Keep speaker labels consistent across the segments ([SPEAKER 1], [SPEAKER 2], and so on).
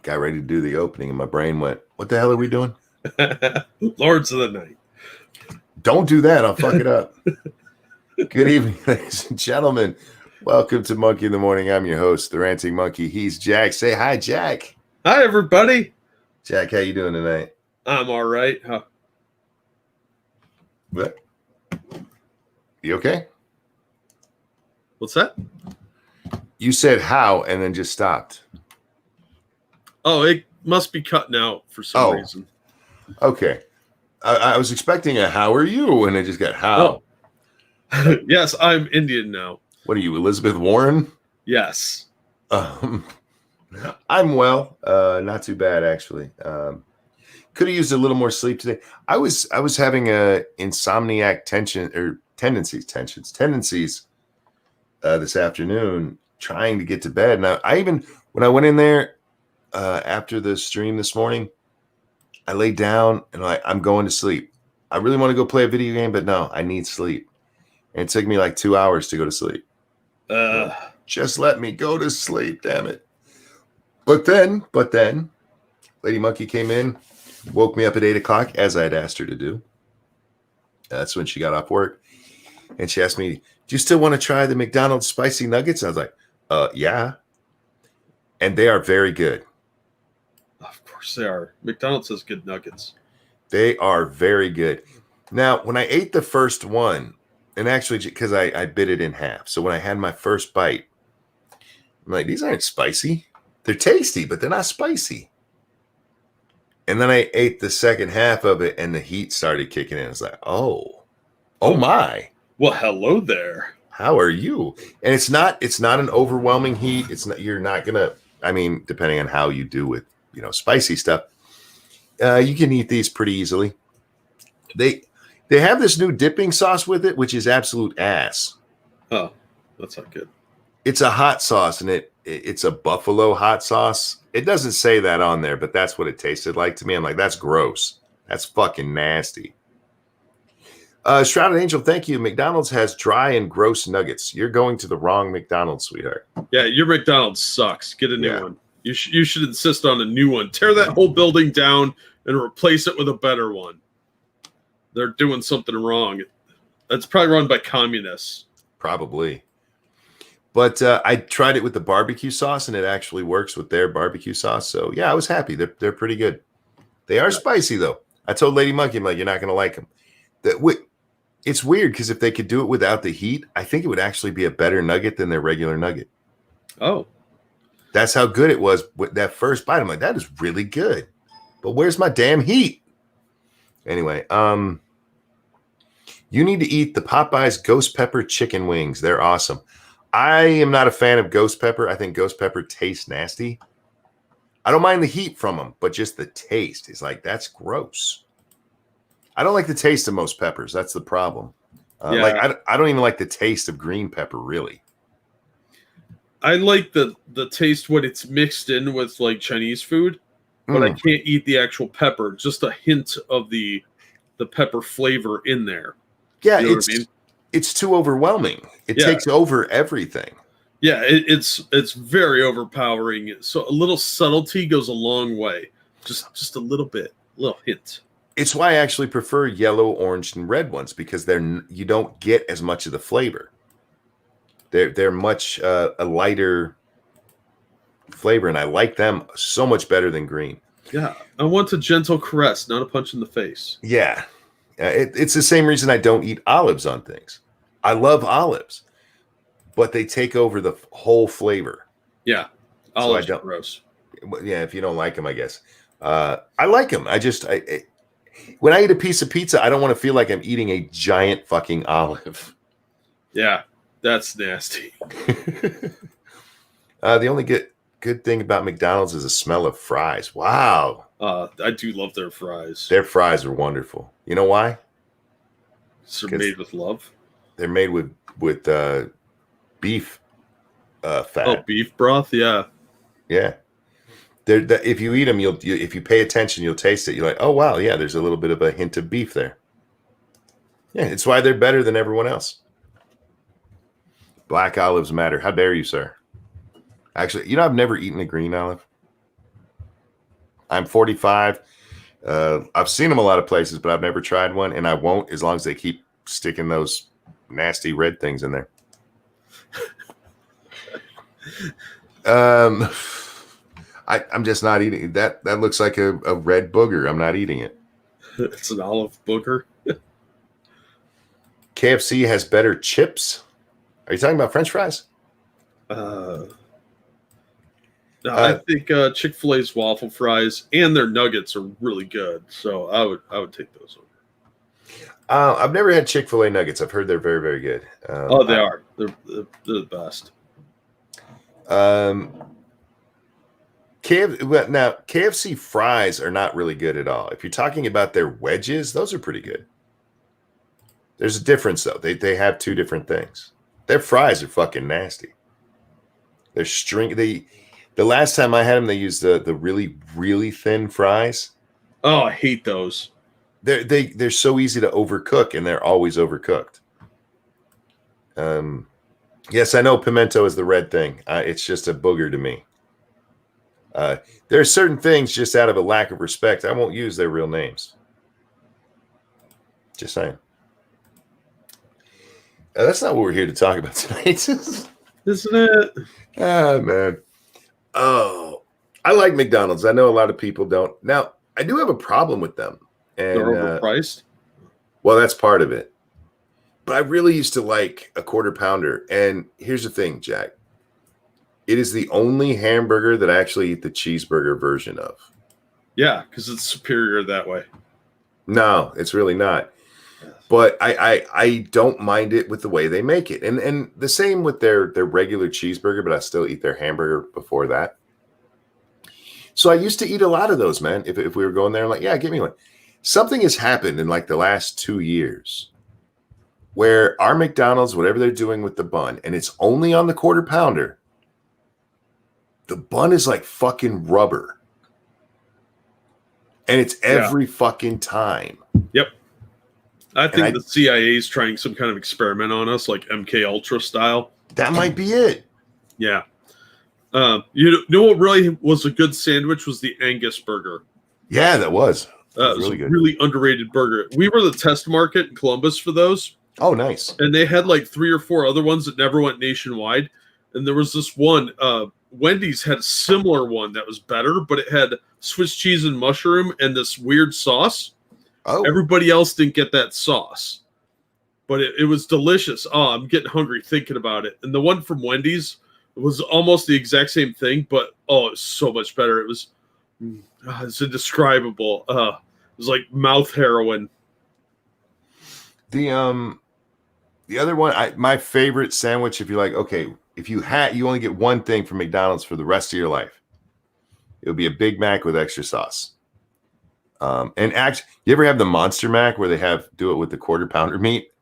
[SPEAKER 1] got ready to do the opening, and my brain went, "What the hell are we doing?"
[SPEAKER 2] Lords of the Night.
[SPEAKER 1] Don't do that. I'll fuck it up. Good evening, ladies and gentlemen. Welcome to Monkey in the Morning. I'm your host, the Ranting Monkey. He's Jack. Say hi, Jack.
[SPEAKER 2] Hi, everybody.
[SPEAKER 1] Jack, how you doing tonight?
[SPEAKER 2] I'm all right. Huh.
[SPEAKER 1] What? You okay?
[SPEAKER 2] What's that?
[SPEAKER 1] You said how and then just stopped.
[SPEAKER 2] Oh, it must be cutting out for some reason.
[SPEAKER 1] Okay. I was expecting a how are you? And I just got how.
[SPEAKER 2] Oh. Yes, I'm Indian now.
[SPEAKER 1] What are you, Elizabeth Warren?
[SPEAKER 2] Yes.
[SPEAKER 1] I'm well. Not too bad, actually. Could have used a little more sleep today. I was having a insomniac tendencies this afternoon, trying to get to bed. And I even, when I went in there after the stream this morning, I laid down and I'm going to sleep. I really want to go play a video game, but no, I need sleep. And it took me like 2 hours to go to sleep. Just let me go to sleep, damn it. But then, Lady Monkey came in, woke me up at 8 o'clock, as I had asked her to do. That's when she got off work. And she asked me, "Do you still want to try the McDonald's spicy nuggets?" I was like, yeah. And they are very good.
[SPEAKER 2] Of course they are. McDonald's has good nuggets.
[SPEAKER 1] They are very good. Now, when I ate the first one, and actually, because I bit it in half. So when I had my first bite, I'm like, these aren't spicy. They're tasty, but they're not spicy. And then I ate the second half of it, and the heat started kicking in. It's like, oh my.
[SPEAKER 2] Well, hello there.
[SPEAKER 1] How are you? And it's not an overwhelming heat. It's not. You're not gonna. I mean, depending on how you do with spicy stuff, you can eat these pretty easily. They have this new dipping sauce with it, which is absolute ass.
[SPEAKER 2] Oh, that's not good.
[SPEAKER 1] It's a hot sauce, and it's a buffalo hot sauce. It doesn't say that on there, but that's what it tasted like to me. I'm like, that's gross. That's fucking nasty. Shrouded Angel, thank you. McDonald's has dry and gross nuggets. You're going to the wrong McDonald's, sweetheart.
[SPEAKER 2] Yeah, your McDonald's sucks. Get a new one. You should insist on a new one. Tear that whole building down and replace it with a better one. They're doing something wrong. That's probably run by communists.
[SPEAKER 1] Probably. But I tried it with the barbecue sauce, and it actually works with their barbecue sauce. So, yeah, I was happy. They're pretty good. They are spicy, though. I told Lady Monkey, I'm like, you're not going to like them. It's weird, because if they could do it without the heat, I think it would actually be a better nugget than their regular nugget.
[SPEAKER 2] Oh.
[SPEAKER 1] That's how good it was with that first bite. I'm like, that is really good. But where's my damn heat? Anyway, you need to eat the Popeyes Ghost Pepper chicken wings. They're awesome. I am not a fan of ghost pepper. I think ghost pepper tastes nasty. I don't mind the heat from them, but just the taste is like, that's gross. I don't like the taste of most peppers. That's the problem. I don't even like the taste of green pepper, really.
[SPEAKER 2] I like the taste when it's mixed in with like Chinese food, but I can't eat the actual pepper. Just a hint of the pepper flavor in there.
[SPEAKER 1] Yeah, you know what I mean? It's too overwhelming. It takes over everything.
[SPEAKER 2] Yeah, it's very overpowering. So a little subtlety goes a long way. Just a little bit, a little hint.
[SPEAKER 1] It's why I actually prefer yellow, orange, and red ones, because you don't get as much of the flavor. They're much a lighter flavor, and I like them so much better than green.
[SPEAKER 2] Yeah, I want a gentle caress, not a punch in the face.
[SPEAKER 1] Yeah. It's the same reason I don't eat olives on things. I love olives, but they take over the whole flavor.
[SPEAKER 2] Yeah, olives are gross.
[SPEAKER 1] Yeah, if you don't like them, I guess. I like them. When I eat a piece of pizza, I don't want to feel like I'm eating a giant fucking olive.
[SPEAKER 2] Yeah, that's nasty.
[SPEAKER 1] The only good thing about McDonald's is the smell of fries. Wow.
[SPEAKER 2] I do love their fries.
[SPEAKER 1] Their fries are wonderful. You know why?
[SPEAKER 2] They're made with love.
[SPEAKER 1] They're made with beef fat.
[SPEAKER 2] Oh, beef broth? Yeah.
[SPEAKER 1] Yeah. If you eat them, if you pay attention, you'll taste it. You're like, oh, wow, yeah, there's a little bit of a hint of beef there. Yeah, it's why they're better than everyone else. Black olives matter. How dare you, sir? Actually, I've never eaten a green olive. I'm 45. I've seen them a lot of places, but I've never tried one, and I won't as long as they keep sticking those nasty red things in there. I'm just not eating it. That looks like a red booger. I'm not eating it.
[SPEAKER 2] It's an olive booger.
[SPEAKER 1] KFC has better chips. Are you talking about French fries?
[SPEAKER 2] No, I think Chick-fil-A's waffle fries and their nuggets are really good. So I would take those over.
[SPEAKER 1] I've never had Chick-fil-A nuggets. I've heard they're very, very good.
[SPEAKER 2] They are. They're the best.
[SPEAKER 1] KFC fries are not really good at all. If you're talking about their wedges, those are pretty good. There's a difference though. They have two different things. Their fries are fucking nasty. They're the last time I had them, they used the really, really thin fries.
[SPEAKER 2] Oh, I hate those.
[SPEAKER 1] They're so easy to overcook, and they're always overcooked. Yes, I know pimento is the red thing. It's just a booger to me. There are certain things just out of a lack of respect. I won't use their real names. Just saying. That's not what we're here to talk about tonight.
[SPEAKER 2] Isn't it?
[SPEAKER 1] Ah, man. Oh, I like McDonald's. I know a lot of people don't. Now, I do have a problem with them. And,
[SPEAKER 2] they're overpriced?
[SPEAKER 1] Well, that's part of it. But I really used to like a quarter pounder. And here's the thing, Jack. It is the only hamburger that I actually eat the cheeseburger version of.
[SPEAKER 2] Yeah, because it's superior that way.
[SPEAKER 1] No, it's really not. But I don't mind it with the way they make it. And the same with their regular cheeseburger, but I still eat their hamburger before that. So I used to eat a lot of those, man. If we were going there, I'm like, yeah, give me one. Something has happened in like the last 2 years where our McDonald's, whatever they're doing with the bun, and it's only on the quarter pounder, the bun is like fucking rubber. And it's every fucking time.
[SPEAKER 2] Yep. I think the CIA is trying some kind of experiment on us, like MK Ultra style.
[SPEAKER 1] That might be it.
[SPEAKER 2] Yeah. You know what really was a good sandwich was the Angus burger.
[SPEAKER 1] Yeah, that was.
[SPEAKER 2] It was really good. Really underrated burger. We were the test market in Columbus for those.
[SPEAKER 1] Oh, nice.
[SPEAKER 2] And they had like 3 or 4 other ones that never went nationwide. And there was this one, Wendy's had a similar one that was better, but it had Swiss cheese and mushroom and this weird sauce.
[SPEAKER 1] Oh.
[SPEAKER 2] Everybody else didn't get that sauce. But it was delicious. Oh, I'm getting hungry thinking about it. And the one from Wendy's was almost the exact same thing, but it was so much better. It was it's indescribable. It was like mouth heroin.
[SPEAKER 1] The other one, my favorite sandwich, if you're like, okay, if you only get one thing from McDonald's for the rest of your life, it would be a Big Mac with extra sauce. And actually, you ever have the Monster Mac where they do it with the quarter pounder meat?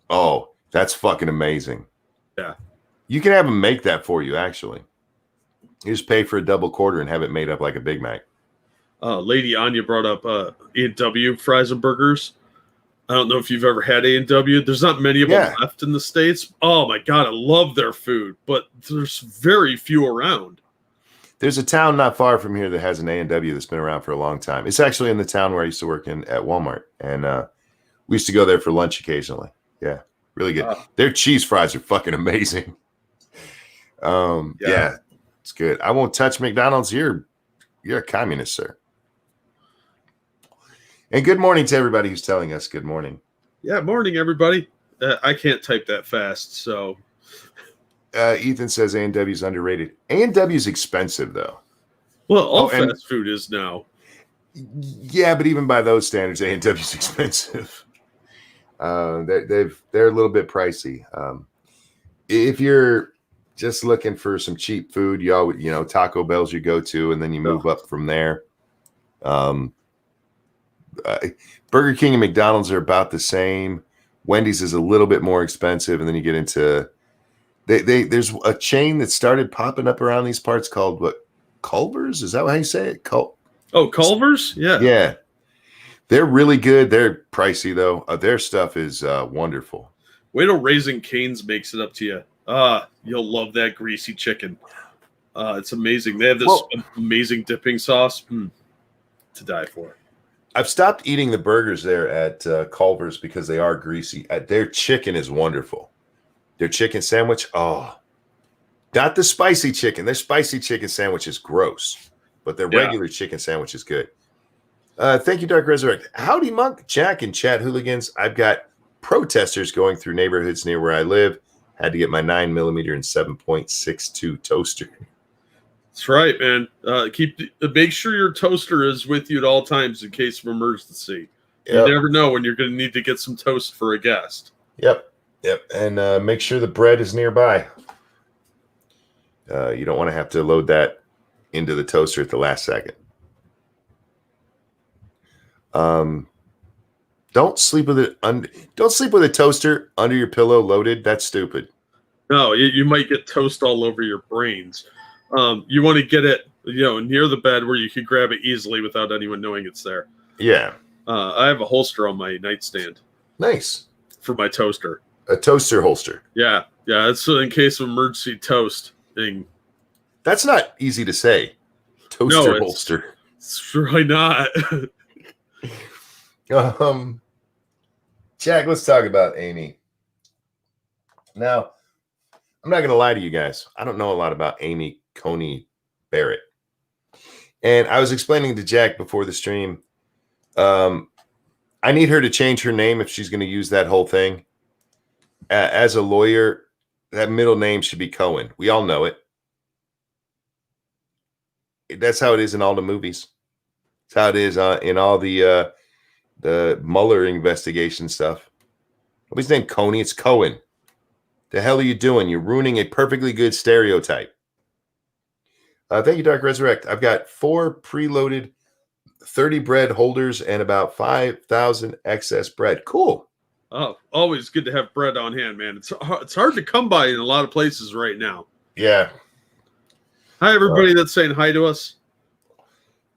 [SPEAKER 1] Oh, that's fucking amazing.
[SPEAKER 2] Yeah. You
[SPEAKER 1] can have them make that for you, actually. You just pay for a double quarter and have it made up like a Big Mac.
[SPEAKER 2] Lady Anya brought up A&W fries and burgers. I don't know if you've ever had A&W. There's not many of them left in the States. Oh, my God. I love their food, but there's very few around.
[SPEAKER 1] There's a town not far from here that has an A&W that's been around for a long time. It's actually in the town where I used to work at Walmart. And we used to go there for lunch occasionally. Yeah, really good. Their cheese fries are fucking amazing. Yeah, it's good. I won't touch McDonald's. You're a communist, sir. And good morning to everybody who's telling us good morning.
[SPEAKER 2] Yeah, morning, everybody. I can't type that fast, so...
[SPEAKER 1] Ethan says A&W is underrated. A&W is expensive, though.
[SPEAKER 2] Well, all fast food is now.
[SPEAKER 1] Yeah, but even by those standards, A&W is expensive. They're a little bit pricey. If you're just looking for some cheap food, you always, Taco Bell's you go to, and then you move up from there. Burger King and McDonald's are about the same. Wendy's is a little bit more expensive, and then you get into there's a chain that started popping up around these parts called Culver's? Is that how you say it?
[SPEAKER 2] Culver's? Yeah.
[SPEAKER 1] Yeah. They're really good. They're pricey though. Their stuff is wonderful.
[SPEAKER 2] Wait till Raising Cane's makes it up to you. You'll love that greasy chicken. It's amazing. They have this amazing dipping sauce. to die for.
[SPEAKER 1] I've stopped eating the burgers there at Culver's because they are greasy. Their chicken is wonderful. Their chicken sandwich, not the spicy chicken. Their spicy chicken sandwich is gross, but their regular chicken sandwich is good. Thank you, Dark Resurrect. Howdy, Monk, Jack, and Chat Hooligans. I've got protesters going through neighborhoods near where I live. Had to get my 9mm and 7.62 toaster.
[SPEAKER 2] That's right, man. Make sure your toaster is with you at all times in case of emergency. Yep. You never know when you're going to need to get some toast for a guest.
[SPEAKER 1] Yep. And make sure the bread is nearby. You don't want to have to load that into the toaster at the last second. Don't sleep with it. Don't sleep with a toaster under your pillow loaded. That's stupid.
[SPEAKER 2] No, you might get toast all over your brains. You want to get it, near the bed where you can grab it easily without anyone knowing it's there.
[SPEAKER 1] Yeah.
[SPEAKER 2] I have a holster on my nightstand.
[SPEAKER 1] Nice.
[SPEAKER 2] For my toaster.
[SPEAKER 1] A toaster holster.
[SPEAKER 2] Yeah. It's in case of emergency toast thing.
[SPEAKER 1] That's not easy to say. Toaster holster.
[SPEAKER 2] It's really not.
[SPEAKER 1] Jack, let's talk about Amy. Now, I'm not going to lie to you guys. I don't know a lot about Amy Coney Barrett. And I was explaining to Jack before the stream, I need her to change her name if she's going to use that whole thing. As a lawyer, that middle name should be Cohen. We all know it. That's how it is in all the movies. That's how it is in all the Mueller investigation stuff. Nobody's named Coney. It's Cohen. The hell are you doing? You're ruining a perfectly good stereotype. Thank you, Dark Resurrect. I've got 4 preloaded 30 bread holders and about 5,000 excess bread. Cool.
[SPEAKER 2] Oh, always good to have bread on hand, man. It's hard to come by in a lot of places right now.
[SPEAKER 1] Yeah.
[SPEAKER 2] Hi, everybody that's saying hi to us.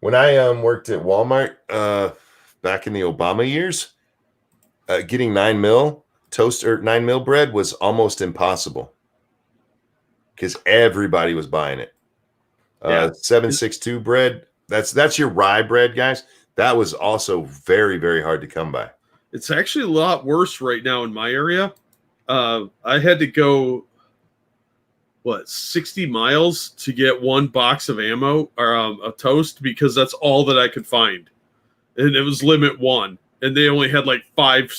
[SPEAKER 1] When I worked at Walmart back in the Obama years, getting 9mm toast or 9mm bread was almost impossible because everybody was buying it. 762 bread. That's your rye bread, guys. That was also very, very hard to come by.
[SPEAKER 2] It's actually a lot worse right now in my area. I had to go 60 miles to get 1 box of ammo or a toast because that's all that I could find, and it was limit 1, and they only had like 5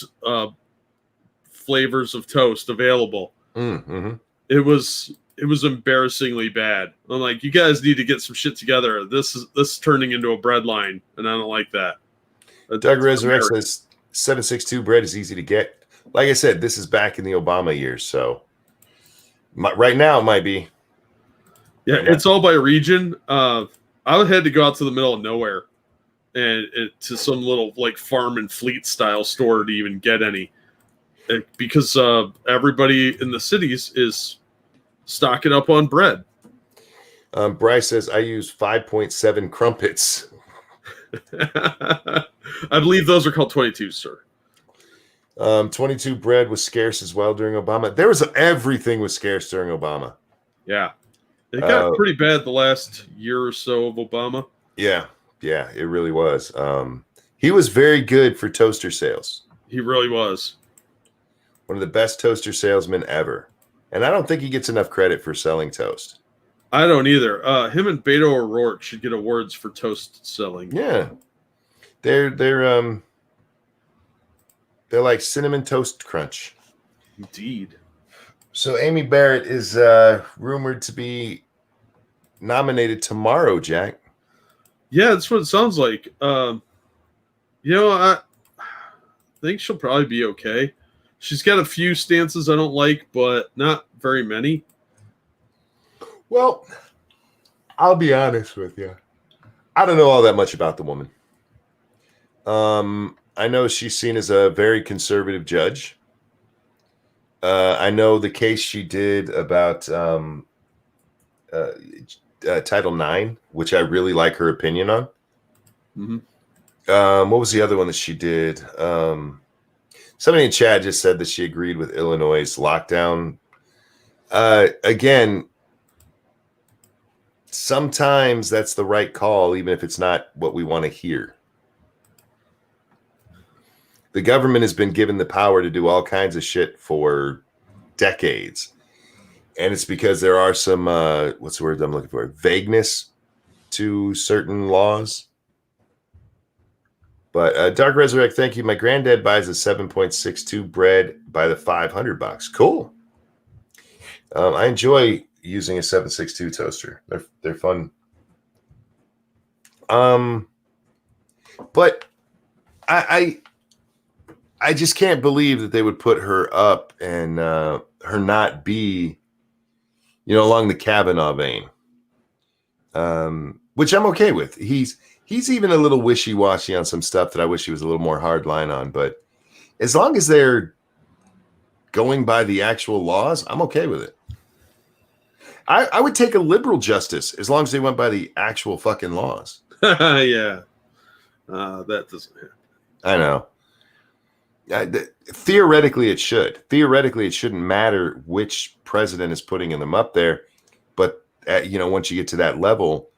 [SPEAKER 2] flavors of toast available.
[SPEAKER 1] Mm-hmm.
[SPEAKER 2] It was embarrassingly bad. I'm like, you guys need to get some shit together. This is turning into a bread line, and I don't like that.
[SPEAKER 1] Doug Resurrect says 762 bread is easy to get. Like I said, this is back in the Obama years, so right now it might be.
[SPEAKER 2] Yeah, it's all by region. I had to go out to the middle of nowhere and to some little like farm and fleet style store to even get any, because everybody in the cities is stocking up on bread.
[SPEAKER 1] Bryce says I use 5.7 crumpets.
[SPEAKER 2] I believe those are called 22, sir.
[SPEAKER 1] 22 bread was scarce as well during Obama. Everything was scarce during Obama.
[SPEAKER 2] Yeah. It got pretty bad the last year or so of Obama.
[SPEAKER 1] Yeah, it really was. He was very good for toaster sales.
[SPEAKER 2] He really was.
[SPEAKER 1] One of the best toaster salesmen ever. And I don't think he gets enough credit for selling toast.
[SPEAKER 2] I don't either. Him and Beto O'Rourke should get awards for toast selling.
[SPEAKER 1] Yeah. They're like Cinnamon Toast Crunch.
[SPEAKER 2] Indeed.
[SPEAKER 1] So Amy Barrett is rumored to be nominated tomorrow, Jack.
[SPEAKER 2] Yeah, that's what it sounds like. I think she'll probably be okay. She's got a few stances I don't like, but not very many.
[SPEAKER 1] Well, I'll be honest with you. I don't know all that much about the woman. I know she's seen as a very conservative judge. I know the case she did about Title IX, which I really like her opinion on.
[SPEAKER 2] Mm-hmm.
[SPEAKER 1] What was the other one that she did? Somebody in chat just said that she agreed with Illinois' lockdown. Again, sometimes that's the right call, even if it's not what we want to hear. The government has been given the power to do all kinds of shit for decades. And it's because there are some, what's the word I'm looking for? Vagueness to certain laws. But Dark Resurrect, thank you. My granddad buys a 7.62 bread by the 500 box. Cool. I enjoy using a 7.62 toaster. They're fun. But I just can't believe that they would put her up and her not be, along the Kavanaugh vein, which I'm okay with. He's even a little wishy-washy on some stuff that I wish he was a little more hardline on. But as long as they're going by the actual laws, I'm okay with it. I would take a liberal justice as long as they went by the actual fucking laws.
[SPEAKER 2] Yeah. That doesn't happen.
[SPEAKER 1] I know. Theoretically, it should. Theoretically, it shouldn't matter which president is putting them up there. But, once you get to that level,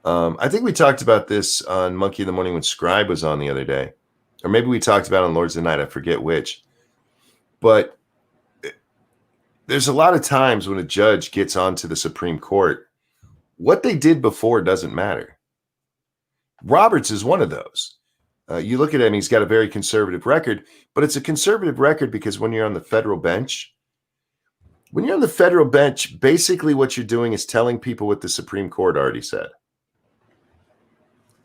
[SPEAKER 1] I think we talked about this on Monkey in the Morning when Scribe was on the other day. Or maybe we talked about it on Lords of the Night. I forget which. But there's a lot of times when a judge gets onto the Supreme Court, what they did before doesn't matter. Roberts is one of those. You look at him, he's got a very conservative record, but it's a conservative record because when you're on the federal bench, basically what you're doing is telling people what the Supreme Court already said.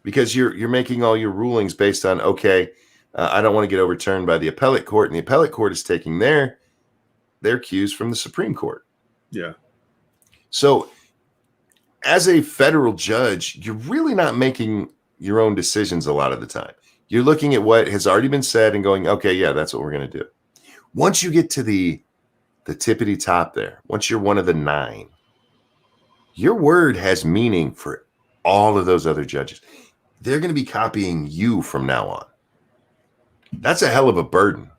[SPEAKER 1] Because you're making all your rulings based on, I don't want to get overturned by the appellate court, and the appellate court is taking their cues from the Supreme Court.
[SPEAKER 2] Yeah. So
[SPEAKER 1] as a federal judge, you're really not making your own decisions a lot of the time. You're looking at what has already been said and going, okay, yeah, that's what we're going to do. Once you get to the tippity top there, once you're one of the 9, your word has meaning for all of those other judges. They're going to be copying you from now on. That's a hell of a burden.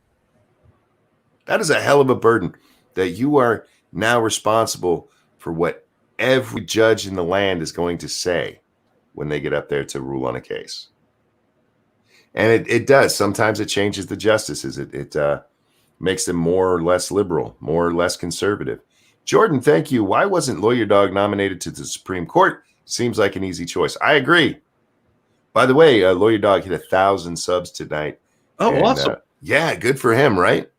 [SPEAKER 1] That is a hell of a burden that you are now responsible for what every judge in the land is going to say when they get up there to rule on a case. And it does. Sometimes it changes the justices. It makes them more or less liberal, more or less conservative. Jordan, thank you. Why wasn't Lawyer Dog nominated to the Supreme Court? Seems like an easy choice. I agree. By the way, Lawyer Dog hit 1,000 subs tonight.
[SPEAKER 2] Oh, and, awesome.
[SPEAKER 1] Yeah, good for him, right?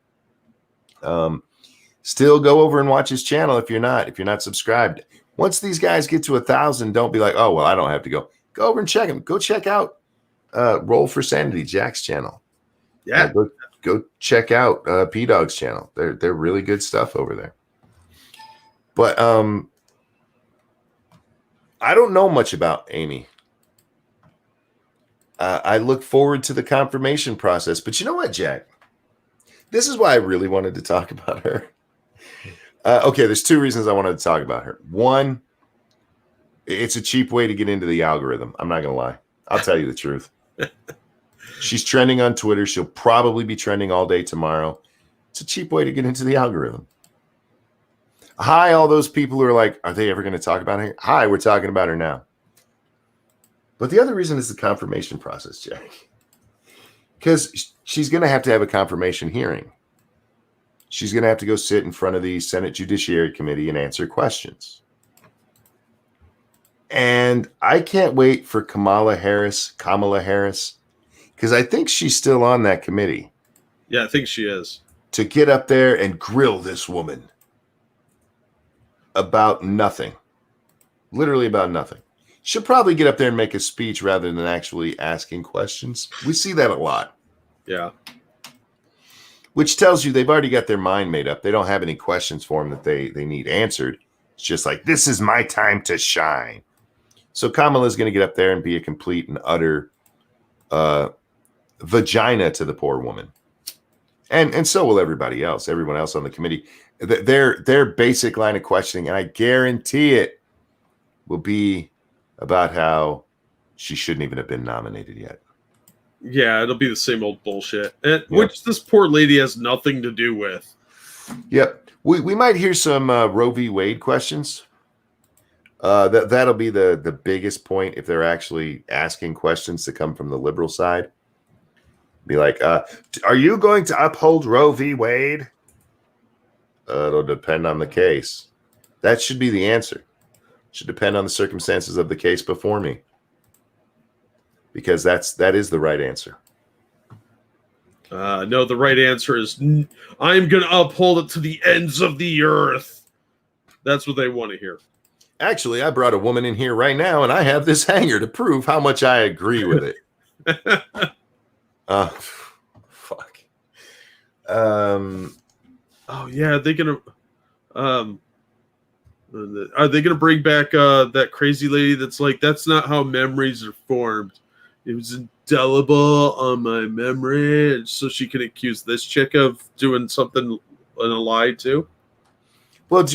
[SPEAKER 1] Still go over and watch his channel if you're not subscribed. Once these guys get to 1,000, don't be like, oh, well, I don't have to go. Go over and check him. Go check out Roll for Sanity, Jack's channel.
[SPEAKER 2] Yeah.
[SPEAKER 1] Go check out P-Dog's channel. They're really good stuff over there. But I don't know much about Amy. I look forward to the confirmation process. But you know what, Jack? This is why I really wanted to talk about her. Okay, there's 2 reasons I wanted to talk about her. One, it's a cheap way to get into the algorithm. I'm not going to lie. I'll tell you the truth. She's trending on Twitter. She'll probably be trending all day tomorrow. It's a cheap way to get into the algorithm. Hi, all those people who are like, are they ever going to talk about her? Hi, we're talking about her now. But the other reason is the confirmation process, Jack. Because she's going to have a confirmation hearing. She's going to have to go sit in front of the Senate Judiciary Committee and answer questions. And I can't wait for Kamala Harris, because I think she's still on that committee.
[SPEAKER 2] Yeah, I think she is.
[SPEAKER 1] To get up there and grill this woman about nothing. Literally about nothing. She'll probably get up there and make a speech rather than actually asking questions. We see that a lot.
[SPEAKER 2] Yeah.
[SPEAKER 1] Which tells you they've already got their mind made up. They don't have any questions for them that they need answered. It's just like, this is my time to shine. So Kamala's going to get up there and be a complete and utter vagina to the poor woman. And so will everybody else, everyone else on the committee. Their basic line of questioning, and I guarantee it, will be about how she shouldn't even have been nominated yet.
[SPEAKER 2] Yeah, it'll be the same old bullshit, which this poor lady has nothing to do with.
[SPEAKER 1] Yep. We might hear some Roe v. Wade questions. That'll be the biggest point if they're actually asking questions to come from the liberal side. Be like, are you going to uphold Roe v. Wade? It'll depend on the case. That should be the answer. It should depend on the circumstances of the case before me. Because that is the right answer.
[SPEAKER 2] No, the right answer is I'm going to uphold it to the ends of the earth. That's what they want to hear.
[SPEAKER 1] Actually, I brought a woman in here right now, and I have this hanger to prove how much I agree with it. Fuck.
[SPEAKER 2] Oh yeah, they're gonna. Are they gonna bring back that crazy lady that's like, that's not how memories are formed. It was indelible on my memory, so she can accuse this chick of doing something in a lie too.
[SPEAKER 1] Well,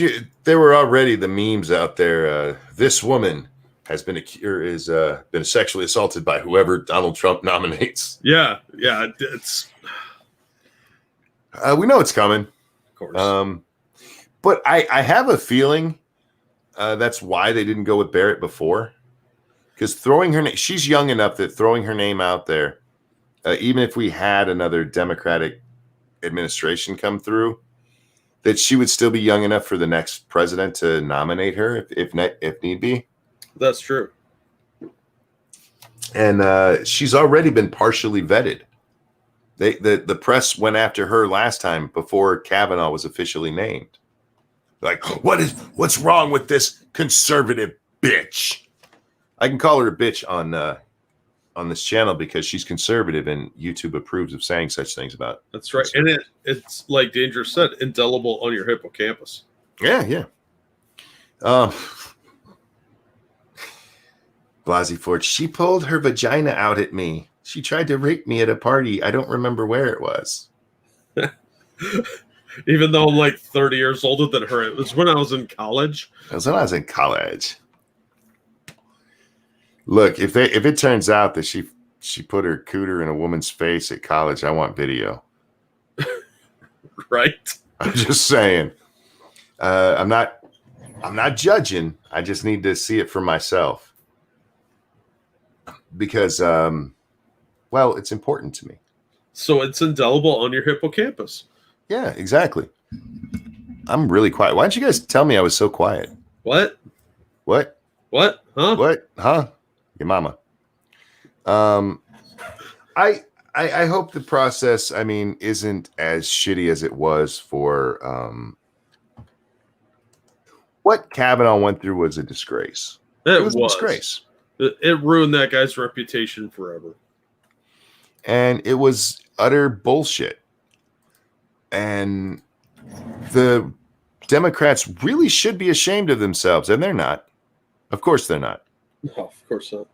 [SPEAKER 1] there were already the memes out there. This woman has been been sexually assaulted by whoever Donald Trump nominates.
[SPEAKER 2] Yeah, it's.
[SPEAKER 1] We know it's coming,
[SPEAKER 2] of course.
[SPEAKER 1] But I have a feeling that's why they didn't go with Barrett before, because throwing her she's young enough that throwing her name out there, even if we had another Democratic administration come through, that she would still be young enough for the next president to nominate her if need be.
[SPEAKER 2] That's true.
[SPEAKER 1] And she's already been partially vetted. The press went after her last time before Kavanaugh was officially named. Like, what's wrong with this conservative bitch? I can call her a bitch on this channel because she's conservative and YouTube approves of saying such things about.
[SPEAKER 2] That's right. And it's like Dangerous said, indelible on your hippocampus.
[SPEAKER 1] Yeah. Blasey Ford, she pulled her vagina out at me. She tried to rape me at a party. I don't remember where it was.
[SPEAKER 2] Even though I'm like 30 years older than her, it was when I was in college.
[SPEAKER 1] It was when I was in college. Look, if it turns out that she put her cooter in a woman's face at college, I want video.
[SPEAKER 2] Right?
[SPEAKER 1] I'm just saying. I'm not judging. I just need to see it for myself. Because well, it's important to me.
[SPEAKER 2] So it's indelible on your hippocampus.
[SPEAKER 1] Yeah, exactly. I'm really quiet. Why don't you guys tell me I was so quiet?
[SPEAKER 2] What?
[SPEAKER 1] Huh? What? Huh? Your mama. I hope the process, isn't as shitty as it was for what Kavanaugh went through was a disgrace.
[SPEAKER 2] It was
[SPEAKER 1] a disgrace.
[SPEAKER 2] It ruined that guy's reputation forever.
[SPEAKER 1] And it was utter bullshit. And the Democrats really should be ashamed of themselves, and they're not. Of course they're not.
[SPEAKER 2] No, of course not.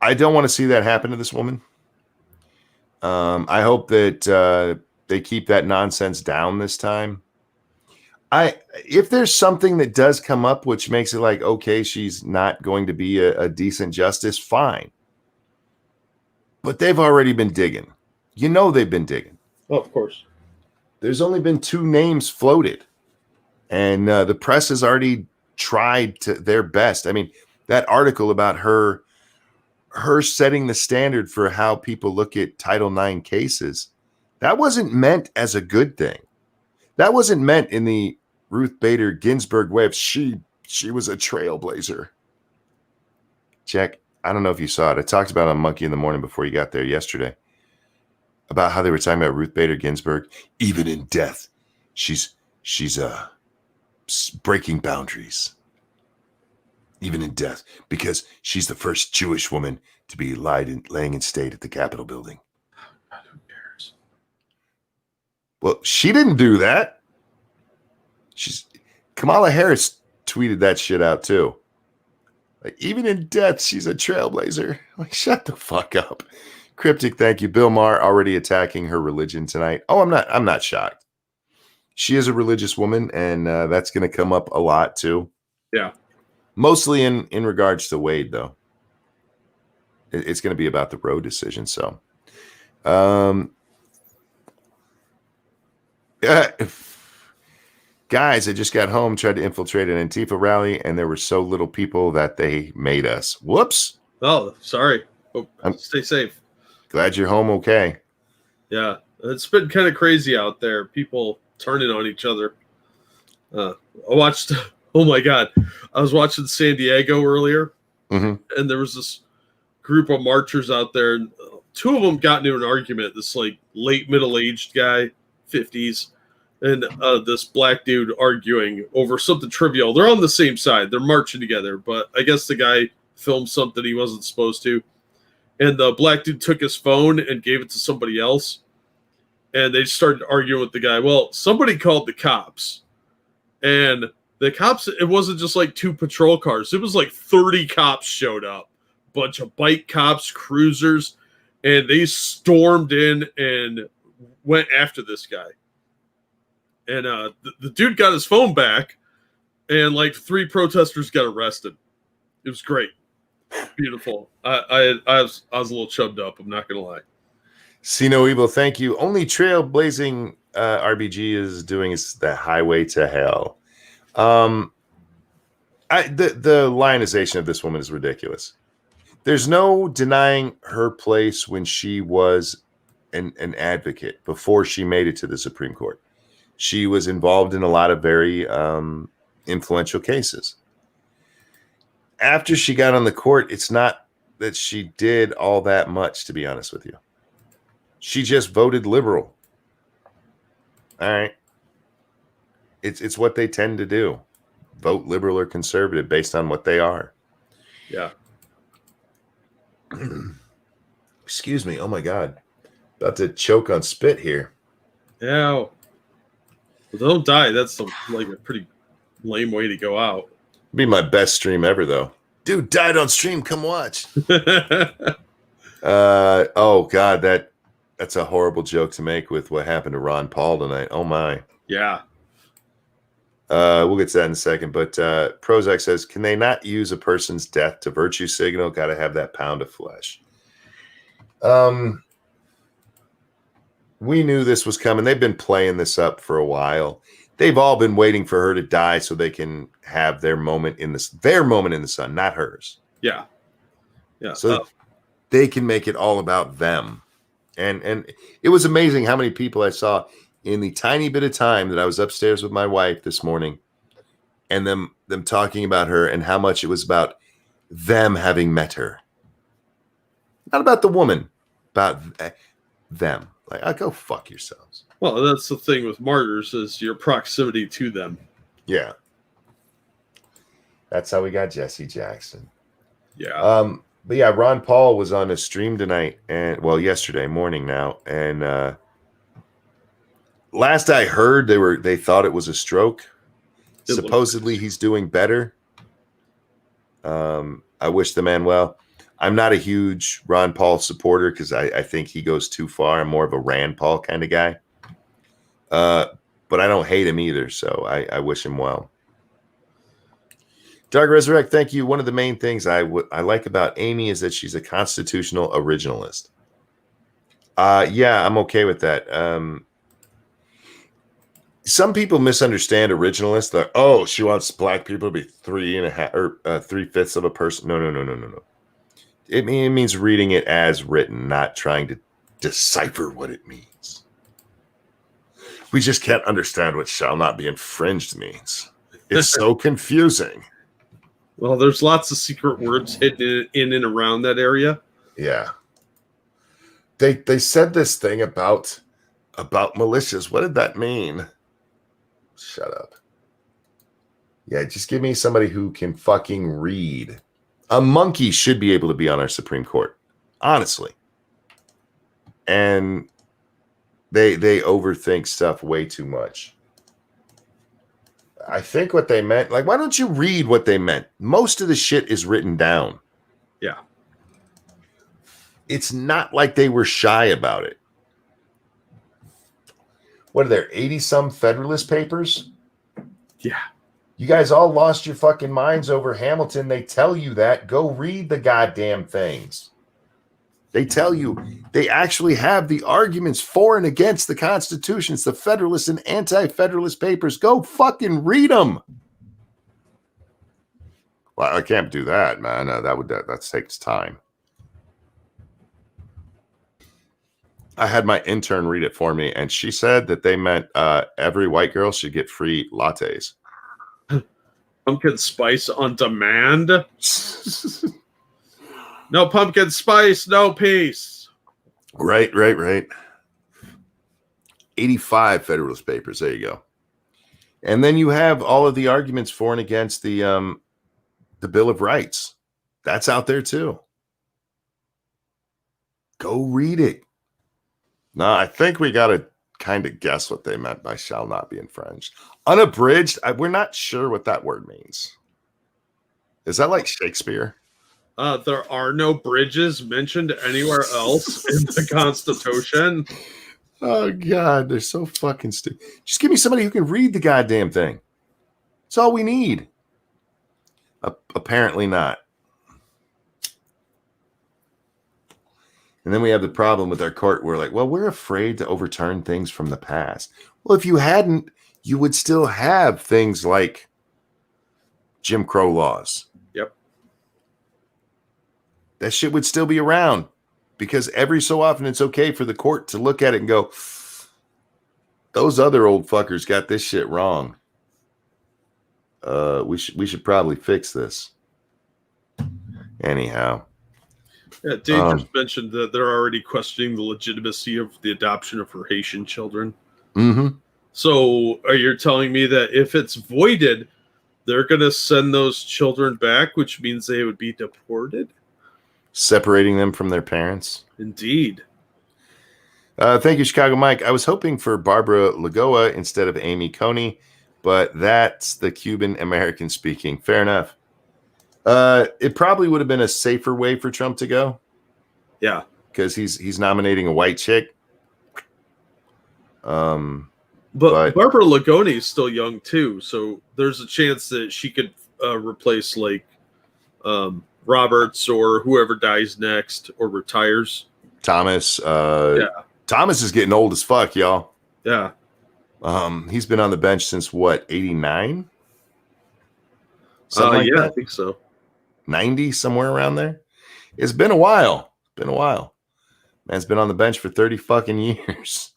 [SPEAKER 1] I don't want to see that happen to this woman. I hope that they keep that nonsense down this time. If there's something that does come up which makes it like, okay, she's not going to be a decent justice, fine. But they've already been digging. You know they've been digging.
[SPEAKER 2] Oh, of course.
[SPEAKER 1] There's only been 2 names floated. And the press has already tried to their best. I mean, that article about her setting the standard for how people look at Title IX cases, that wasn't meant as a good thing. That wasn't meant in the Ruth Bader Ginsburg way of she was a trailblazer. Jack, I don't know if you saw it. I talked about it on Monkey in the Morning before you got there yesterday about how they were talking about Ruth Bader Ginsburg. Even in death, she's breaking boundaries. Even in death, because she's the first Jewish woman to be laying in state at the Capitol building.
[SPEAKER 2] God, who cares?
[SPEAKER 1] Well, she didn't do that. Kamala Harris tweeted that shit out too. Like, even in death, she's a trailblazer. Like, shut the fuck up. Cryptic, thank you. Bill Maher already attacking her religion tonight. Oh, I'm not shocked. She is a religious woman, and that's going to come up a lot too.
[SPEAKER 2] Yeah. Mostly
[SPEAKER 1] in regards to Wade, though. It's going to be about the Roe decision. So, Guys, I just got home, tried to infiltrate an Antifa rally, and there were so little people that they made us. Whoops.
[SPEAKER 2] Oh, sorry. Stay safe.
[SPEAKER 1] Glad you're home okay.
[SPEAKER 2] Yeah, it's been kind of crazy out there. People turning on each other. I watched, oh my God. I was watching San Diego earlier, and there was this group of marchers out there. And two of them got into an argument, this like late middle-aged guy, 50s, and this black dude arguing over something trivial. They're on the same side. They're marching together, but I guess the guy filmed something he wasn't supposed to. And the black dude took his phone and gave it to somebody else. And they started arguing with the guy. Well, somebody called the cops. And the cops, it wasn't just like 2 patrol cars. It was like 30 cops showed up. Bunch of bike cops, cruisers. And they stormed in and went after this guy. And the dude got his phone back. And like 3 protesters got arrested. It was great. Beautiful. I was a little chubbed up. I'm not gonna lie.
[SPEAKER 1] See no evil. Thank you. Only trailblazing RBG is doing is the highway to hell. The lionization of this woman is ridiculous. There's no denying her place when she was an advocate before she made it to the Supreme Court. She was involved in a lot of very influential cases. After she got on the court, it's not that she did all that much, to be honest with you. She just voted liberal. All right. It's what they tend to do. Vote liberal or conservative based on what they are.
[SPEAKER 2] Yeah.
[SPEAKER 1] Excuse me. Oh my God. About to choke on spit here.
[SPEAKER 2] Yeah. Well, don't die. That's like a pretty lame way to go out.
[SPEAKER 1] Be my best stream ever, though. Dude died on stream. Come watch. Oh God, that's a horrible joke to make with what happened to Ron Paul tonight. Oh my.
[SPEAKER 2] Yeah.
[SPEAKER 1] We'll get to that in a second. But Prozac says, can they not use a person's death to virtue signal? Got to have that pound of flesh. We knew this was coming. They've been playing this up for a while. They've all been waiting for her to die so they can have their moment in the sun, not hers.
[SPEAKER 2] Yeah. Yeah.
[SPEAKER 1] So they can make it all about them. And it was amazing how many people I saw in the tiny bit of time that I was upstairs with my wife this morning, and them talking about her and how much it was about them having met her. Not about the woman, about them. Like, go fuck yourselves.
[SPEAKER 2] Well, that's the thing with martyrs is your proximity to them.
[SPEAKER 1] Yeah. That's how we got Jesse Jackson.
[SPEAKER 2] Yeah.
[SPEAKER 1] But yeah, Ron Paul was on a stream tonight yesterday morning now. And last I heard they thought it was a stroke. Supposedly he's doing better. I wish the man well. I'm not a huge Ron Paul supporter because I think he goes too far. I'm more of a Rand Paul kind of guy. But I don't hate him either, so I wish him well. Dark Resurrect, thank you. One of the main things I like about Amy is that she's a constitutional originalist. Yeah, I'm okay with that. Some people misunderstand originalist. Like, she wants black people to be 3.5 or 3/5 of a person. No. It means reading it as written, not trying to decipher what it means. We just can't understand what shall not be infringed means. It's so confusing.
[SPEAKER 2] Well, there's lots of secret words hidden in and around that area.
[SPEAKER 1] Yeah. They said this thing about militias. What did that mean? Shut up. Yeah, just give me somebody who can fucking read. A monkey should be able to be on our Supreme Court, honestly. And they overthink stuff way too much. I think what they meant, like, why don't you read what they meant? Most of the shit is written down.
[SPEAKER 2] Yeah.
[SPEAKER 1] It's not like they were shy about it. What are there, 80-some Federalist Papers?
[SPEAKER 2] Yeah.
[SPEAKER 1] You guys all lost your fucking minds over Hamilton. They tell you that. Go read the goddamn things. They tell you they actually have the arguments for and against the Constitution. It's the Federalist and Anti-Federalist papers. Go fucking read them. Well, I can't do that, man. That takes time. I had my intern read it for me, and she said that they meant every white girl should get free lattes.
[SPEAKER 2] Pumpkin spice on demand. No pumpkin spice, no peace.
[SPEAKER 1] Right. 85 Federalist papers. There you go. And then you have all of the arguments for and against the Bill of Rights. That's out there too. Go read it. No, I think we got to kind of guess what they meant by shall not be infringed. Unabridged, we're not sure what that word means. Is that like Shakespeare?
[SPEAKER 2] There are no bridges mentioned anywhere else in the Constitution.
[SPEAKER 1] Oh, God, they're so fucking stupid. Just give me somebody who can read the goddamn thing. That's all we need. Apparently not. And then we have the problem with our court. We're like, well, we're afraid to overturn things from the past. Well, if you hadn't, you would still have things like Jim Crow laws.
[SPEAKER 2] Yep.
[SPEAKER 1] That shit would still be around because every so often it's okay for the court to look at it and go, those other old fuckers got this shit wrong. We should probably fix this. Anyhow.
[SPEAKER 2] Yeah, Dave just mentioned that they're already questioning the legitimacy of the adoption of her Haitian children.
[SPEAKER 1] Mm-hmm.
[SPEAKER 2] So are you telling me that if it's voided, they're going to send those children back, which means they would be deported?
[SPEAKER 1] Separating them from their parents?
[SPEAKER 2] Indeed.
[SPEAKER 1] Thank you, Chicago Mike. I was hoping for Barbara Lagoa instead of Amy Coney, but that's the Cuban American speaking. Fair enough. It probably would have been a safer way for Trump to go.
[SPEAKER 2] Yeah.
[SPEAKER 1] Because he's nominating a white chick.
[SPEAKER 2] But Barbara Lagoni is still young too, so there's a chance that she could replace like Roberts or whoever dies next or retires.
[SPEAKER 1] Thomas. Thomas is getting old as fuck, y'all.
[SPEAKER 2] Yeah.
[SPEAKER 1] He's been on the bench since what, 89? Something like that?
[SPEAKER 2] I think so.
[SPEAKER 1] 90, somewhere around there. It's been a while. Man's been on the bench for 30 fucking years.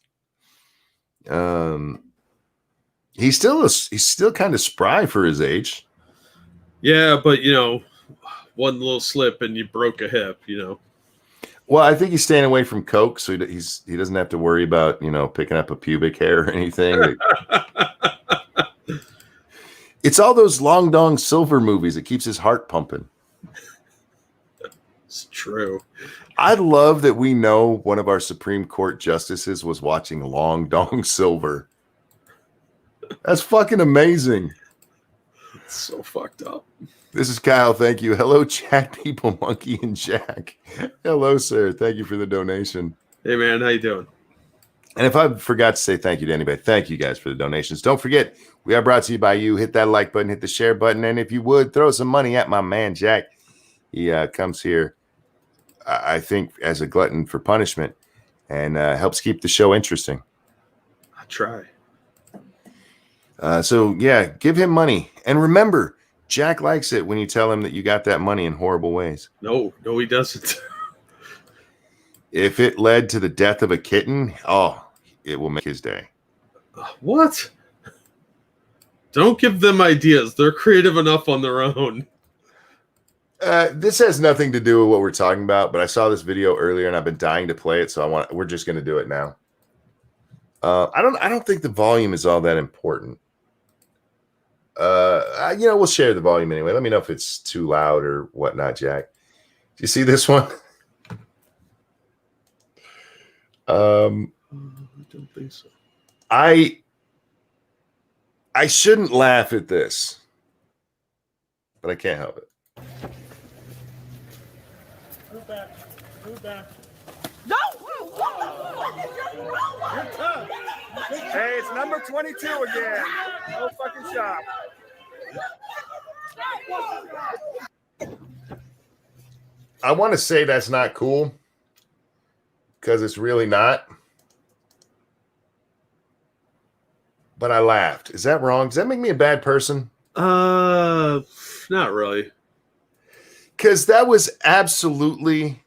[SPEAKER 1] He's still kind of spry for his age.
[SPEAKER 2] Yeah, but one little slip and you broke a hip,
[SPEAKER 1] Well, I think he's staying away from coke, so he doesn't have to worry about picking up a pubic hair or anything. It's all those Long Dong Silver movies that keeps his heart pumping.
[SPEAKER 2] It's true.
[SPEAKER 1] I love that we know one of our Supreme Court justices was watching Long Dong Silver. That's fucking amazing.
[SPEAKER 2] It's so fucked up.
[SPEAKER 1] This is Kyle. Thank you. Hello, chat people, Monkey and Jack. Hello, sir. Thank you for the donation.
[SPEAKER 2] Hey, man. How you doing?
[SPEAKER 1] And if I forgot to say thank you to anybody, thank you guys for the donations. Don't forget, we are brought to you by you. Hit that like button, hit the share button, and if you would, throw some money at my man, Jack. He comes here, I think, as a glutton for punishment and helps keep the show interesting.
[SPEAKER 2] I try.
[SPEAKER 1] So, yeah, give him money. And remember, Jack likes it when you tell him that you got that money in horrible ways.
[SPEAKER 2] No, he doesn't.
[SPEAKER 1] If it led to the death of a kitten, it will make his day.
[SPEAKER 2] What? Don't give them ideas. They're creative enough on their own.
[SPEAKER 1] This has nothing to do with what we're talking about, but I saw this video earlier and I've been dying to play it, so we're just going to do it now. I don't think the volume is all that important. We'll share the volume anyway. Let me know if it's too loud or whatnot, Jack. Do you see this one?
[SPEAKER 2] I don't think so.
[SPEAKER 1] I shouldn't laugh at this, but I can't help it.
[SPEAKER 3] Move back.
[SPEAKER 4] No! What is your problem?
[SPEAKER 3] You're tough. Hey, it's number 22 again. No fucking shot.
[SPEAKER 1] I want to say that's not cool, because it's really not. But I laughed. Is that wrong? Does that make me a bad person?
[SPEAKER 2] Not really.
[SPEAKER 1] Because that was absolutely.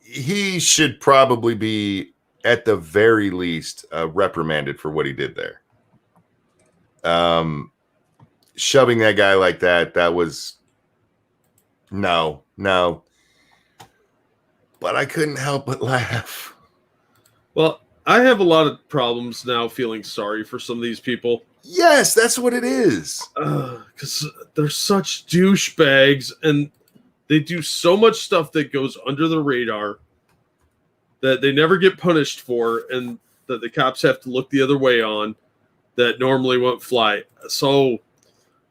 [SPEAKER 1] He should probably be, at the very least, reprimanded for what he did there. Shoving that guy like that was no. But I couldn't help but laugh.
[SPEAKER 2] Well, I have a lot of problems now feeling sorry for some of these people.
[SPEAKER 1] Yes, that's what it is.
[SPEAKER 2] Because they're such douchebags, and they do so much stuff that goes under the radar that they never get punished for, and that the cops have to look the other way on, that normally won't fly. So,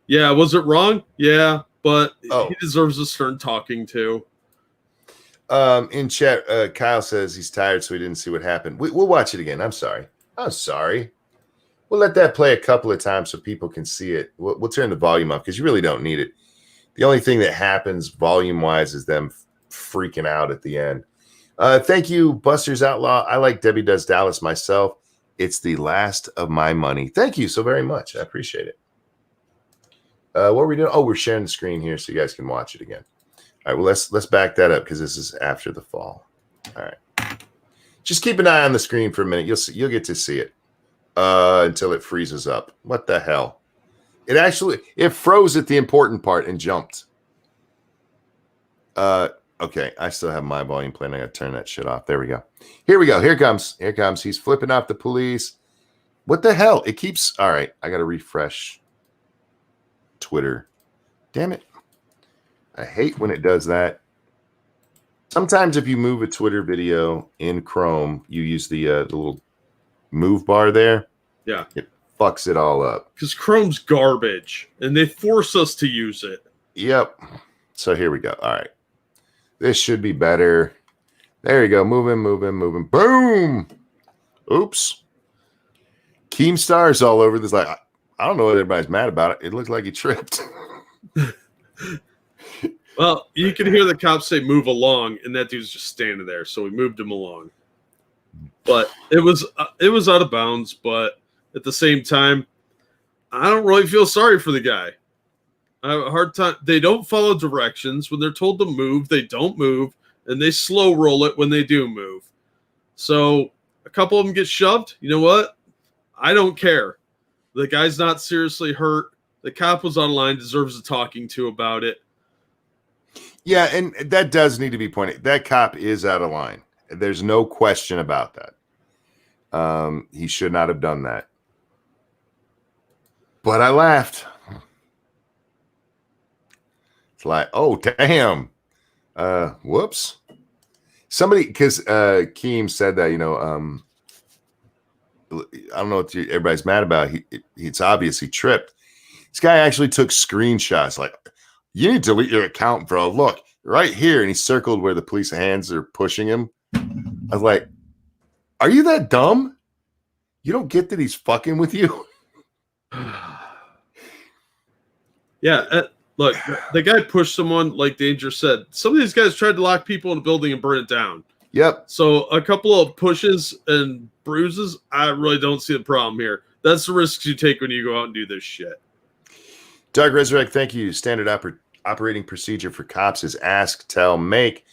[SPEAKER 2] yeah, was it wrong? Yeah, but he deserves a stern talking to.
[SPEAKER 1] In chat, Kyle says he's tired, so he didn't see what happened. We'll watch it again. I'm sorry. We'll let that play a couple of times so people can see it. We'll turn the volume up because you really don't need it. The only thing that happens volume-wise is them freaking out at the end. Thank you, Buster's Outlaw. I like Debbie Does Dallas myself. It's the last of my money. Thank you so very much. I appreciate it. What are we doing? Oh, we're sharing the screen here so you guys can watch it again. All right, well, let's back that up because this is after the fall. All right. Just keep an eye on the screen for a minute. You'll get to see it until it freezes up. What the hell? It froze at the important part and jumped. Okay, I still have my volume playing. I got to turn that shit off. There we go. Here we go. Here comes. He's flipping off the police. What the hell? It keeps. All right, I got to refresh Twitter. Damn it. I hate when it does that. Sometimes if you move a Twitter video in Chrome, you use the little move bar there.
[SPEAKER 2] Yeah.
[SPEAKER 1] It fucks it all up.
[SPEAKER 2] Because Chrome's garbage, and they force us to use it.
[SPEAKER 1] Yep. So here we go. All right. This should be better. There you go. Moving. Boom. Oops. Keemstar's all over this. Like, I don't know what everybody's mad about it. It looks like he tripped.
[SPEAKER 2] Well, you can hear the cops say move along, and that dude's just standing there. So we moved him along. But it was out of bounds. But at the same time, I don't really feel sorry for the guy. I have a hard time. They don't follow directions. When they're told to move, they don't move. And they slow roll it when they do move. So a couple of them get shoved. You know what? I don't care. The guy's not seriously hurt. The cop was online, deserves a talking to about it.
[SPEAKER 1] Yeah, and that does need to be pointed. That cop is out of line. There's no question about that. He should not have done that. But I laughed. It's like, oh, damn. Whoops. Somebody, because Keem said that, I don't know what everybody's mad about. It's obvious he tripped. This guy actually took screenshots. Like, you need to delete your account, bro. Look, right here. And he circled where the police hands are pushing him. I was like, are you that dumb? You don't get that he's fucking with you?
[SPEAKER 2] Yeah, look, the guy pushed someone, like Danger said. Some of these guys tried to lock people in a building and burn it down. Yep. So a couple of pushes and bruises, I really don't see the problem here. That's the risks you take when you go out and do this shit.
[SPEAKER 1] Doug Resurrect, thank you. Standard operating procedure for cops is ask, tell, make,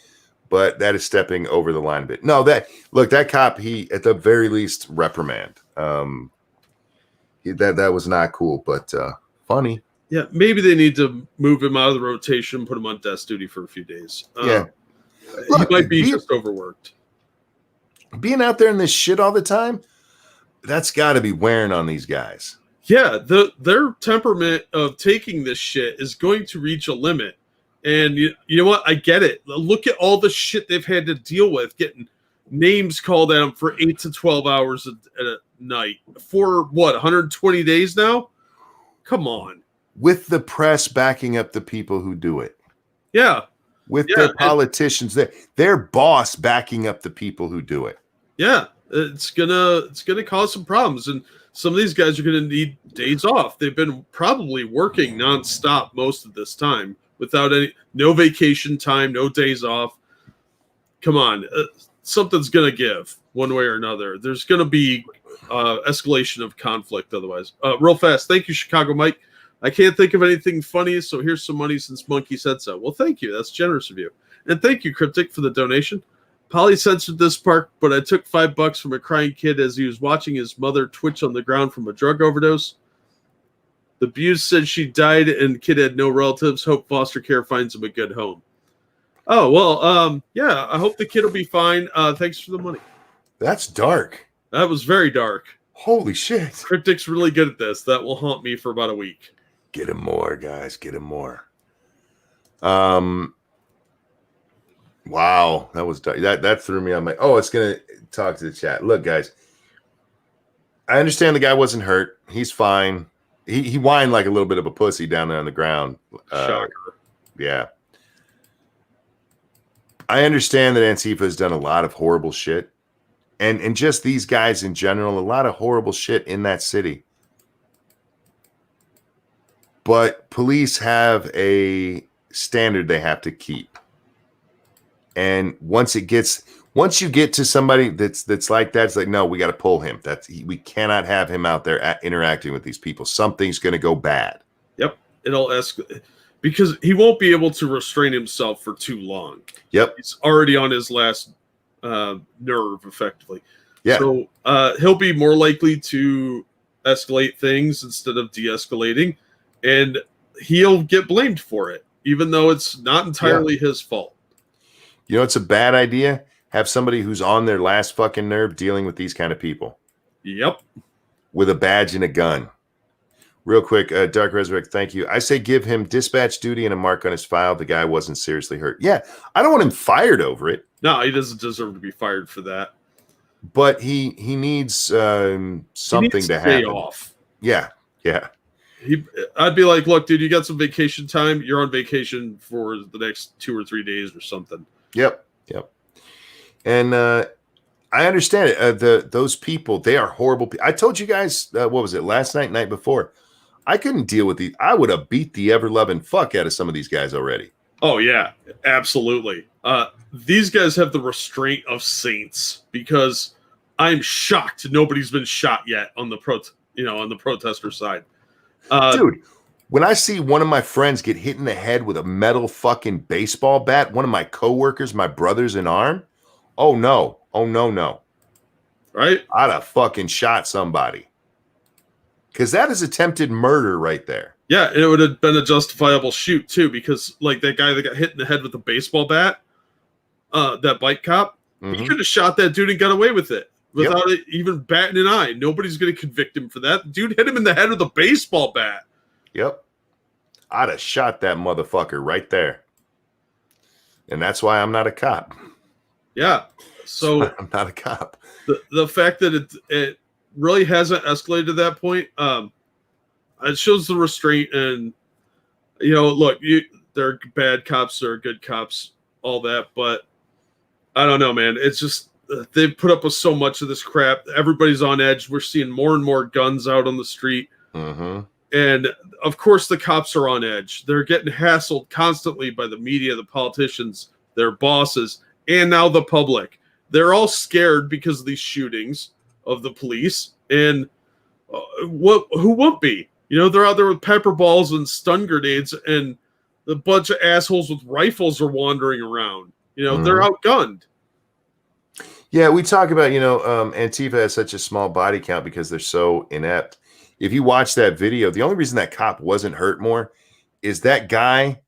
[SPEAKER 1] but that is stepping over the line a bit. No, that cop, he at the very least reprimand. That was not cool, but funny.
[SPEAKER 2] Yeah, maybe they need to move him out of the rotation, put him on desk duty for a few days.
[SPEAKER 1] Yeah.
[SPEAKER 2] Look, he might be just overworked.
[SPEAKER 1] Being out there in this shit all the time, that's got to be wearing on these guys.
[SPEAKER 2] Yeah, their temperament of taking this shit is going to reach a limit. And you know what? I get it. Look at all the shit they've had to deal with, getting names called at them for 8 to 12 hours a night. For what, 120 days now? Come on.
[SPEAKER 1] With the press backing up the people who do it.
[SPEAKER 2] Yeah.
[SPEAKER 1] With their politicians, their boss backing up the people who do it.
[SPEAKER 2] Yeah, it's gonna cause some problems, and some of these guys are gonna need days off. They've been probably working nonstop most of this time without no vacation time, no days off. come on, something's gonna give one way or another. There's gonna be escalation of conflict otherwise. Real fast, thank you, Chicago Mike. I can't think of anything funny, so here's some money since Monkey said so. Well, thank you. That's generous of you. And thank you, Cryptic, for the donation. Polly censored this part, but I took $5 from a crying kid as he was watching his mother twitch on the ground from a drug overdose. The Buse said she died and kid had no relatives. Hope foster care finds him a good home. Oh, well, yeah, I hope the kid will be fine. Thanks for the money. That's
[SPEAKER 1] dark.
[SPEAKER 2] That was very dark.
[SPEAKER 1] Holy shit.
[SPEAKER 2] Cryptic's really good at this. That will haunt me for about a week.
[SPEAKER 1] Get him more, guys. Get him more. Wow, that was that threw me on my. Oh, it's gonna talk to the chat. Look, guys, I understand the guy wasn't hurt. He's fine. He whined like a little bit of a pussy down there on the ground.
[SPEAKER 2] Shocker.
[SPEAKER 1] Yeah. I understand that Antifa has done a lot of horrible shit, and just these guys in general, a lot of horrible shit in that city. But police have a standard they have to keep. And once you get to somebody that's like that, it's like, no, we got to pull him. We cannot have him out there interacting with these people. Something's going to go bad.
[SPEAKER 2] Yep. It'll escalate because he won't be able to restrain himself for too long.
[SPEAKER 1] Yep.
[SPEAKER 2] He's already on his last nerve, effectively.
[SPEAKER 1] Yeah.
[SPEAKER 2] So he'll be more likely to escalate things instead of de-escalating. And he'll get blamed for it, even though it's not entirely his fault.
[SPEAKER 1] You know, it's a bad idea. Have somebody who's on their last fucking nerve dealing with these kind of people.
[SPEAKER 2] Yep.
[SPEAKER 1] With a badge and a gun. Real quick, Dark Resurrect, thank you. I say give him dispatch duty and a mark on his file. The guy wasn't seriously hurt. Yeah, I don't want him fired over it.
[SPEAKER 2] No, he doesn't deserve to be fired for that.
[SPEAKER 1] But he needs something to happen.
[SPEAKER 2] Off.
[SPEAKER 1] Yeah, yeah.
[SPEAKER 2] I'd be like, look, dude, you got some vacation time. You're on vacation for the next 2 or 3 days or something.
[SPEAKER 1] Yep. And I understand it. Those people, they are horrible people. I told you guys, what was it, last night before? I couldn't deal with these. I would have beat the ever-loving fuck out of some of these guys already.
[SPEAKER 2] Oh, yeah, absolutely. These guys have the restraint of saints because I'm shocked nobody's been shot yet on the protester side.
[SPEAKER 1] Dude, when I see one of my friends get hit in the head with a metal fucking baseball bat, one of my coworkers, my brother's in arm, oh no.
[SPEAKER 2] Right?
[SPEAKER 1] I'd have fucking shot somebody. Because that is attempted murder right there.
[SPEAKER 2] Yeah, and it would have been a justifiable shoot too, because like that guy that got hit in the head with a baseball bat, that bike cop, he could have shot that dude and got away with it. Without it even batting an eye. Nobody's going to convict him for that. Dude hit him in the head with a baseball bat.
[SPEAKER 1] Yep. I'd have shot that motherfucker right there. And that's why I'm not a cop.
[SPEAKER 2] Yeah. So
[SPEAKER 1] I'm not a cop.
[SPEAKER 2] The fact that it really hasn't escalated to that point, it shows the restraint. And, look, there are bad cops, there are good cops, all that. But I don't know, man. It's just, they've put up with so much of this crap. Everybody's on edge. We're seeing more and more guns out on the street. And, of course, the cops are on edge. They're getting hassled constantly by the media, the politicians, their bosses, and now the public. They're all scared because of these shootings of the police. And who won't be? They're out there with pepper balls and stun grenades, and a bunch of assholes with rifles are wandering around. They're outgunned.
[SPEAKER 1] Yeah, we talk about, Antifa has such a small body count because they're so inept. If you watch that video, the only reason that cop wasn't hurt more is that guy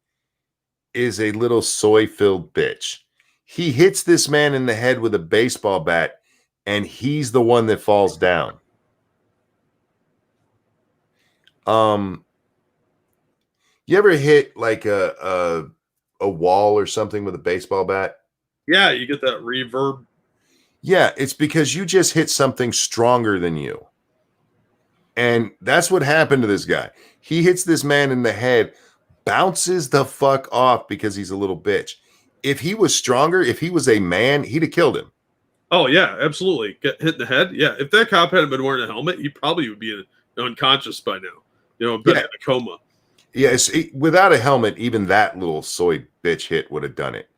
[SPEAKER 1] is a little soy-filled bitch. He hits this man in the head with a baseball bat, and he's the one that falls down. You ever hit like a wall or something with a baseball bat?
[SPEAKER 2] Yeah, you get that reverb.
[SPEAKER 1] Yeah, it's because you just hit something stronger than you. And that's what happened to this guy. He hits this man in the head, bounces the fuck off because he's a little bitch. If he was stronger, if he was a man, he'd have killed him.
[SPEAKER 2] Oh, yeah, absolutely. Get hit in the head. Yeah, if that cop hadn't been wearing a helmet, he probably would be unconscious by now. A bit in a coma.
[SPEAKER 1] Yes, without a helmet, even that little soy bitch hit would have done it.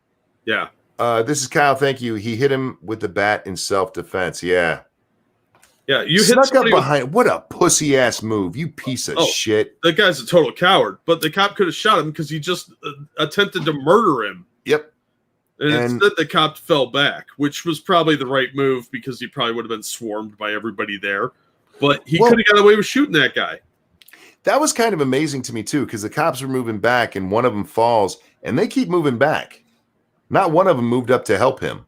[SPEAKER 2] Yeah.
[SPEAKER 1] This is Kyle. Thank you. He hit him with the bat in self-defense. Yeah.
[SPEAKER 2] Yeah, you hit
[SPEAKER 1] Snuck up
[SPEAKER 2] somebody
[SPEAKER 1] behind. What a pussy ass move, you piece of shit.
[SPEAKER 2] That guy's a total coward. But the cop could have shot him because he just attempted to murder him.
[SPEAKER 1] Yep.
[SPEAKER 2] And instead, the cop fell back, which was probably the right move because he probably would have been swarmed by everybody there. But he could have got away with shooting that guy.
[SPEAKER 1] That was kind of amazing to me too, because the cops were moving back, and one of them falls, and they keep moving back. Not one of them moved up to help him.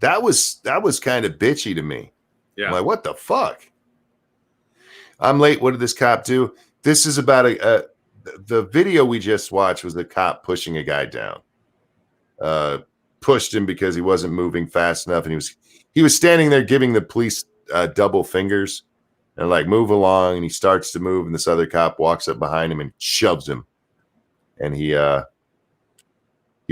[SPEAKER 1] That was kind of bitchy to me. Yeah. I'm like, what the fuck? I'm late. What did this cop do? This is about the video we just watched was the cop pushing a guy down. Pushed him because he wasn't moving fast enough, and he was standing there giving the police double fingers and like, move along, and he starts to move, and this other cop walks up behind him and shoves him, and he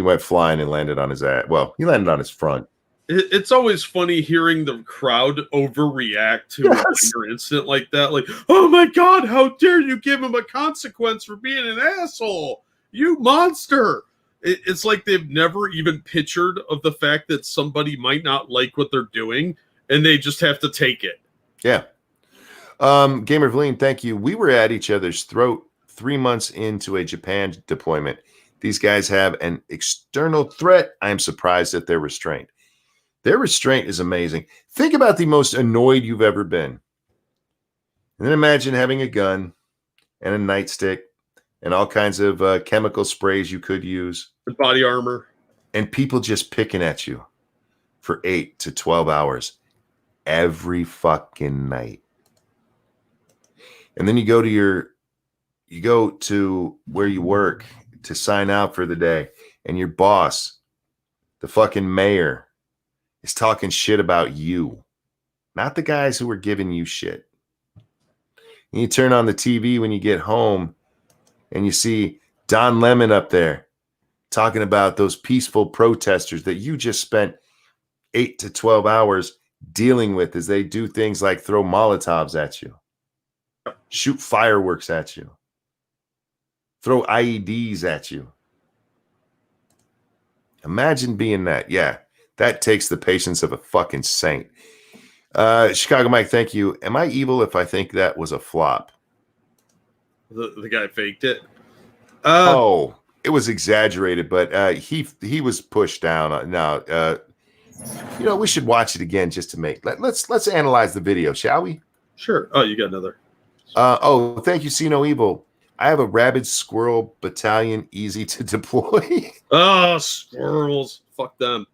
[SPEAKER 1] went flying and landed on his ass. Well, he landed on his front.
[SPEAKER 2] It's always funny hearing the crowd overreact to a minor incident like that. Like, oh my God, how dare you give him a consequence for being an asshole? You monster. It's like they've never even pictured of the fact that somebody might not like what they're doing, and they just have to take it.
[SPEAKER 1] Yeah. Gamer Vleen, thank you. We were at each other's throat 3 months into a Japan deployment. These guys have an external threat. I am surprised at their restraint. Their restraint is amazing. Think about the most annoyed you've ever been. And then imagine having a gun and a nightstick and all kinds of chemical sprays you could use.
[SPEAKER 2] The body armor.
[SPEAKER 1] And people just picking at you for 8 to 12 hours every fucking night. And then you go to where you work to sign out for the day, and your boss, the fucking mayor, is talking shit about you, not the guys who were giving you shit. And you turn on the TV when you get home, and you see Don Lemon up there talking about those peaceful protesters that you just spent 8 to 12 hours dealing with as they do things like throw Molotovs at you, shoot fireworks at you, throw IEDs at you. Imagine being that. Yeah, that takes the patience of a fucking saint. Chicago Mike, thank you. Am I evil if I think that was a flop?
[SPEAKER 2] The guy faked it.
[SPEAKER 1] It was exaggerated, but he was pushed down. Now, we should watch it again just to make. Let's analyze the video, shall we?
[SPEAKER 2] Sure. Oh, you got another.
[SPEAKER 1] Thank you. See no evil. I have a rabid squirrel battalion, easy to deploy.
[SPEAKER 2] Squirrels. Fuck them.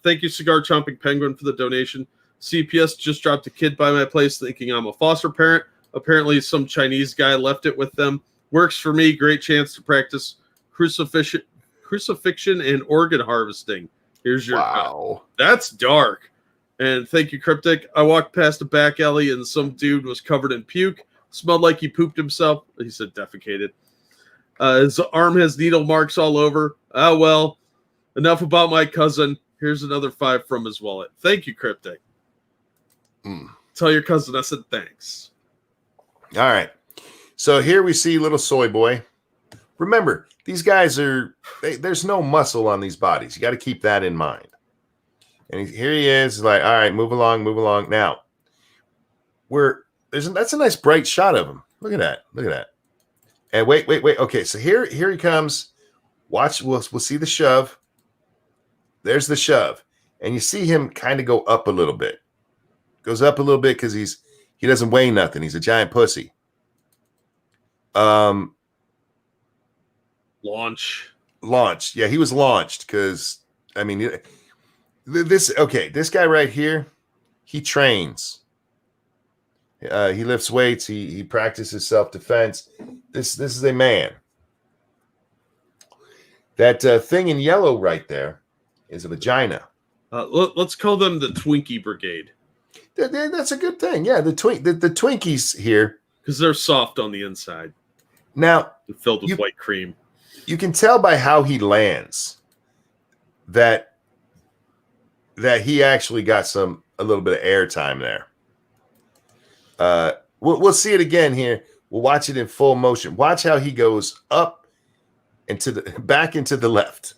[SPEAKER 2] Thank you, Cigar Chomping Penguin, for the donation. CPS just dropped a kid by my place thinking I'm a foster parent. Apparently, some Chinese guy left it with them. Works for me. Great chance to practice crucifixion and organ harvesting. Here's your cut. That's dark. And thank you, Cryptic. I walked past a back alley and some dude was covered in puke. Smelled like he pooped himself. He said defecated. His arm has needle marks all over. Oh, well. Enough about my cousin. Here's another 5 from his wallet. Thank you, Cryptic. Tell your cousin I said thanks.
[SPEAKER 1] All right. So here we see little soy boy. Remember, these guys there's no muscle on these bodies. You got to keep that in mind. And here he is, like, all right, move along. Now, that's a nice bright shot of him. Look at that. And wait. Okay, so here he comes. Watch, we'll see the shove. There's the shove. And you see him kind of go up a little bit. Goes up a little bit because he doesn't weigh nothing. He's a giant pussy.
[SPEAKER 2] Launch.
[SPEAKER 1] Yeah, he was launched because, I mean, this guy right here, he trains. He lifts weights. He practices self-defense. This is a man. That thing in yellow right there is a vagina.
[SPEAKER 2] Let's call them the Twinkie Brigade.
[SPEAKER 1] That's a good thing. Yeah, the Twinkies here.
[SPEAKER 2] Because they're soft on the inside.
[SPEAKER 1] Now,
[SPEAKER 2] filled with white cream.
[SPEAKER 1] You can tell by how he lands that he actually got a little bit of airtime there. We'll see it again here. We'll watch it in full motion. Watch how he goes up back into the left.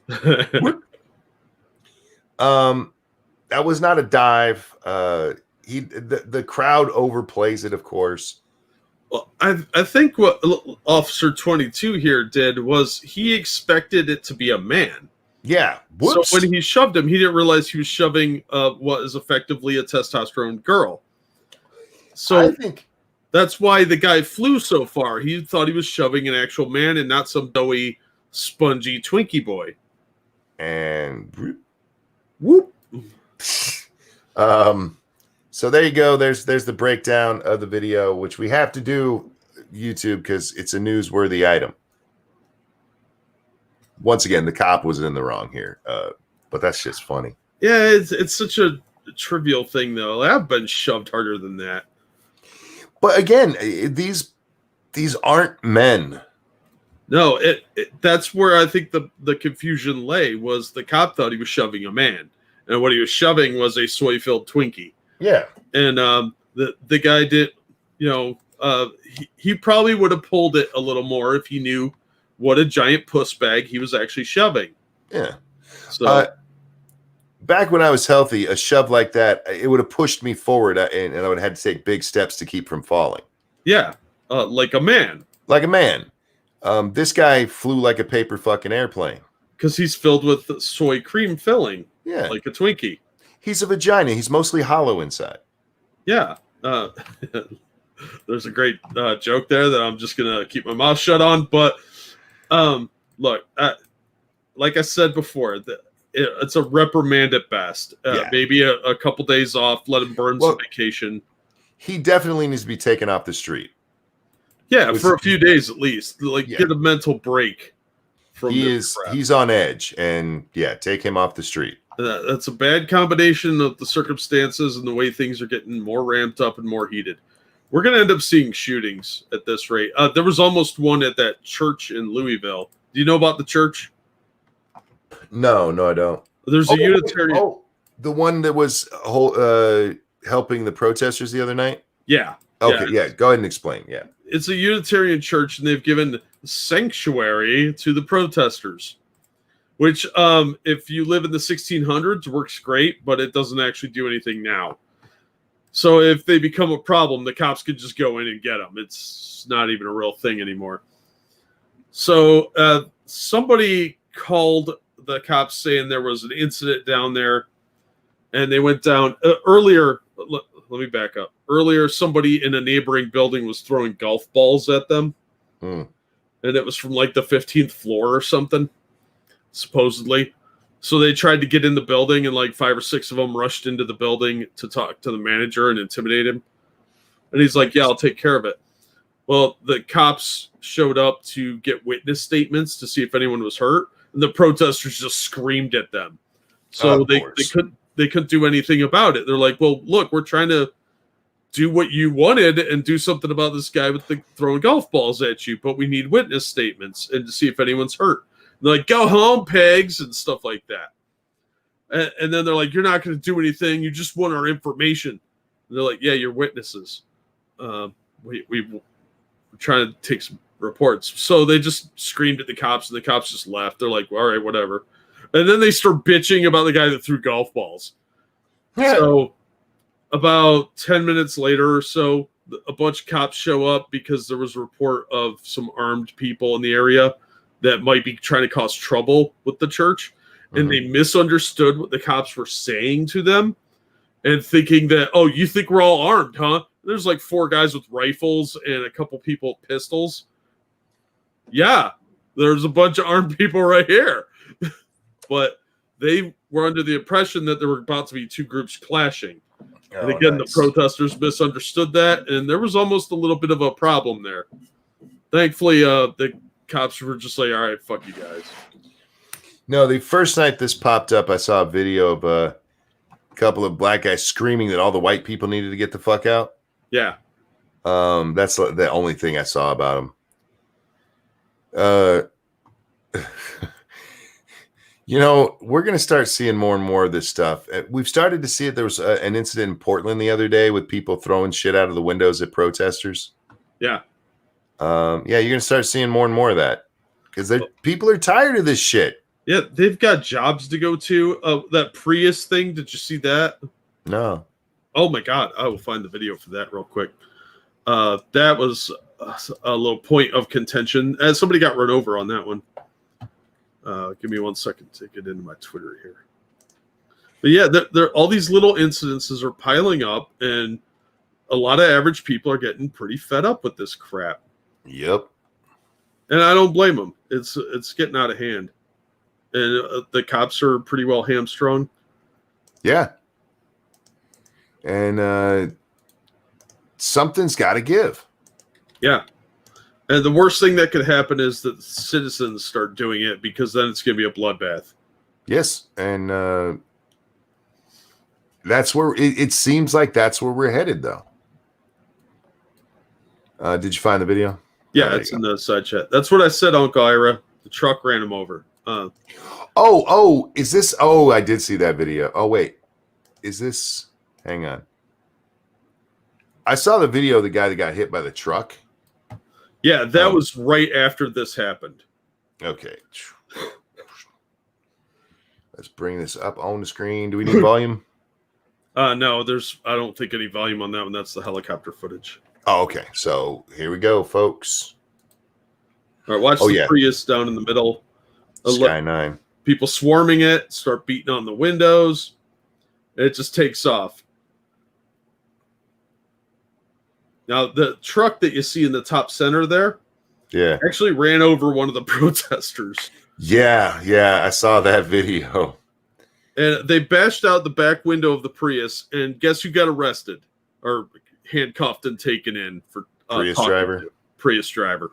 [SPEAKER 1] That was not a dive. The crowd overplays it, of course.
[SPEAKER 2] Well, I think what Officer 22 here did was he expected it to be a man.
[SPEAKER 1] Yeah. Whoops.
[SPEAKER 2] So when he shoved him, he didn't realize he was shoving what is effectively a testosterone girl. So
[SPEAKER 1] I think
[SPEAKER 2] that's why the guy flew so far. He thought he was shoving an actual man and not some doughy, spongy Twinkie boy.
[SPEAKER 1] And whoop. So there you go. There's the breakdown of the video, which we have to do YouTube because it's a newsworthy item. Once again, the cop was in the wrong here, but that's just funny.
[SPEAKER 2] Yeah, it's such a trivial thing, though. I've been shoved harder than that.
[SPEAKER 1] But again, these aren't men.
[SPEAKER 2] No, that's where I think the confusion lay. Was the cop thought he was shoving a man, and what he was shoving was a soy-filled Twinkie.
[SPEAKER 1] Yeah,
[SPEAKER 2] and the guy did, he probably would have pulled it a little more if he knew what a giant puss bag he was actually shoving.
[SPEAKER 1] Yeah.
[SPEAKER 2] So
[SPEAKER 1] back when I was healthy, a shove like that, it would have pushed me forward, and I would have had to take big steps to keep from falling.
[SPEAKER 2] Yeah, like a man.
[SPEAKER 1] Like a man. This guy flew like a paper fucking airplane.
[SPEAKER 2] Because he's filled with soy cream filling.
[SPEAKER 1] Yeah.
[SPEAKER 2] Like a Twinkie.
[SPEAKER 1] He's a vagina. He's mostly hollow inside.
[SPEAKER 2] Yeah. There's a great joke there that I'm just going to keep my mouth shut on. But look, like I said before, it's a reprimand at best. Maybe a couple days off, let him burn some vacation.
[SPEAKER 1] He definitely needs to be taken off the street.
[SPEAKER 2] Yeah, for a few days at least. Get a mental break.
[SPEAKER 1] He's on edge, and take him off the street.
[SPEAKER 2] That's a bad combination of the circumstances and the way things are getting more ramped up and more heated. We're going to end up seeing shootings at this rate. There was almost one at that church in Louisville. Do you know about the church?
[SPEAKER 1] No, I don't.
[SPEAKER 2] There's a Unitarian.
[SPEAKER 1] Oh, the one that was helping the protesters the other night?
[SPEAKER 2] Yeah.
[SPEAKER 1] Okay, yeah. Go ahead and explain. Yeah.
[SPEAKER 2] It's a Unitarian church, and they've given sanctuary to the protesters. Which, if you live in the 1600s, works great, but it doesn't actually do anything now. So if they become a problem, the cops could just go in and get them. It's not even a real thing anymore. So somebody called the cops saying there was an incident down there, and they went down earlier. Let me back up. Earlier, somebody in a neighboring building was throwing golf balls at them, and it was from like the 15th floor or something. Supposedly. So they tried to get in the building, and like 5 or 6 of them rushed into the building to talk to the manager and intimidate him. And he's like, yeah, I'll take care of it. Well, the cops showed up to get witness statements to see if anyone was hurt, and the protesters just screamed at them. So they couldn't do anything about it. They're like, well, look, we're trying to do what you wanted and do something about this guy with the throwing golf balls at you, but we need witness statements and to see if anyone's hurt. They're like, go home, pigs, and stuff like that. And then they're like, you're not going to do anything. You just want our information. And they're like, yeah, you're witnesses. We're trying to take some reports. So they just screamed at the cops, and the cops just left. They're like, all right, whatever. And then they start bitching about the guy that threw golf balls. Yeah. So about 10 minutes later or so, a bunch of cops show up because there was a report of some armed people in the area that might be trying to cause trouble with the church. And they misunderstood what the cops were saying to them and thinking that, oh, you think we're all armed, huh? There's like 4 guys with rifles and a couple people with pistols. Yeah, there's a bunch of armed people right here. But they were under the impression that there were about to be 2 groups clashing. And again, the protesters misunderstood that, and there was almost a little bit of a problem there. Thankfully, the cops were just like, all right, fuck you guys.
[SPEAKER 1] No, the first night this popped up, I saw a video of a couple of black guys screaming that all the white people needed to get the fuck out.
[SPEAKER 2] Yeah.
[SPEAKER 1] That's the only thing I saw about them. We're going to start seeing more and more of this stuff. We've started to see it. There was an incident in Portland the other day with people throwing shit out of the windows at protesters.
[SPEAKER 2] Yeah.
[SPEAKER 1] You're going to start seeing more and more of that because people are tired of this shit.
[SPEAKER 2] Yeah, they've got jobs to go to. That Prius thing, did you see that?
[SPEAKER 1] No.
[SPEAKER 2] Oh my God, I will find the video for that real quick. That was a little point of contention. Somebody got run over on that one. Give me 1 second to get into my Twitter here. But yeah, all these little incidences are piling up, and a lot of average people are getting pretty fed up with this crap.
[SPEAKER 1] Yep.
[SPEAKER 2] And I don't blame them. It's getting out of hand. And the cops are pretty well hamstrung.
[SPEAKER 1] Yeah. And something's got to give.
[SPEAKER 2] Yeah. And the worst thing that could happen is that citizens start doing it, because then it's going to be a bloodbath.
[SPEAKER 1] Yes. And that's where it seems like that's where we're headed, though. Did you find the video?
[SPEAKER 2] Yeah, it's in the side chat. That's what I said, Uncle Ira. The truck ran him over.
[SPEAKER 1] Is this? Oh, I did see that video. Oh, wait. Is this? Hang on. I saw the video of the guy that got hit by the truck.
[SPEAKER 2] Yeah, that was right after this happened.
[SPEAKER 1] Okay. Let's bring this up on the screen. Do we need volume?
[SPEAKER 2] No, I don't think any volume on that one. That's the helicopter footage.
[SPEAKER 1] Oh, okay. So here we go, folks.
[SPEAKER 2] All right, watch the Prius down in the middle.
[SPEAKER 1] Sky 9.
[SPEAKER 2] People swarming it, start beating on the windows. It just takes off. Now, the truck that you see in the top center there, actually ran over one of the protesters.
[SPEAKER 1] Yeah, I saw that video.
[SPEAKER 2] And they bashed out the back window of the Prius, and guess who got arrested or handcuffed and taken in for Prius driver.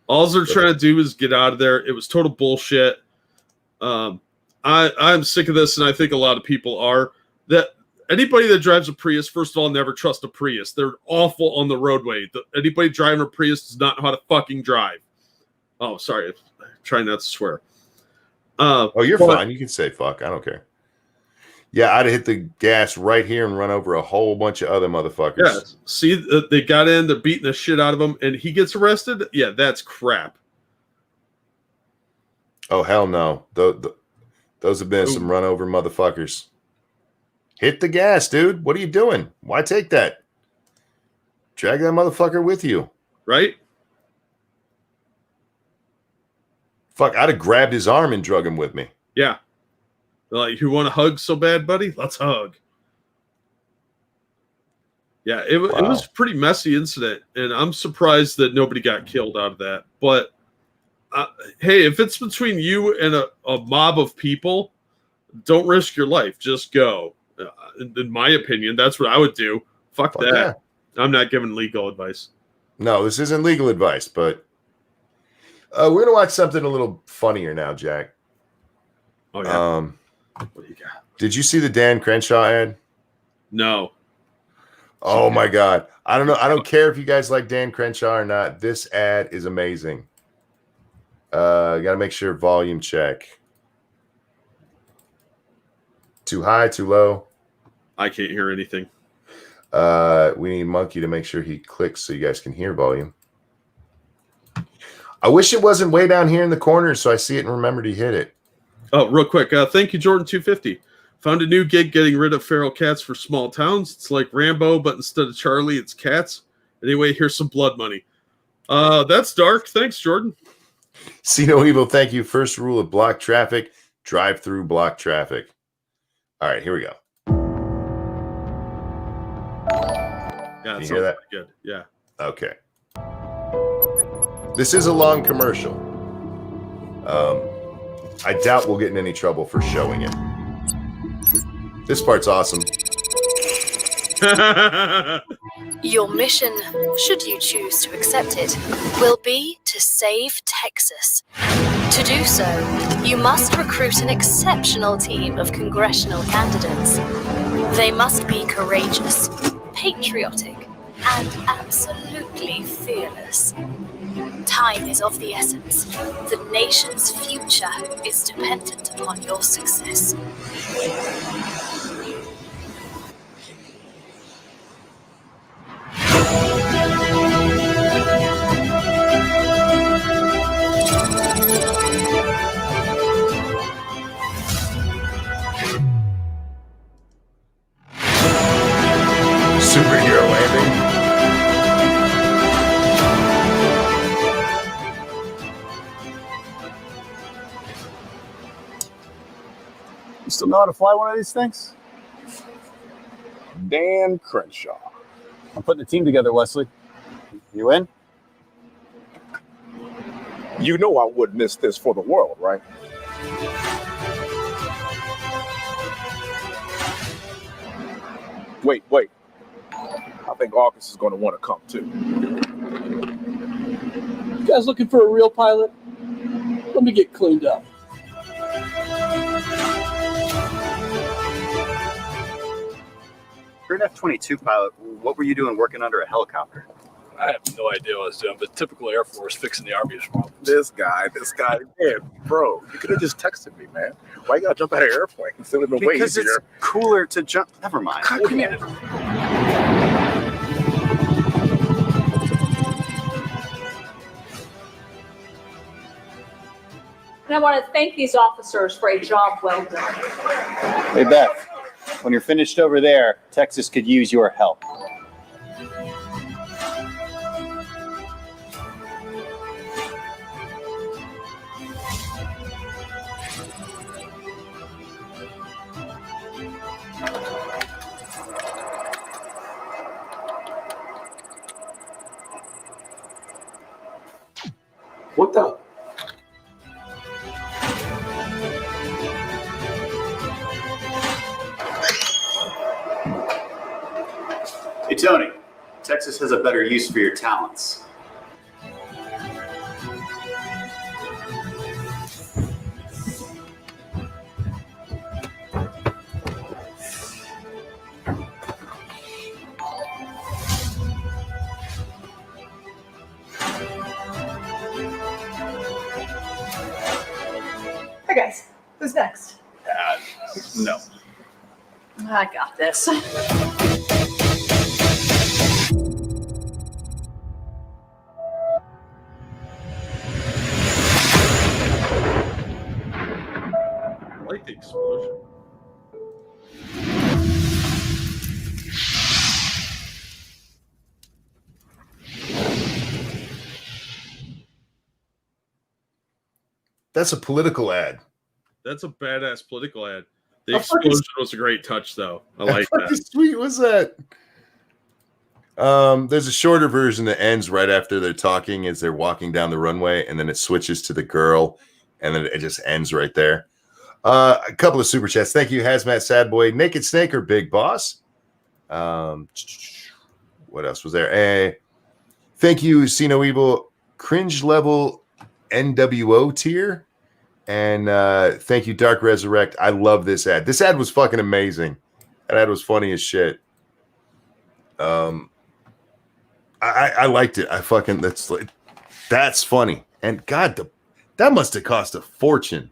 [SPEAKER 2] All they're trying to do is get out of there. It was total bullshit. I'm sick of this, and I think a lot of people are. That anybody that drives a Prius, first of all, never trust a Prius. They're awful on the roadway. Anybody driving a Prius does not know how to fucking drive. Oh, sorry. I'm trying not to swear.
[SPEAKER 1] You're fine. You can say fuck. I don't care. Yeah, I'd have hit the gas right here and run over a whole bunch of other motherfuckers. Yeah,
[SPEAKER 2] see, they got in, they're beating the shit out of him, and he gets arrested? Yeah, that's crap.
[SPEAKER 1] Oh, hell no. Those have been some run over motherfuckers. Hit the gas, dude. What are you doing? Why take that? Drag that motherfucker with you.
[SPEAKER 2] Right?
[SPEAKER 1] Fuck, I'd have grabbed his arm and drug him with me.
[SPEAKER 2] Yeah. Like, you want to hug so bad, buddy? Let's hug. Yeah, it was a pretty messy incident, and I'm surprised that nobody got killed out of that. But, hey, if it's between you and a mob of people, don't risk your life. Just go. In my opinion, that's what I would do. Fuck that. Yeah. I'm not giving legal advice.
[SPEAKER 1] No, this isn't legal advice, but we're going to watch something a little funnier now, Jack.
[SPEAKER 2] Oh, yeah. What do you got?
[SPEAKER 1] Did you see the Dan Crenshaw ad?
[SPEAKER 2] No.
[SPEAKER 1] Oh, my God. I don't know. I don't care if you guys like Dan Crenshaw or not. This ad is amazing. Got to make sure volume check. Too high, too low?
[SPEAKER 2] I can't hear anything.
[SPEAKER 1] We need Monkey to make sure he clicks so you guys can hear volume. I wish it wasn't way down here in the corner so I see it and remember to hit it.
[SPEAKER 2] Oh, real quick. Thank you, Jordan250. Found a new gig getting rid of feral cats for small towns. It's like Rambo, but instead of Charlie, it's cats. Anyway, here's some blood money. That's dark. Thanks, Jordan.
[SPEAKER 1] See no evil. Thank you. First rule of block traffic, drive through block traffic. All right, here we go.
[SPEAKER 2] Yeah,
[SPEAKER 1] you hear that?
[SPEAKER 2] Good. Yeah.
[SPEAKER 1] Okay. This is a long commercial. I doubt we'll get in any trouble for showing it. This part's awesome.
[SPEAKER 5] Your mission, should you choose to accept it, will be to save Texas. To do so, you must recruit an exceptional team of congressional candidates. They must be courageous, patriotic, and absolutely fearless. Time is of the essence. The nation's future is dependent upon your success.
[SPEAKER 3] still know how to fly one of these things? Dan Crenshaw. I'm putting a team together, Wesley. You in?
[SPEAKER 6] You know I wouldn't miss this for the world, right? Wait. I think August is going to want to come too.
[SPEAKER 7] You guys looking for a real pilot? Let me get cleaned up.
[SPEAKER 8] You're an F-22 pilot. What were you doing working under a helicopter?
[SPEAKER 7] I have no idea what I was doing, but typical Air Force fixing the Army's problems.
[SPEAKER 6] This guy, man, bro, you could have just texted me, man. Why you gotta jump out of an airplane instead of the way
[SPEAKER 8] Because it's cooler to jump. Never mind.
[SPEAKER 6] Come here.
[SPEAKER 9] And I want to thank these officers for a job well done.
[SPEAKER 8] Hey, Beth, when you're finished over there, Texas could use your help.
[SPEAKER 7] What the?
[SPEAKER 8] Hey, Tony, Texas has a better use for your talents.
[SPEAKER 9] Hey guys, who's next?
[SPEAKER 8] No.
[SPEAKER 9] I got this.
[SPEAKER 2] I like the explosion.
[SPEAKER 1] That's a political ad.
[SPEAKER 2] That's a badass political ad. The explosion was a great touch, though. I like
[SPEAKER 1] How
[SPEAKER 2] that.
[SPEAKER 1] fucking sweet was that? There's a shorter version that ends right after they're talking as they're walking down the runway, and then it switches to the girl, and then it just ends right there. A couple of super chats. Thank you, Hazmat Sad Boy, Naked Snake, or Big Boss. What else was there? Thank you, See No Evil, Cringe Level NWO tier. And thank you, Dark Resurrect. I love this ad. This ad was fucking amazing. That ad was funny as shit. I liked it. That's funny. And God, that must have cost a fortune.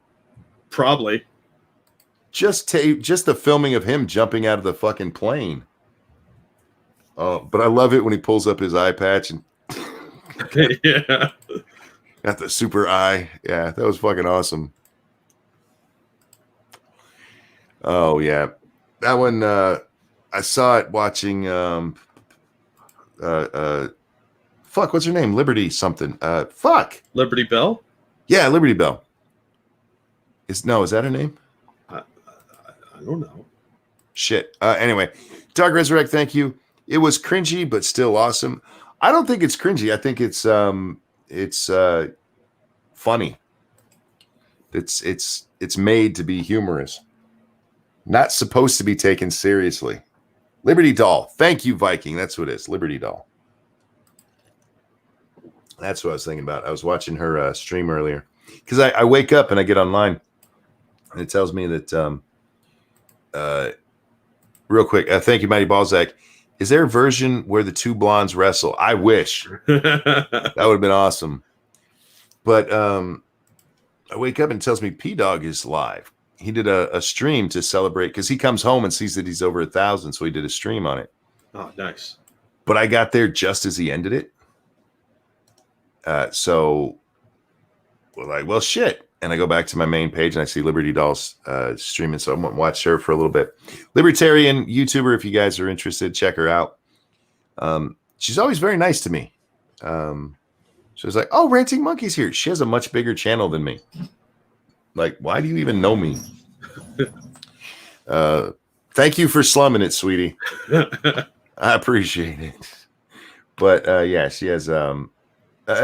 [SPEAKER 2] Probably.
[SPEAKER 1] Just the filming of him jumping out of the fucking plane. But I love it when he pulls up his eye patch and
[SPEAKER 2] Yeah.
[SPEAKER 1] got the super eye. Yeah, that was fucking awesome. Oh yeah, that one. I saw it watching. Fuck, what's her name? Liberty something. Fuck.
[SPEAKER 2] Liberty Bell?
[SPEAKER 1] Yeah, Liberty Bell. Is that her name?
[SPEAKER 2] I don't know.
[SPEAKER 1] Shit. Anyway, Dark Resurrect, thank you. It was cringy, but still awesome. I don't think it's cringy. I think it's funny. It's made to be humorous. Not supposed to be taken seriously. Liberty Doll. Thank you, Viking. That's what it is. Liberty Doll. That's what I was thinking about. I was watching her stream earlier. Because I wake up and I get online. And it tells me that real quick, thank you, Mighty Balzac. Is there a version where the two blondes wrestle? I wish. That would have been awesome. But I wake up and it tells me P-Dog is live. He did a stream to celebrate because he comes home and sees that he's over 1,000. So he did a stream on it.
[SPEAKER 2] Oh, nice.
[SPEAKER 1] But I got there just as he ended it. So we're like, well, shit. And I go back to my main page and I see Liberty Dolls streaming. So I'm going to watch her for a little bit. Libertarian YouTuber, if you guys are interested, check her out. She's always very nice to me. She was like, oh, Ranting Monkey's here. She has a much bigger channel than me. Like, why do you even know me? Thank you for slumming it, sweetie. I appreciate it. But yeah, she has a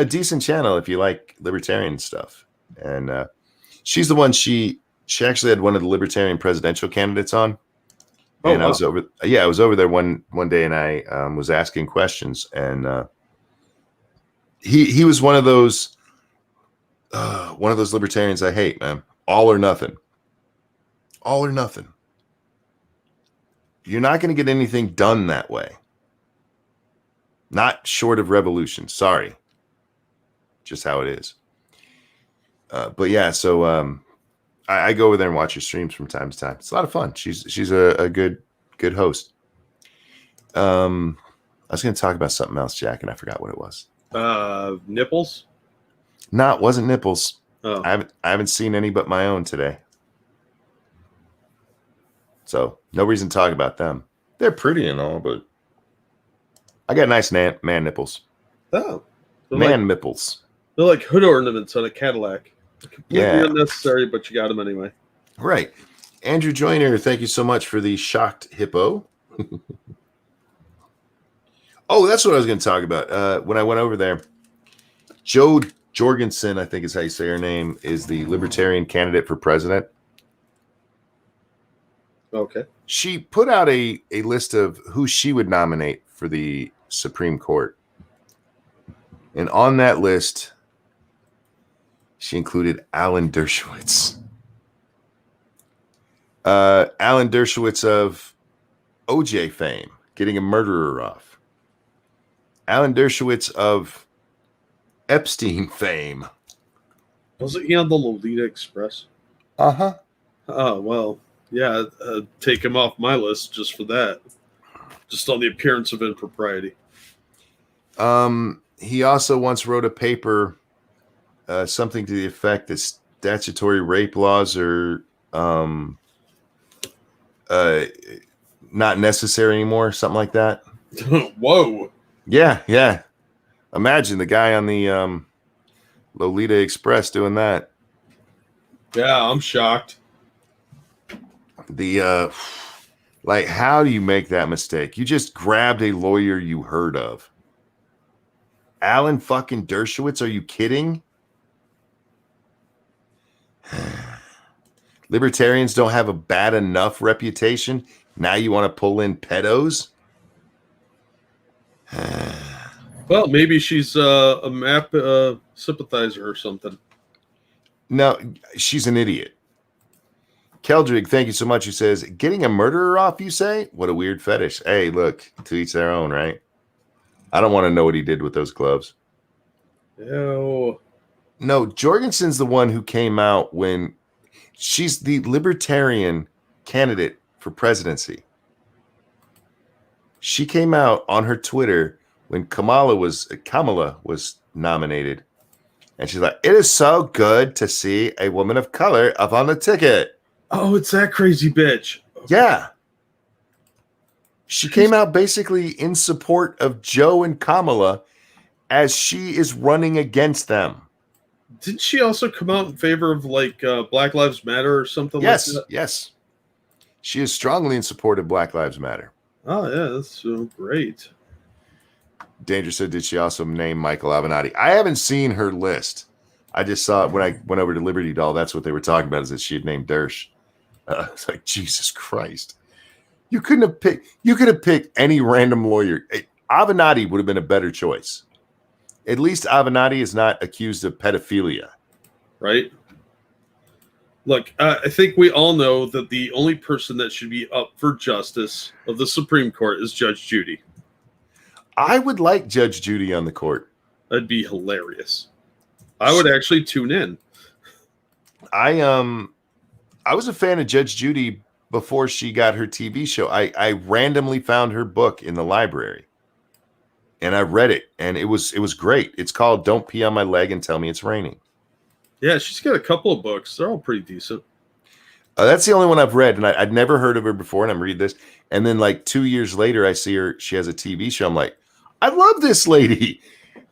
[SPEAKER 1] decent channel if you like libertarian stuff. And she's the one, she actually had one of the Libertarian presidential candidates on. And I was over there one day, and I was asking questions, and he was one of those libertarians I hate, man. All or nothing. All or nothing. You're not going to get anything done that way. Not short of revolution. Sorry. Just how it is. But yeah, so I go over there and watch her streams from time to time. It's a lot of fun. She's a good host. I was going to talk about something else, Jack, and I forgot what it was.
[SPEAKER 2] Nipples?
[SPEAKER 1] No, it wasn't nipples.
[SPEAKER 2] Oh.
[SPEAKER 1] I haven't seen any but my own today. So no reason to talk about them. They're pretty and all, but I got nice man nipples.
[SPEAKER 2] Oh.
[SPEAKER 1] Man nipples.
[SPEAKER 2] They're like hood ornaments on a Cadillac. Completely unnecessary, but you got them anyway.
[SPEAKER 1] Right. Andrew Joyner, thank you so much for the shocked hippo. Oh, that's what I was going to talk about. When I went over there, Jo Jorgensen, I think is how you say her name, is the Libertarian candidate for president.
[SPEAKER 2] Okay.
[SPEAKER 1] She put out a list of who she would nominate for the Supreme Court. And on that list, she included Alan Dershowitz. Alan Dershowitz of OJ fame, getting a murderer off. Alan Dershowitz of Epstein fame.
[SPEAKER 2] Wasn't he on the Lolita Express?
[SPEAKER 1] Uh-huh.
[SPEAKER 2] Oh, well, yeah, take him off my list just for that. Just on the appearance of impropriety.
[SPEAKER 1] He also once wrote a paper, something to the effect that statutory rape laws are not necessary anymore, something like that.
[SPEAKER 2] Whoa.
[SPEAKER 1] Yeah. Imagine the guy on the Lolita Express doing that.
[SPEAKER 2] Yeah, I'm shocked.
[SPEAKER 1] The like, how do you make that mistake? You just grabbed a lawyer you heard of. Alan fucking Dershowitz, are you kidding? Libertarians don't have a bad enough reputation. Now you want to pull in pedos?
[SPEAKER 2] Well, maybe she's a MAP sympathizer or something.
[SPEAKER 1] No, she's an idiot. Keldrig, thank you so much. He says, getting a murderer off, you say? What a weird fetish. Hey, look, to each their own, right? I don't want to know what he did with those gloves.
[SPEAKER 2] Ew.
[SPEAKER 1] No, Jorgensen's the one who came out when she's the Libertarian candidate for presidency. She came out on her Twitter when Kamala was nominated. And she's like, it is so good to see a woman of color up on the ticket.
[SPEAKER 2] Oh, it's that crazy bitch.
[SPEAKER 1] Yeah. She came out basically in support of Joe and Kamala as she is running against them.
[SPEAKER 2] Didn't she also come out in favor of like Black Lives Matter or something like that?
[SPEAKER 1] Yes. She is strongly in support of Black Lives Matter.
[SPEAKER 2] Oh, yeah, that's great.
[SPEAKER 1] Danger said, did she also name Michael Avenatti? I haven't seen her list. I just saw it when I went over to Liberty Doll. That's what they were talking about, is that she had named Dersh. It's like, Jesus Christ. You could have picked any random lawyer. Avenatti would have been a better choice. At least Avenatti is not accused of pedophilia.
[SPEAKER 2] Right? Look, I think we all know that the only person that should be up for justice of the Supreme Court is Judge Judy.
[SPEAKER 1] I would like Judge Judy on the court.
[SPEAKER 2] That'd be hilarious. I would actually tune in.
[SPEAKER 1] I was a fan of Judge Judy before she got her TV show. I randomly found her book in the library. And I read it, and it was great. It's called Don't Pee on My Leg and Tell Me It's Raining.
[SPEAKER 2] Yeah, she's got a couple of books. They're all pretty decent.
[SPEAKER 1] That's the only one I've read, and I'd never heard of her before, and I'm reading this. And then like 2 years later, I see her. She has a TV show. I'm like, I love this lady.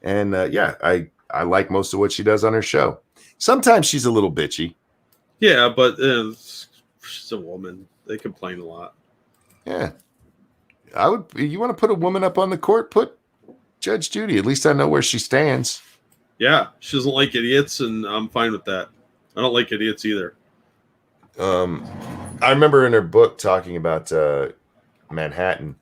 [SPEAKER 1] And I like most of what she does on her show. Sometimes she's a little bitchy.
[SPEAKER 2] Yeah, but she's a woman. They complain a lot.
[SPEAKER 1] Yeah. I would. You want to put a woman up on the court? Put Judge Judy. At least I know where she stands.
[SPEAKER 2] Yeah, she doesn't like idiots, and I'm fine with that. I don't like idiots either.
[SPEAKER 1] I remember in her book talking about Manhattan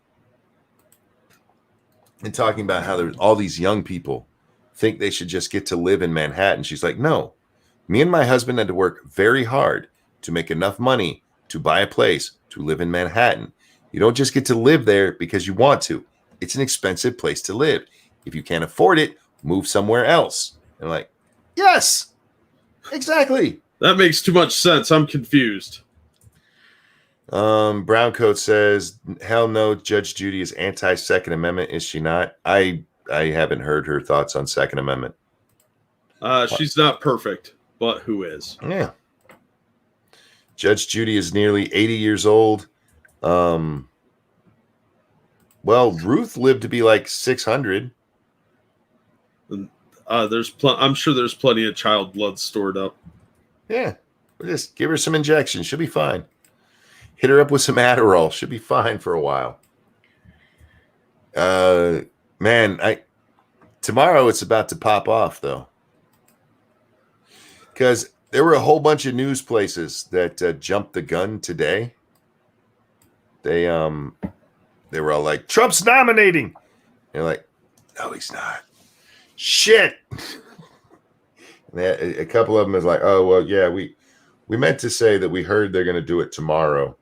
[SPEAKER 1] and talking about how there's all these young people think they should just get to live in Manhattan. She's like, no, me and my husband had to work very hard to make enough money to buy a place to live in Manhattan. You don't just get to live there because you want to. It's an expensive place to live. If you can't afford it, move somewhere else. And like, yes, exactly.
[SPEAKER 2] That makes too much sense. I'm confused.
[SPEAKER 1] Browncoat says, hell no, Judge Judy is anti-Second Amendment. Is she not? I haven't heard her thoughts on Second Amendment.
[SPEAKER 2] She's not perfect, but who is?
[SPEAKER 1] Yeah. Judge Judy is nearly 80 years old. Well, Ruth lived to be like 600.
[SPEAKER 2] I'm sure there's plenty of child blood stored up.
[SPEAKER 1] Yeah. We'll just give her some injections. She'll be fine. Hit her up with some Adderall. She'll be fine for a while. Man, tomorrow it's about to pop off though. Because there were a whole bunch of news places that jumped the gun today. They were all like, Trump's nominating. And they're like, no, he's not. Shit. A couple of them is like, oh, well, yeah, we meant to say that we heard they're going to do it tomorrow.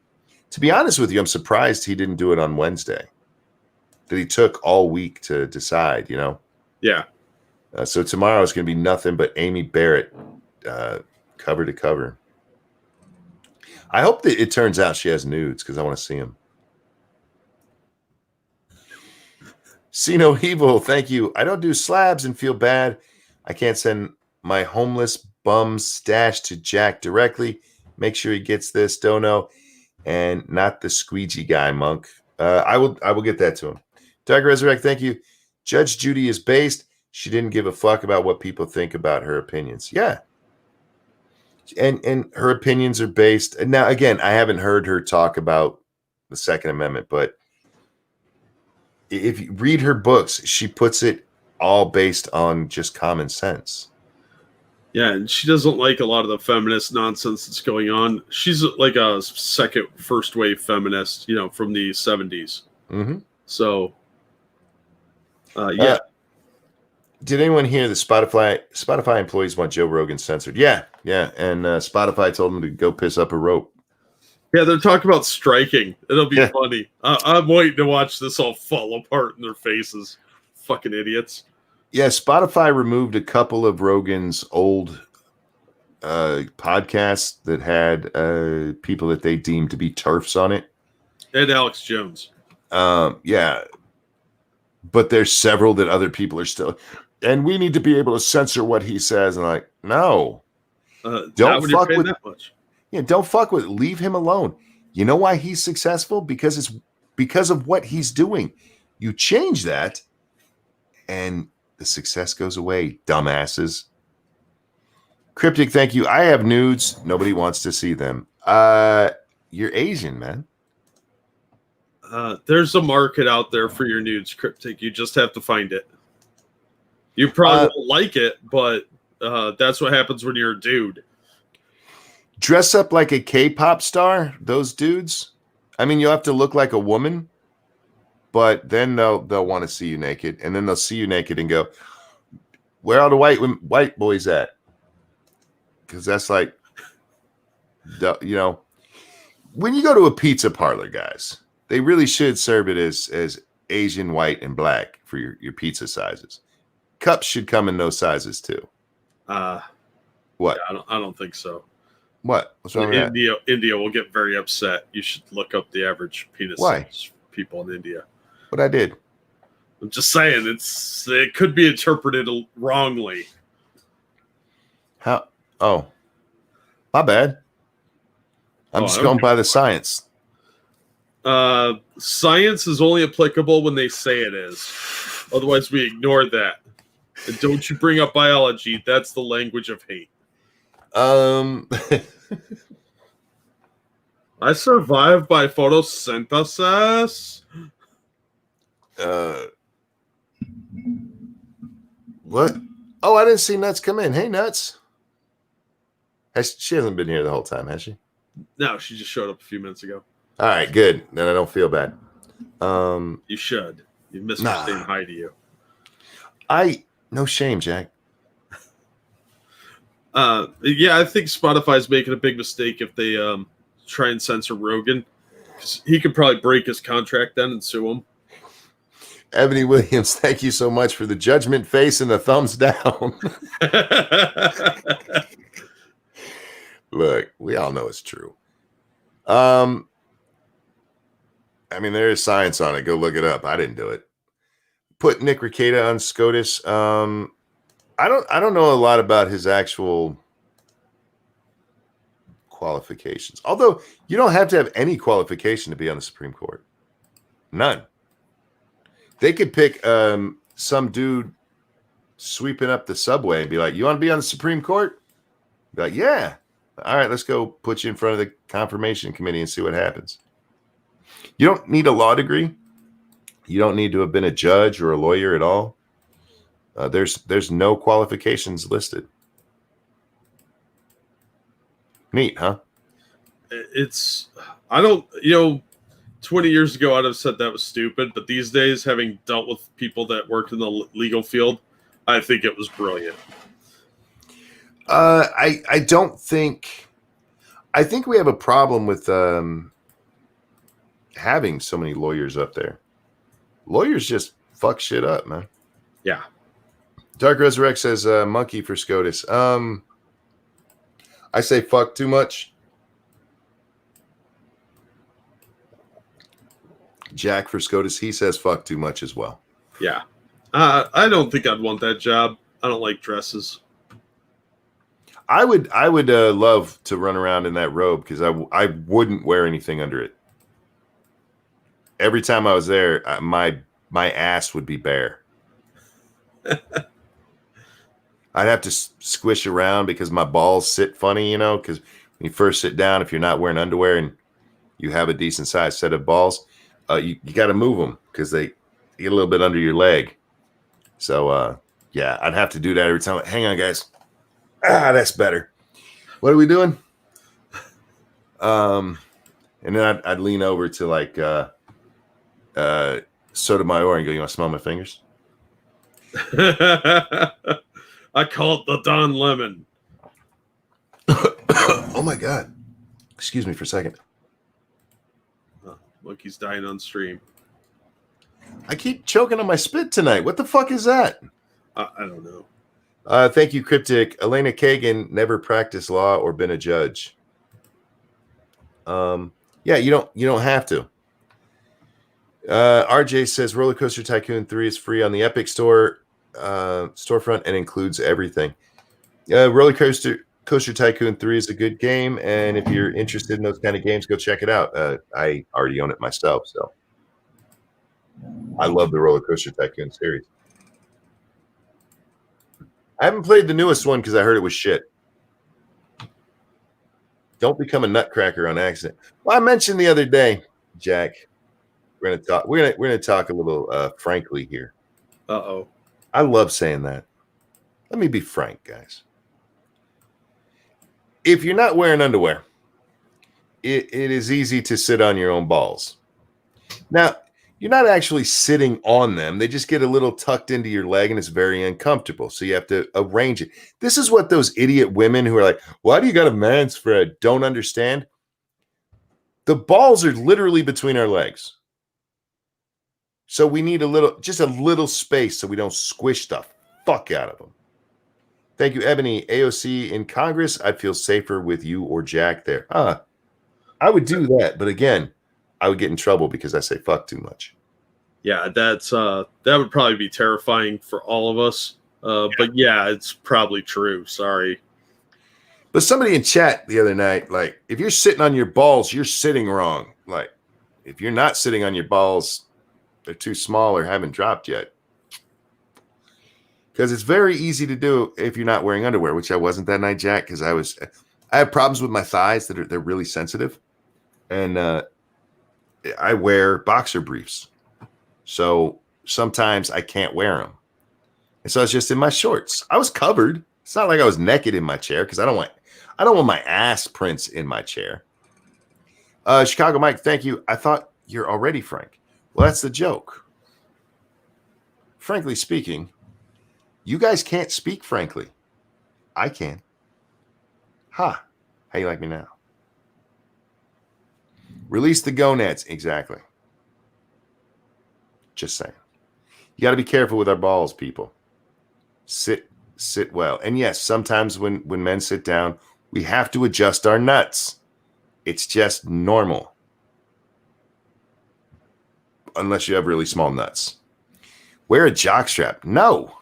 [SPEAKER 1] To be honest with you, I'm surprised he didn't do it on Wednesday. That he took all week to decide, you know?
[SPEAKER 2] Yeah.
[SPEAKER 1] So tomorrow is going to be nothing but Amy Barrett cover to cover. I hope that it turns out she has nudes because I want to see them. See no evil, thank you. I don't do slabs and feel bad. I can't send my homeless bum stash to Jack directly. Make sure he gets this, Dono, and not the squeegee guy, Monk. I will get that to him. Doug Resurrect, thank you. Judge Judy is based. She didn't give a fuck about what people think about her opinions. Yeah. And her opinions are based. Now, again, I haven't heard her talk about the Second Amendment, but if you read her books, she puts it all based on just common sense.
[SPEAKER 2] Yeah, and she doesn't like a lot of the feminist nonsense that's going on. She's like a first wave feminist, you know, from the 70s.
[SPEAKER 1] Mm-hmm.
[SPEAKER 2] So, yeah.
[SPEAKER 1] Did anyone hear the Spotify employees want Joe Rogan censored? Yeah. And Spotify told them to go piss up a rope.
[SPEAKER 2] Yeah, they're talking about striking. It'll be funny. I'm waiting to watch this all fall apart in their faces. Fucking idiots.
[SPEAKER 1] Yeah, Spotify removed a couple of Rogan's old podcasts that had people that they deemed to be TERFs on it.
[SPEAKER 2] And Alex Jones.
[SPEAKER 1] Yeah. But there's several that other people are still... And we need to be able to censor what he says. And like, no. Don't fuck with that much. Yeah, don't fuck with it. Leave him alone. You know why he's successful? Because it's because of what he's doing. You change that, and the success goes away, dumbasses. Cryptic, thank you. I have nudes. Nobody wants to see them. You're Asian, man.
[SPEAKER 2] There's a market out there for your nudes, Cryptic. You just have to find it. You probably won't like it, but that's what happens when you're a dude.
[SPEAKER 1] Dress up like a K-pop star, those dudes. I mean, you'll have to look like a woman, but then they'll want to see you naked, and then they'll see you naked and go, "Where are the white boys at?" Because that's like, you know, when you go to a pizza parlor, guys, they really should serve it as Asian, white, and black for your pizza sizes. Cups should come in those sizes too. What?
[SPEAKER 2] Yeah, I don't think so.
[SPEAKER 1] What? What's wrong with that?
[SPEAKER 2] India will get very upset. You should look up the average penis size people in India.
[SPEAKER 1] What I did?
[SPEAKER 2] I'm just saying it could be interpreted wrongly.
[SPEAKER 1] How? Oh, my bad. I'm just going by the science.
[SPEAKER 2] Science is only applicable when they say it is. Otherwise, we ignore that. And don't you bring up biology. That's the language of hate. I survived by photosynthesis.
[SPEAKER 1] What? Oh, I didn't see Nuts come in. Hey, Nuts. She hasn't been here the whole time, has she?
[SPEAKER 2] No, she just showed up a few minutes ago.
[SPEAKER 1] All right, good. Then I don't feel bad.
[SPEAKER 2] You should. You missed her saying hi to you.
[SPEAKER 1] No shame, Jack.
[SPEAKER 2] Yeah, I think Spotify's making a big mistake if they try and censor Rogan, because he could probably break his contract then and sue him.
[SPEAKER 1] Ebony Williams, thank you so much for the judgment face and the thumbs down. Look, we all know it's true. I mean, there is science on it. Go look it up. I didn't do it. Put Nick Rekieta on SCOTUS. I don't know a lot about his actual qualifications. Although you don't have to have any qualification to be on the Supreme Court. None. They could pick some dude sweeping up the subway and be like, "You want to be on the Supreme Court?" Be like, "Yeah." All right, let's go put you in front of the confirmation committee and see what happens. You don't need a law degree. You don't need to have been a judge or a lawyer at all. There's no qualifications listed. Neat, huh?
[SPEAKER 2] I don't, 20 years ago I'd have said that was stupid, but these days, having dealt with people that work in the legal field, I think it was brilliant.
[SPEAKER 1] I think we have a problem with having so many lawyers up there. Lawyers just fuck shit up, man.
[SPEAKER 2] Yeah.
[SPEAKER 1] Dark Resurrect says monkey for SCOTUS. I say fuck too much. Jack for SCOTUS, he says fuck too much as well.
[SPEAKER 2] Yeah. I don't think I'd want that job. I don't like dresses.
[SPEAKER 1] I would love to run around in that robe because I wouldn't wear anything under it. Every time I was there, my ass would be bare. I'd have to squish around because my balls sit funny, because when you first sit down, if you're not wearing underwear and you have a decent sized set of balls, you got to move them because they get a little bit under your leg. So, yeah, I'd have to do that every time. Hang on, guys. That's better. What are we doing? And then I'd lean over to like Sotomayor and go, "You want to smell my fingers?"
[SPEAKER 2] I call it the Don Lemon.
[SPEAKER 1] Oh my God. Excuse me for a second.
[SPEAKER 2] Monkey's dying on stream.
[SPEAKER 1] I keep choking on my spit tonight. What the fuck is that?
[SPEAKER 2] I don't know.
[SPEAKER 1] Thank you, Cryptic. Elena Kagan never practiced law or been a judge. Yeah, you don't have to. RJ says Roller Coaster Tycoon 3 is free on the Epic Store storefront and includes everything. Roller Coaster Tycoon 3 is a good game, and if you're interested in those kind of games, go check it out. I already own it myself, so I love the Roller Coaster Tycoon series. I haven't played the newest one because I heard it was shit. Don't become a nutcracker on accident. Well, I mentioned the other day, Jack. We're gonna talk a little frankly here.
[SPEAKER 2] Uh-oh.
[SPEAKER 1] I love saying that. Let me be frank, guys. If you're not wearing underwear, it is easy to sit on your own balls. Now, you're not actually sitting on them. They just get a little tucked into your leg and it's very uncomfortable. So you have to arrange it. This is what those idiot women who are like, "Why do you got a man spread?" don't understand. The balls are literally between our legs. So we need just a little space so we don't squish the fuck out of them. Thank you, Ebony. AOC in Congress, I'd feel safer with you or Jack there. I would do that. But again, I would get in trouble because I say fuck too much.
[SPEAKER 2] Yeah, that would probably be terrifying for all of us. But yeah, it's probably true. Sorry.
[SPEAKER 1] But somebody in chat the other night, like, if you're sitting on your balls, you're sitting wrong. Like, if you're not sitting on your balls, they're too small or haven't dropped yet. Because it's very easy to do if you're not wearing underwear, which I wasn't that night, Jack, because I have problems with my thighs they're really sensitive. and I wear boxer briefs, so sometimes I can't wear them, and so I was just in my shorts. I was covered. It's not like I was naked in my chair because I don't want my ass prints in my chair. Chicago Mike, thank you. I thought you're already Frank. Well, that's the joke. Frankly speaking, you guys can't speak frankly. I can. Ha. How you like me now? Release the gonads. Exactly. Just saying. You got to be careful with our balls, people. Sit well. And yes, sometimes when men sit down, we have to adjust our nuts. It's just normal. Unless you have really small nuts. Wear a jockstrap. No.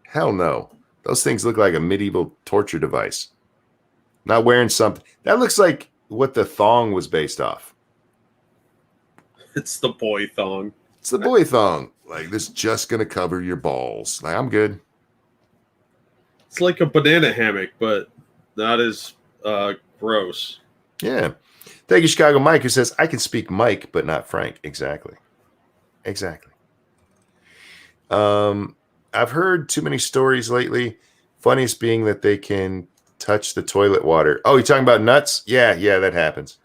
[SPEAKER 1] Hell no. Those things look like a medieval torture device. Not wearing something. That looks like what the thong was based off.
[SPEAKER 2] It's the boy thong.
[SPEAKER 1] It's the boy thong. Like, this just going to cover your balls. Like, I'm good.
[SPEAKER 2] It's like a banana hammock, but not as gross.
[SPEAKER 1] Yeah. Thank you, Chicago Mike, who says, I can speak Mike, but not Frank. Exactly. I've heard too many stories lately. Funniest being that they can touch the toilet water. Oh, you're talking about nuts? Yeah, that happens.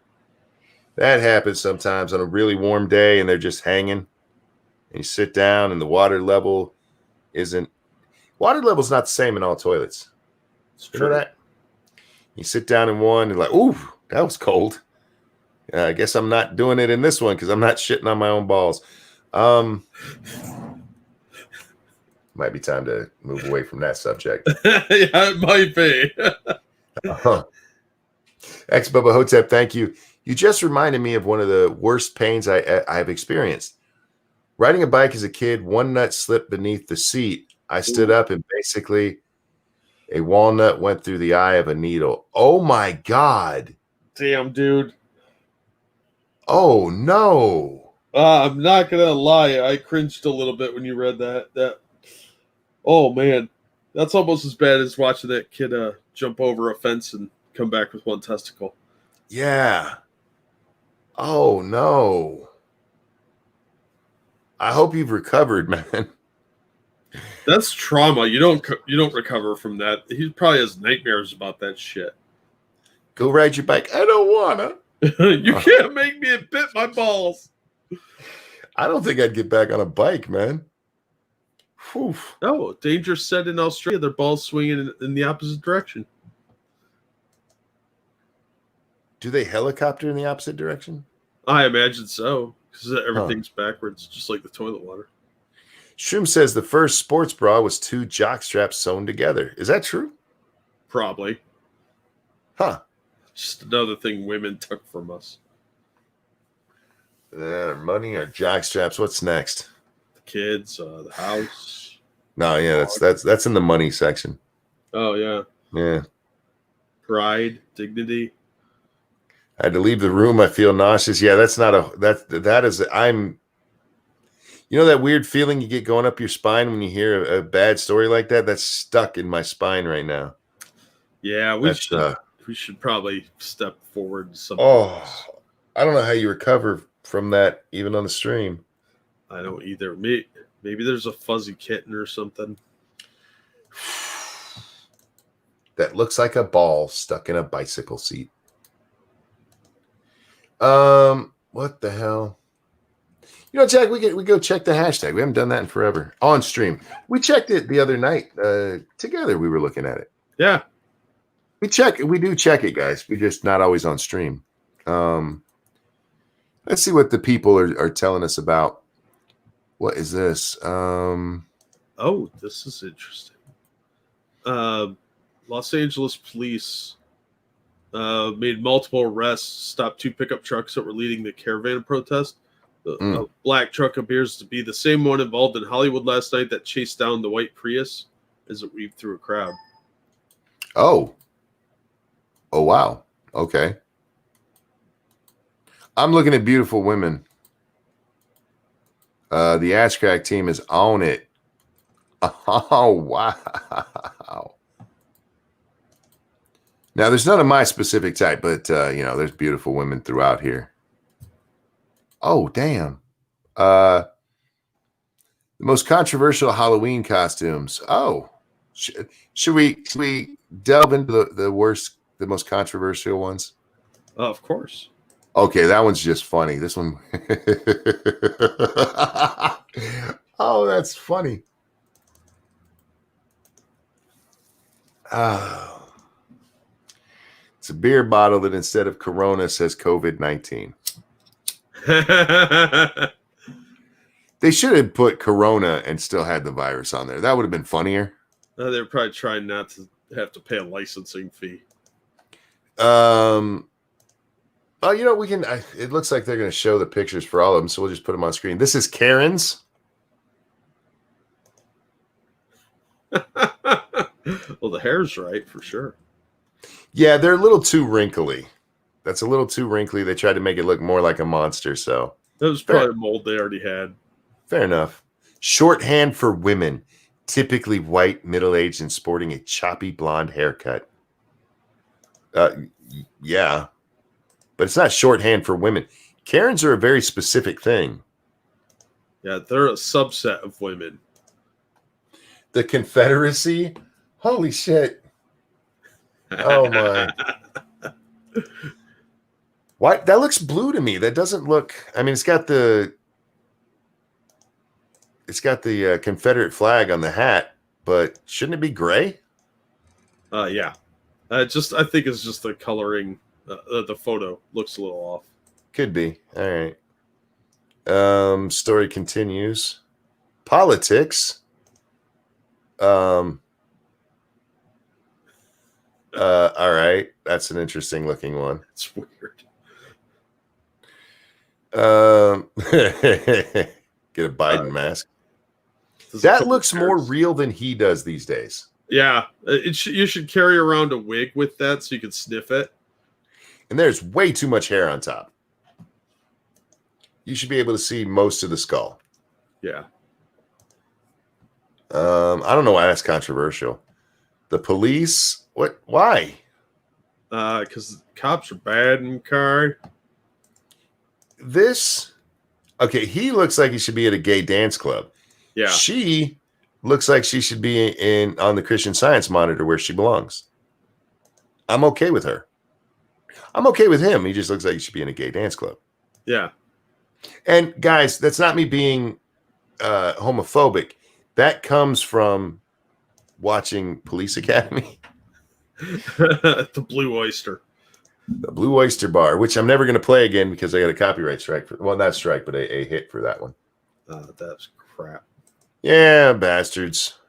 [SPEAKER 1] That happens sometimes on a really warm day and they're just hanging. And you sit down and the water level's not the same in all toilets. You know that? You sit down in one and like, ooh, that was cold. I guess I'm not doing it in this one because I'm not shitting on my own balls. Might be time to move away from that subject.
[SPEAKER 2] Yeah, it might be.
[SPEAKER 1] Ex Bubba Hotep, thank you. You just reminded me of one of the worst pains I've experienced. Riding a bike as a kid, one nut slipped beneath the seat. I stood up and basically a walnut went through the eye of a needle. Oh my God.
[SPEAKER 2] Damn, dude.
[SPEAKER 1] Oh no.
[SPEAKER 2] I'm not gonna lie, I cringed a little bit when you read that. Oh man, that's almost as bad as watching that kid jump over a fence and come back with one testicle.
[SPEAKER 1] Yeah. Oh no. I hope you've recovered, man.
[SPEAKER 2] That's trauma. You don't recover from that. He probably has nightmares about that shit.
[SPEAKER 1] Go ride your bike. I don't wanna.
[SPEAKER 2] You can't make me. It bit my balls.
[SPEAKER 1] I don't think I'd get back on a bike, man. Whew.
[SPEAKER 2] Oh, danger set in Australia. Their balls swinging in the opposite direction.
[SPEAKER 1] Do they helicopter in the opposite direction?
[SPEAKER 2] I imagine so, because everything's backwards, just like the toilet water.
[SPEAKER 1] Shroom says the first sports bra was 2 jock straps sewn together. Is that true?
[SPEAKER 2] Probably.
[SPEAKER 1] Huh.
[SPEAKER 2] Just another thing women took from us.
[SPEAKER 1] Our money, our jock straps. What's next?
[SPEAKER 2] The kids, the house.
[SPEAKER 1] No, yeah, that's in the money section.
[SPEAKER 2] Oh yeah.
[SPEAKER 1] Yeah.
[SPEAKER 2] Pride, dignity.
[SPEAKER 1] I had to leave the room. I feel nauseous. Yeah, that's not that is. You know that weird feeling you get going up your spine when you hear a bad story like that? That's stuck in my spine right now.
[SPEAKER 2] Yeah, we should probably step forward.
[SPEAKER 1] Else. I don't know how you recover from that, even on the stream.
[SPEAKER 2] I don't either. Maybe there's a fuzzy kitten or something.
[SPEAKER 1] That looks like a ball stuck in a bicycle seat. What the hell? You know, Jack, we go check the hashtag. We haven't done that in forever. On stream. We checked it the other night. Together we were looking at it.
[SPEAKER 2] Yeah.
[SPEAKER 1] We do check it, guys. We're just not always on stream. Let's see what the people are telling us about. What is this?
[SPEAKER 2] Oh, this is interesting. Los Angeles police made multiple arrests, stopped 2 pickup trucks that were leading the caravan protest. The black truck appears to be the same one involved in Hollywood last night that chased down the white Prius as it weaved through a crowd.
[SPEAKER 1] Oh, wow. Okay. I'm looking at beautiful women. The Ash Crack team is on it. Oh, wow. Now, there's none of my specific type, but there's beautiful women throughout here. Oh, damn. The most controversial Halloween costumes. Oh, should we delve into the most controversial ones?
[SPEAKER 2] Of course.
[SPEAKER 1] Okay, that one's just funny. This one. Oh, that's funny. Oh. It's a beer bottle that instead of Corona says COVID-19. They should have put Corona and still had the virus on there. That would have been funnier.
[SPEAKER 2] They're probably trying not to have to pay a licensing fee.
[SPEAKER 1] Oh, we can. It looks like they're going to show the pictures for all of them, so we'll just put them on screen. This is Karen's.
[SPEAKER 2] Well, the hair's right for sure.
[SPEAKER 1] Yeah, they're a little too wrinkly. That's a little too wrinkly. They tried to make it look more like a monster. So
[SPEAKER 2] that was probably a mold they already had.
[SPEAKER 1] Fair enough. Shorthand for women, typically white, middle-aged, and sporting a choppy blonde haircut. Yeah, but it's not shorthand for women. Karens are a very specific thing.
[SPEAKER 2] Yeah, they're a subset of women.
[SPEAKER 1] The Confederacy? Holy shit. Oh, my. What? That looks blue to me. That doesn't look... I mean, it's got the Confederate flag on the hat, but shouldn't it be gray?
[SPEAKER 2] Yeah. I think it's just the coloring. The photo looks a little off.
[SPEAKER 1] Could be. All right. Story continues. Politics. All right. That's an interesting looking one.
[SPEAKER 2] It's weird.
[SPEAKER 1] Get a Biden mask. That looks more real than he does these days.
[SPEAKER 2] Yeah. You should carry around a wig with that so you can sniff it.
[SPEAKER 1] And there's way too much hair on top. You should be able to see most of the skull.
[SPEAKER 2] Yeah.
[SPEAKER 1] I don't know why that's controversial. The police? What? Why?
[SPEAKER 2] Because cops are bad in car.
[SPEAKER 1] Okay, he looks like he should be at a gay dance club.
[SPEAKER 2] Yeah.
[SPEAKER 1] She looks like she should be on the Christian Science Monitor where she belongs. I'm okay with her. I'm okay with him. He just looks like he should be in a gay dance club.
[SPEAKER 2] Yeah.
[SPEAKER 1] And guys, that's not me being homophobic. That comes from watching Police Academy.
[SPEAKER 2] The Blue Oyster.
[SPEAKER 1] The Blue Oyster Bar, which I'm never going to play again because I got a copyright strike. Not strike, but a hit for that one.
[SPEAKER 2] That's crap.
[SPEAKER 1] Yeah, bastards.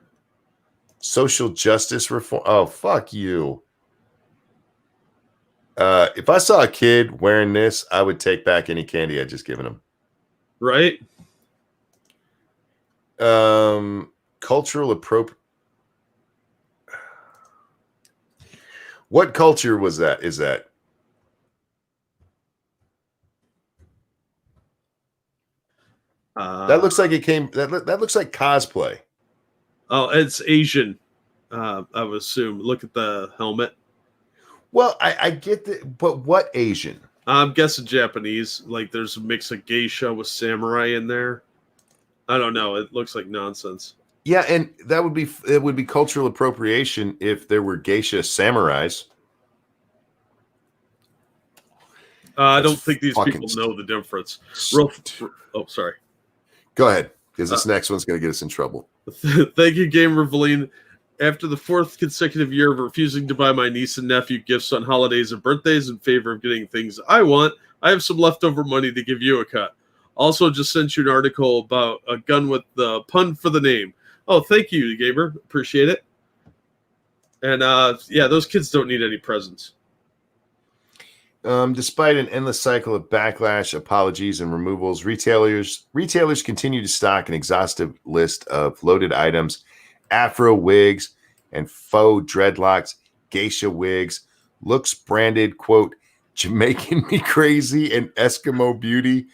[SPEAKER 1] Social justice reform. Oh, fuck you. If I saw a kid wearing this, I would take back any candy I'd just given him.
[SPEAKER 2] Right?
[SPEAKER 1] Cultural appropriate. What culture was that? Is that? That looks like it came. That looks like cosplay.
[SPEAKER 2] Oh, it's Asian. I would assume. Look at the helmet.
[SPEAKER 1] Well, I get that, but what Asian?
[SPEAKER 2] I'm guessing Japanese. Like there's a mix of geisha with samurai in there. I don't know. It looks like nonsense.
[SPEAKER 1] Yeah, and it would be cultural appropriation if there were geisha samurais.
[SPEAKER 2] I don't think these people know the difference. Oh, sorry.
[SPEAKER 1] Go ahead, because this next one's going to get us in trouble.
[SPEAKER 2] Thank you, Gamer Valine. After the 4th consecutive year of refusing to buy my niece and nephew gifts on holidays and birthdays in favor of getting things I want, I have some leftover money to give you a cut. Also, just sent you an article about a gun with the pun for the name. Oh, thank you, Gamer. Appreciate it. And yeah, those kids don't need any presents.
[SPEAKER 1] Despite an endless cycle of backlash, apologies, and removals, retailers continue to stock an exhaustive list of loaded items, afro wigs and faux dreadlocks, geisha wigs, looks branded, quote, Jamaican me crazy and Eskimo beauty,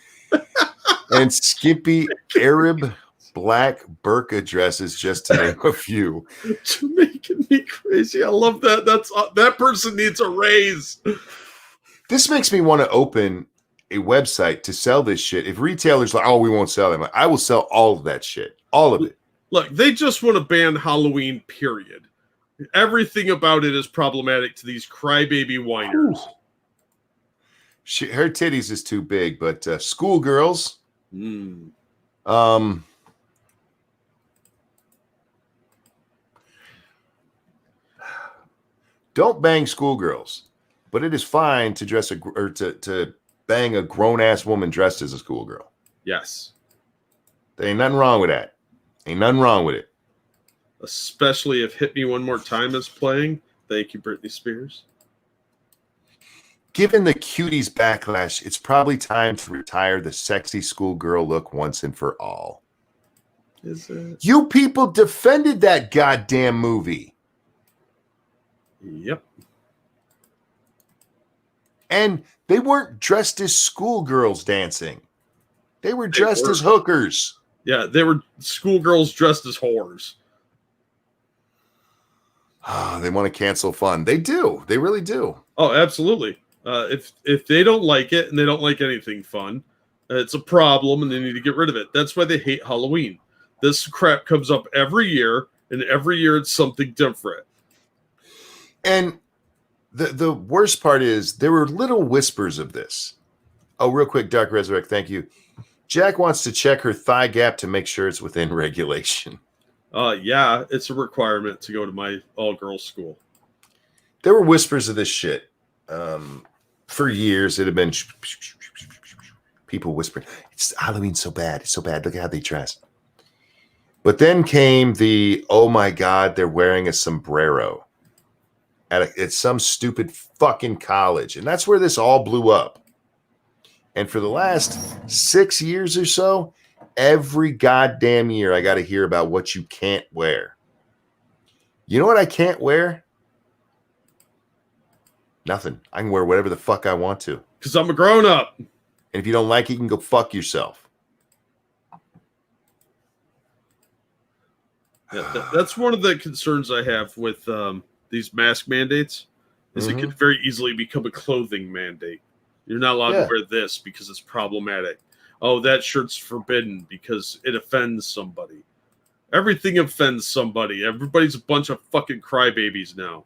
[SPEAKER 1] and skimpy Arab black burqa dresses, just to name a few.
[SPEAKER 2] It's making me crazy. I love that. That person needs a raise.
[SPEAKER 1] This makes me want to open a website to sell this shit. If retailers like, oh, we won't sell them, I will sell all of that shit. All of it.
[SPEAKER 2] Look, they just want to ban Halloween, period. Everything about it is problematic to these crybaby whiners.
[SPEAKER 1] Her titties is too big, but schoolgirls. Don't bang schoolgirls, but it is fine to dress to bang a grown ass woman dressed as a schoolgirl.
[SPEAKER 2] Yes,
[SPEAKER 1] there ain't nothing wrong with that. Ain't nothing wrong with it.
[SPEAKER 2] Especially if "Hit Me One More Time" is playing. Thank you, Britney Spears.
[SPEAKER 1] Given the cuties backlash, it's probably time to retire the sexy schoolgirl look once and for all.
[SPEAKER 2] Is it?
[SPEAKER 1] You people defended that goddamn movie.
[SPEAKER 2] Yep.
[SPEAKER 1] And they weren't dressed as schoolgirls dancing. They were dressed as hookers.
[SPEAKER 2] Yeah, they were schoolgirls dressed as whores.
[SPEAKER 1] They want to cancel fun. They do. They really do.
[SPEAKER 2] Oh, absolutely. If they don't like it and they don't like anything fun, it's a problem and they need to get rid of it. That's why they hate Halloween. This crap comes up every year, and every year it's something different.
[SPEAKER 1] And the worst part is there were little whispers of this. Oh, real quick, Dark Resurrect, thank you. Jack wants to check her thigh gap to make sure it's within regulation.
[SPEAKER 2] Yeah, it's a requirement to go to my all-girls school.
[SPEAKER 1] There were whispers of this shit. For years, it had been people whispering, it's Halloween's so bad. It's so bad. Look at how they dress. But then came the, oh my God, they're wearing a sombrero at some stupid fucking college. And that's where this all blew up. And for the last 6 years or so, every goddamn year, I got to hear about what you can't wear. You know what I can't wear? Nothing. I can wear whatever the fuck I want to.
[SPEAKER 2] Because I'm a grown-up.
[SPEAKER 1] And if you don't like it, you can go fuck yourself.
[SPEAKER 2] Yeah, that's one of the concerns I have with these mask mandates, is it can very easily become a clothing mandate. You're not allowed to wear this because it's problematic. Oh, that shirt's forbidden because it offends somebody. Everything offends somebody. Everybody's a bunch of fucking crybabies now.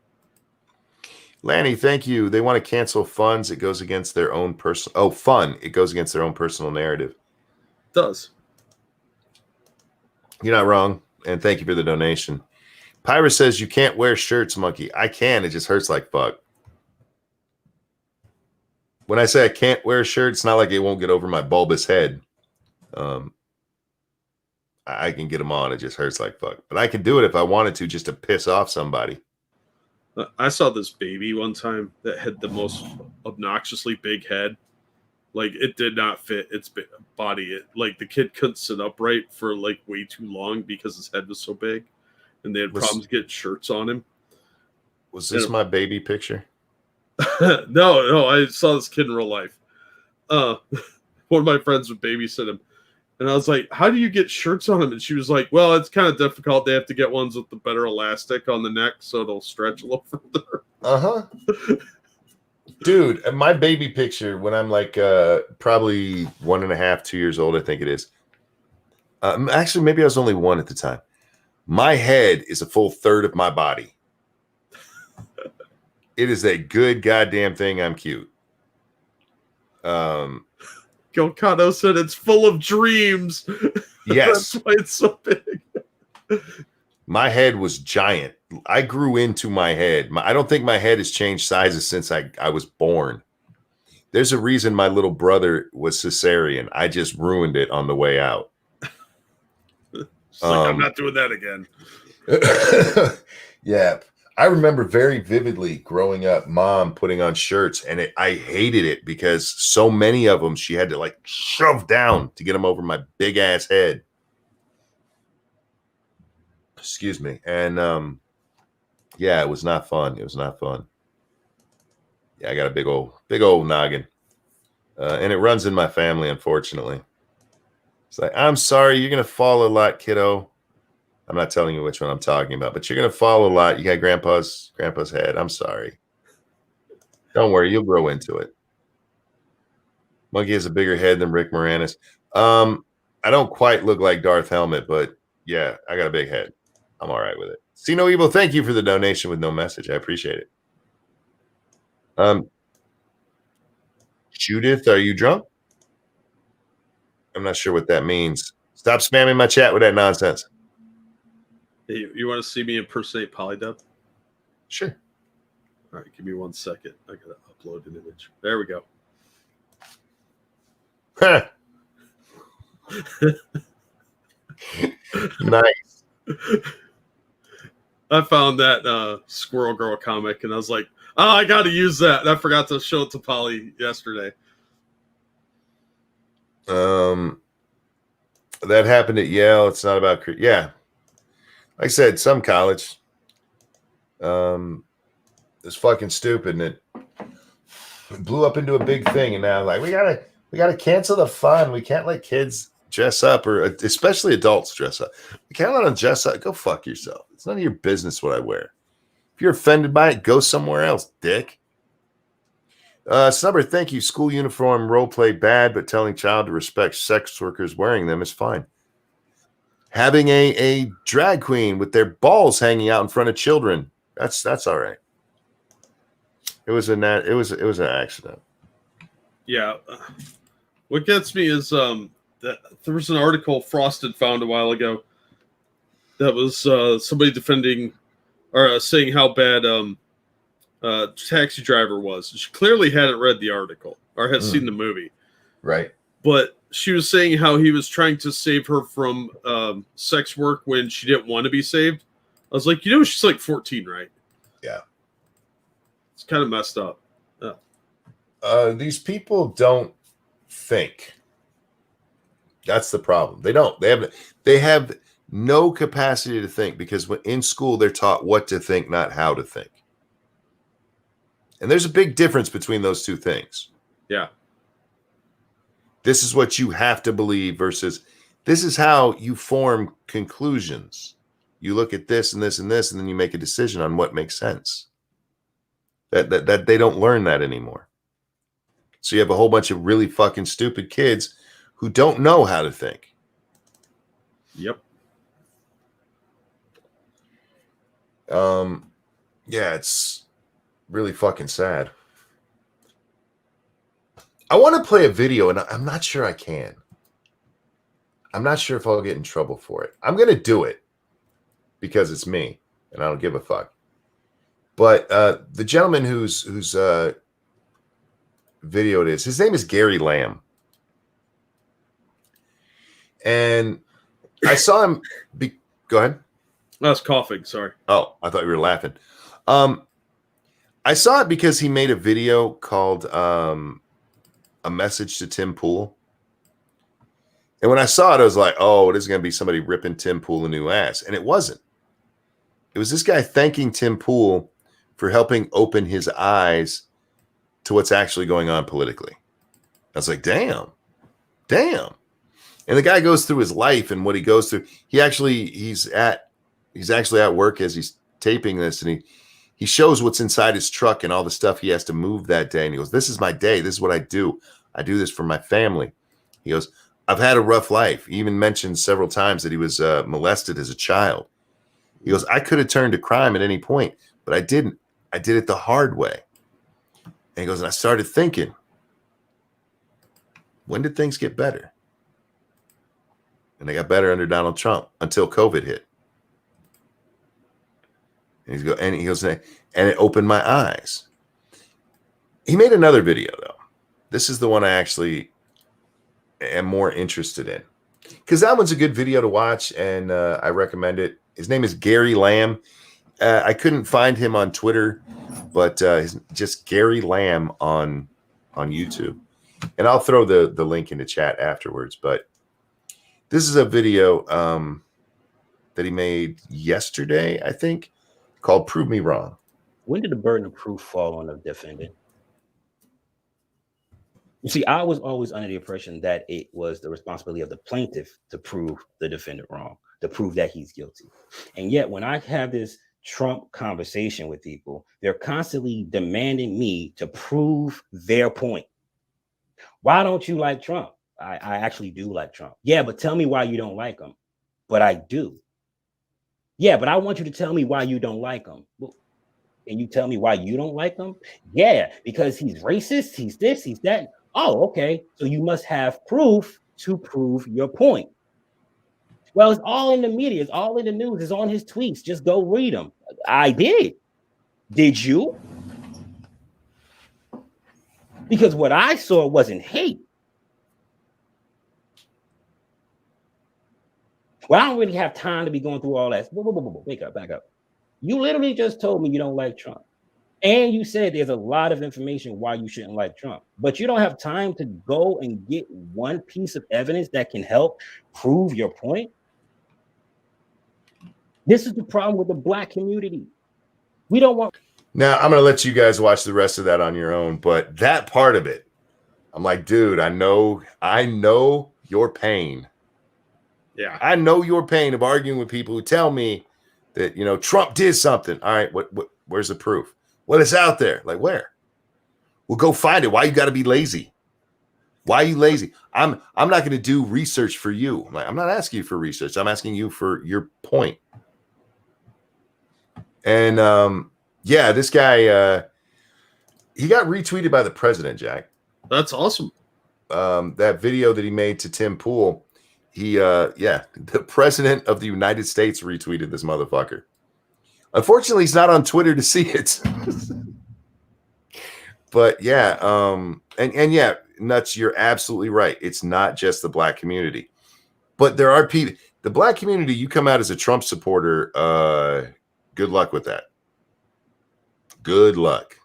[SPEAKER 1] Lanny, thank you. They want to cancel funds. It goes against their own personal... Oh, fun. It goes against their own personal narrative.
[SPEAKER 2] It does.
[SPEAKER 1] You're not wrong. And thank you for the donation. Pyra says you can't wear shirts, Monkey. I can. It just hurts like fuck. When I say I can't wear a shirt, it's not like it won't get over my bulbous head. I can get them on. It just hurts like fuck. But I can do it if I wanted to, just to piss off somebody.
[SPEAKER 2] I saw this baby one time that had the most obnoxiously big head. Like, it did not fit its body. Like, the kid couldn't sit upright for, like, way too long because his head was so big. And they had problems getting shirts on him.
[SPEAKER 1] Was this my baby picture?
[SPEAKER 2] No, I saw this kid in real life. One of my friends would babysit him. And I was like, how do you get shirts on him? And she was like, well, it's kind of difficult. They have to get ones with the better elastic on the neck so it'll stretch a little further.
[SPEAKER 1] Uh-huh. Dude, my baby picture when I'm like probably 1.5, 2 years old, I think it is. Actually, maybe I was only 1 at the time. My head is a full third of my body. It is a good goddamn thing. I'm cute.
[SPEAKER 2] Gilcano said it's full of dreams.
[SPEAKER 1] Yes.
[SPEAKER 2] That's why it's so big.
[SPEAKER 1] My head was giant. I grew into my head. I don't think my head has changed sizes since I was born. There's a reason my little brother was cesarean. I just ruined it on the way out.
[SPEAKER 2] It's like, I'm not doing that again.
[SPEAKER 1] Yeah. I remember very vividly growing up, Mom putting on shirts, and I hated it because so many of them she had to like shove down to get them over my big ass head. Excuse me. And yeah, it was not fun. It was not fun. Yeah, I got a big old noggin. And it runs in my family, unfortunately. It's like, I'm sorry, you're gonna fall a lot, kiddo. I'm not telling you which one I'm talking about, but you're gonna fall a lot. You got grandpa's head. I'm sorry. Don't worry, you'll grow into it. Monkey has a bigger head than Rick Moranis. I don't quite look like Darth Helmet, but yeah, I got a big head. I'm all right with it. See no evil. Thank you for the donation with no message. I appreciate it. Judith, are you drunk? I'm not sure what that means. Stop spamming my chat with that nonsense.
[SPEAKER 2] Hey, you want to see me impersonate Polydub?
[SPEAKER 1] Sure.
[SPEAKER 2] All right, give me 1 second. I gotta upload an image. There we go.
[SPEAKER 1] Nice.
[SPEAKER 2] I found that Squirrel Girl comic, and I was like, "Oh, I got to use that." And I forgot to show it to Polly yesterday.
[SPEAKER 1] That happened at Yale. It's not about like I said, some college. It's fucking stupid, and it blew up into a big thing. And now, like, we gotta cancel the fun. We can't let kids dress up, or especially adults dress up. We can't let them dress up. Go fuck yourself. It's none of your business what I wear. If you're offended by it, go somewhere else, dick. Snubber, thank you. School uniform role play bad, but telling child to respect sex workers wearing them is fine. Having a drag queen with their balls hanging out in front of children, that's all right. It was an accident.
[SPEAKER 2] Yeah. What gets me is that there was an article Frosted found a while ago that was somebody defending or saying how bad Taxi Driver was. She clearly hadn't read the article or had seen the movie.
[SPEAKER 1] Right.
[SPEAKER 2] But she was saying how he was trying to save her from sex work when she didn't want to be saved. I was like, she's like 14, right?
[SPEAKER 1] Yeah.
[SPEAKER 2] It's kind of messed up.
[SPEAKER 1] These people don't think. That's the problem. They don't. They have no capacity to think, because when in school they're taught what to think, not how to think. And there's a big difference between those two things.
[SPEAKER 2] Yeah.
[SPEAKER 1] This is what you have to believe versus this is how you form conclusions. You look at this and this and this, and then you make a decision on what makes sense. That they don't learn that anymore. So you have a whole bunch of really fucking stupid kids who don't know how to think.
[SPEAKER 2] Yep.
[SPEAKER 1] Yeah, it's really fucking sad. I want to play a video, and I'm not sure I can. I'm not sure if I'll get in trouble for it. I'm going to do it because it's me, and I don't give a fuck. But the gentleman whose video it is, his name is Gary Lamb. And I saw him. Go ahead.
[SPEAKER 2] I was coughing. Sorry.
[SPEAKER 1] Oh, I thought you were laughing. I saw it because he made a video called A Message to Tim Pool. And when I saw it, I was like, oh, this is going to be somebody ripping Tim Pool a new ass. And it wasn't. It was this guy thanking Tim Pool for helping open his eyes to what's actually going on politically. I was like, damn. And the guy goes through his life and what he goes through. He's actually at work as he's taping this, and he shows what's inside his truck and all the stuff he has to move that day. And he goes, this is my day. This is what I do. I do this for my family. He goes, I've had a rough life. He even mentioned several times that he was molested as a child. He goes, I could have turned to crime at any point, but I didn't. I did it the hard way. And he goes, and I started thinking, when did things get better? And they got better under Donald Trump until COVID hit. And he goes, and it opened my eyes. He made another video, though. This is the one I actually am more interested in, because that one's a good video to watch, and I recommend it. His name is Gary Lamb. I couldn't find him on Twitter, but just Gary Lamb on YouTube. And I'll throw the link into chat afterwards. But this is a video that he made yesterday, I think, called Prove Me Wrong.
[SPEAKER 10] When did the burden of proof fall on the defendant? You see, I was always under the impression that it was the responsibility of the plaintiff to prove the defendant wrong, to prove that he's guilty. And yet, when I have this Trump conversation with people, they're constantly demanding me to prove their point. Why don't you like Trump? I actually do like Trump. Yeah, but tell me why you don't like him. But I do. Yeah, but I want you to tell me why you don't like him. Well, can you tell me why you don't like him? Yeah, because he's racist, he's this, he's that. Oh, okay. So you must have proof to prove your point. Well, it's all in the media, it's all in the news, it's on his tweets. Just go read them. I did. Did you? Because what I saw wasn't hate. Well, I don't really have time to be going through all that. Wake up, back up. You literally just told me you don't like Trump. And you said there's a lot of information why you shouldn't like Trump, but you don't have time to go and get one piece of evidence that can help prove your point. This is the problem with the Black community. We don't want.
[SPEAKER 1] Now, I'm going to let you guys watch the rest of that on your own, but that part of it, I'm like, dude, I know your pain.
[SPEAKER 2] Yeah.
[SPEAKER 1] I know your pain of arguing with people who tell me that, Trump did something. All right, where's the proof? Well, it's out there. Like, where? Well, go find it. Why you got to be lazy? Why are you lazy? I'm not going to do research for you. I'm not asking you for research. I'm asking you for your point. And yeah, this guy, he got retweeted by the president, Jack.
[SPEAKER 2] That's awesome.
[SPEAKER 1] That video that he made to Tim Pool, the president of the United States retweeted this motherfucker. Unfortunately, he's not on Twitter to see it. But yeah, and yeah, Nuts, you're absolutely right. It's not just the Black community. But there are people, the Black community, you come out as a Trump supporter, good luck with that. Good luck.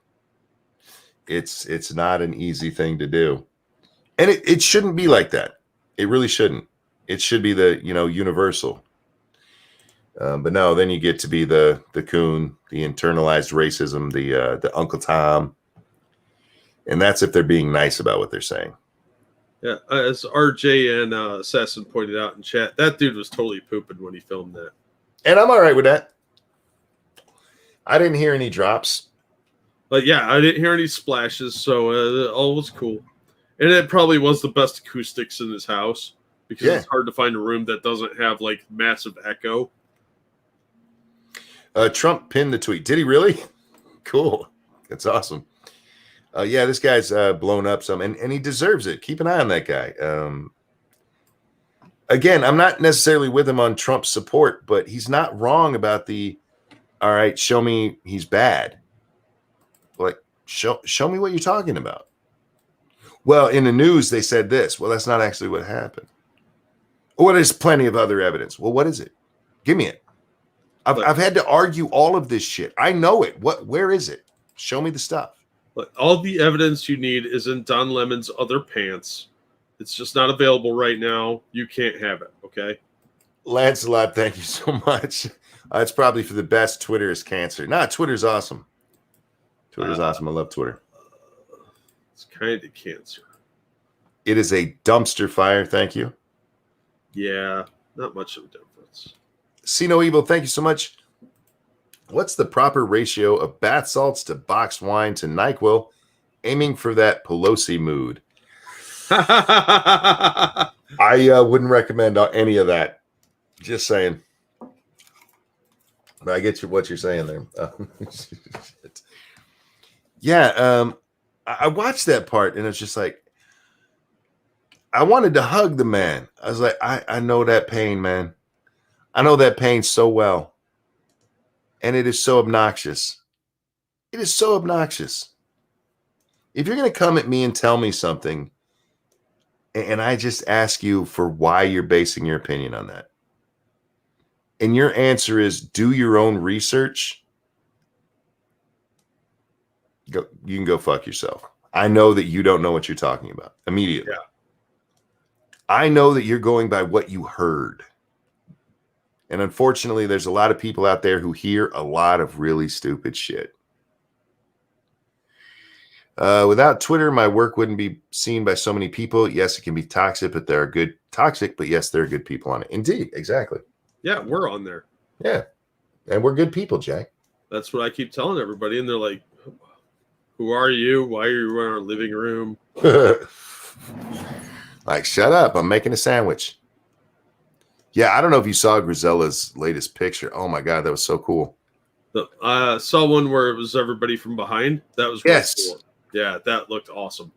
[SPEAKER 1] It's not an easy thing to do. And it shouldn't be like that. It really shouldn't. It should be the, universal. But no, then you get to be the coon, the internalized racism, the Uncle Tom. And that's if they're being nice about what they're saying.
[SPEAKER 2] Yeah, as RJ and Assassin pointed out in chat, that dude was totally pooping when he filmed that.
[SPEAKER 1] And I'm all right with that. I didn't hear any drops.
[SPEAKER 2] But yeah, I didn't hear any splashes, so all was cool. And it probably was the best acoustics in his house because it's hard to find a room that doesn't have like massive echo.
[SPEAKER 1] Trump pinned the tweet. Did he really? Cool. That's awesome. Yeah, this guy's blown up some, and he deserves it. Keep an eye on that guy. Again, I'm not necessarily with him on Trump's support, but he's not wrong about all right, show me he's bad. Like, show me what you're talking about. Well, in the news, they said this. Well, that's not actually what happened. Well, there's plenty of other evidence. Well, what is it? Give me it. I've had to argue all of this shit. I know it. Where is it? Show me the stuff.
[SPEAKER 2] But all the evidence you need is in Don Lemon's other pants. It's just not available right now. You can't have it, okay?
[SPEAKER 1] Lancelot, thank you so much. It's probably for the best. Twitter is cancer. Nah, Twitter's awesome. Twitter's awesome. I love Twitter.
[SPEAKER 2] It's kind of cancer.
[SPEAKER 1] It is a dumpster fire. Thank you.
[SPEAKER 2] Yeah, not much of a difference.
[SPEAKER 1] See No Evil, thank you so much. What's the proper ratio of bath salts to boxed wine to NyQuil? Aiming for that Pelosi mood. I wouldn't recommend any of that. Just saying. But I get what you're saying there. Yeah, I watched that part and it's just like, I wanted to hug the man. I was like, I know that pain, man. I know that pain so well. And it is so obnoxious. It is so obnoxious. If you're going to come at me and tell me something, and I just ask you for why you're basing your opinion on that, and your answer is do your own research, you can go fuck yourself. I know that you don't know what you're talking about immediately.
[SPEAKER 2] Yeah.
[SPEAKER 1] I know that you're going by what you heard. And unfortunately, there's a lot of people out there who hear a lot of really stupid shit. Without Twitter, my work wouldn't be seen by so many people. Yes, it can be toxic, but there are good yes, there are good people on it. Indeed, exactly.
[SPEAKER 2] Yeah, we're on there.
[SPEAKER 1] Yeah, and we're good people, Jack.
[SPEAKER 2] That's what I keep telling everybody, and they're like, "Who are you? Why are you in our living room?"
[SPEAKER 1] Like, shut up! I'm making a sandwich. Yeah, I don't know if you saw Grisella's latest picture. Oh my god, that was so cool.
[SPEAKER 2] I saw one where it was everybody from behind. That was really cool. Yeah, that looked awesome.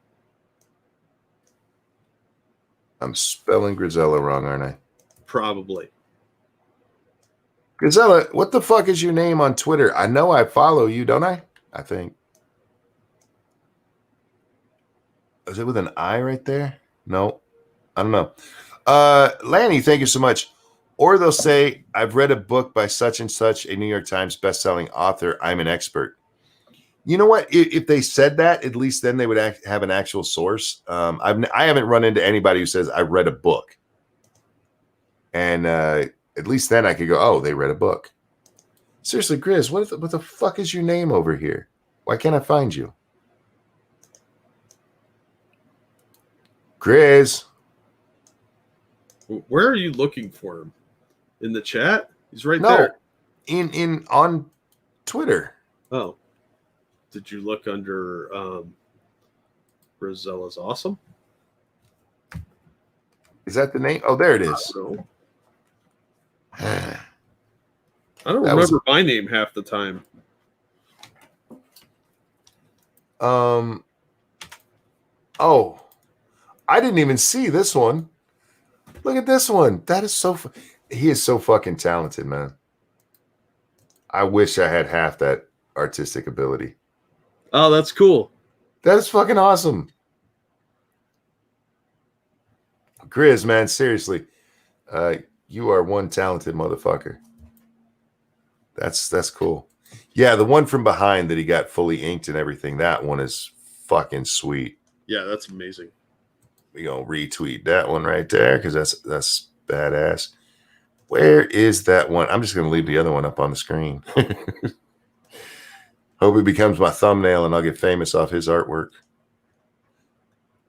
[SPEAKER 1] I'm spelling Grisella wrong, aren't I?
[SPEAKER 2] Probably.
[SPEAKER 1] Grisella, what the fuck is your name on Twitter? I know I follow you, don't I? I think. Is it with an I right there? No, I don't know. Lanny, thank you so much. Or they'll say, I've read a book by such and such, a New York Times bestselling author. I'm an expert. You know what? If they said that, at least then they would have an actual source. I haven't run into anybody who says, I read a book. And at least then I could go, oh, they read a book. Seriously, Grizz, what the fuck is your name over here? Why can't I find you? Grizz.
[SPEAKER 2] Where are you looking for him? In the chat? He's right
[SPEAKER 1] No,
[SPEAKER 2] there.
[SPEAKER 1] in on Twitter.
[SPEAKER 2] Oh. Did you look under Grisella's Awesome?
[SPEAKER 1] Is that the name? Oh, there it is.
[SPEAKER 2] I don't remember my name half the time.
[SPEAKER 1] Oh, I didn't even see this one. Look at this one. That is so. He is so fucking talented, man. I wish I had half that artistic ability.
[SPEAKER 2] Oh, that's cool.
[SPEAKER 1] That is fucking awesome. Grizz, man, seriously. You are one talented motherfucker. That's cool. Yeah, the one from behind that he got fully inked and everything, that one is fucking sweet.
[SPEAKER 2] Yeah, that's amazing.
[SPEAKER 1] We gonna retweet that one right there because that's badass. Where is that one? I'm just gonna leave the other one up on the screen. Hope it becomes my thumbnail and I'll get famous off his artwork.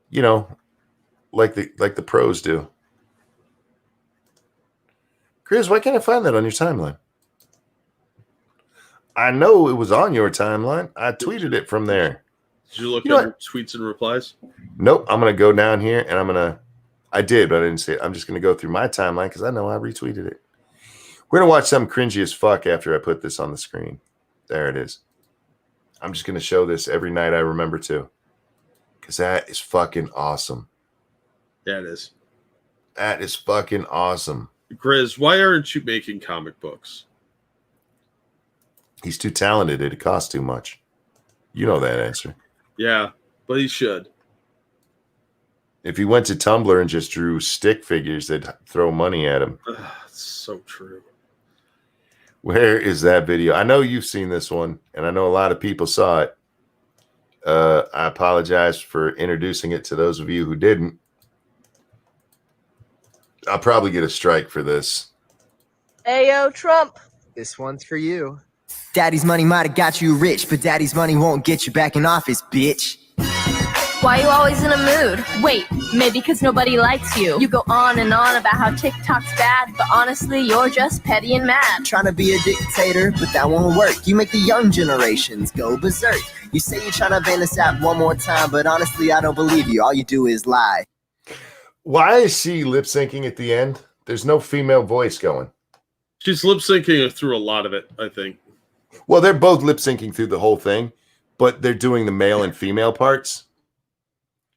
[SPEAKER 1] You know, like the pros do. Chris, why can't I find that on your timeline? I know it was on your timeline. I tweeted it from there.
[SPEAKER 2] Did you look at tweets and replies?
[SPEAKER 1] Nope. I'm going to go down here and I did, but I didn't see it. I'm just going to go through my timeline because I know I retweeted it. We're going to watch something cringy as fuck after I put this on the screen. There it is. I'm just going to show this every night I remember to because that is fucking awesome.
[SPEAKER 2] Yeah, it is.
[SPEAKER 1] That is fucking awesome.
[SPEAKER 2] Grizz, why aren't you making comic books?
[SPEAKER 1] He's too talented. It costs too much. You know that answer.
[SPEAKER 2] Yeah, but he should.
[SPEAKER 1] If he went to Tumblr and just drew stick figures, they'd throw money at him.
[SPEAKER 2] It's so true.
[SPEAKER 1] Where is that video? I know you've seen this one, and I know a lot of people saw it. I apologize for introducing it to those of you who didn't. I'll probably get a strike for this.
[SPEAKER 11] Ayo, Trump.
[SPEAKER 12] This one's for you. Daddy's money might have got you rich, but daddy's money won't get you back in office, bitch.
[SPEAKER 13] Why are you always in a mood? Wait, maybe because nobody likes you. You go on and on about how TikTok's bad, but honestly, you're just petty and mad.
[SPEAKER 12] Trying to be a dictator, but that won't work. You make the young generations go berserk. You say you're trying to ban this app one more time, but honestly, I don't believe you. All you do is lie.
[SPEAKER 1] Why is she lip syncing at the end? There's no female voice going.
[SPEAKER 2] She's lip syncing through a lot of it, I think.
[SPEAKER 1] Well, they're both lip syncing through the whole thing, but they're doing the male and female parts.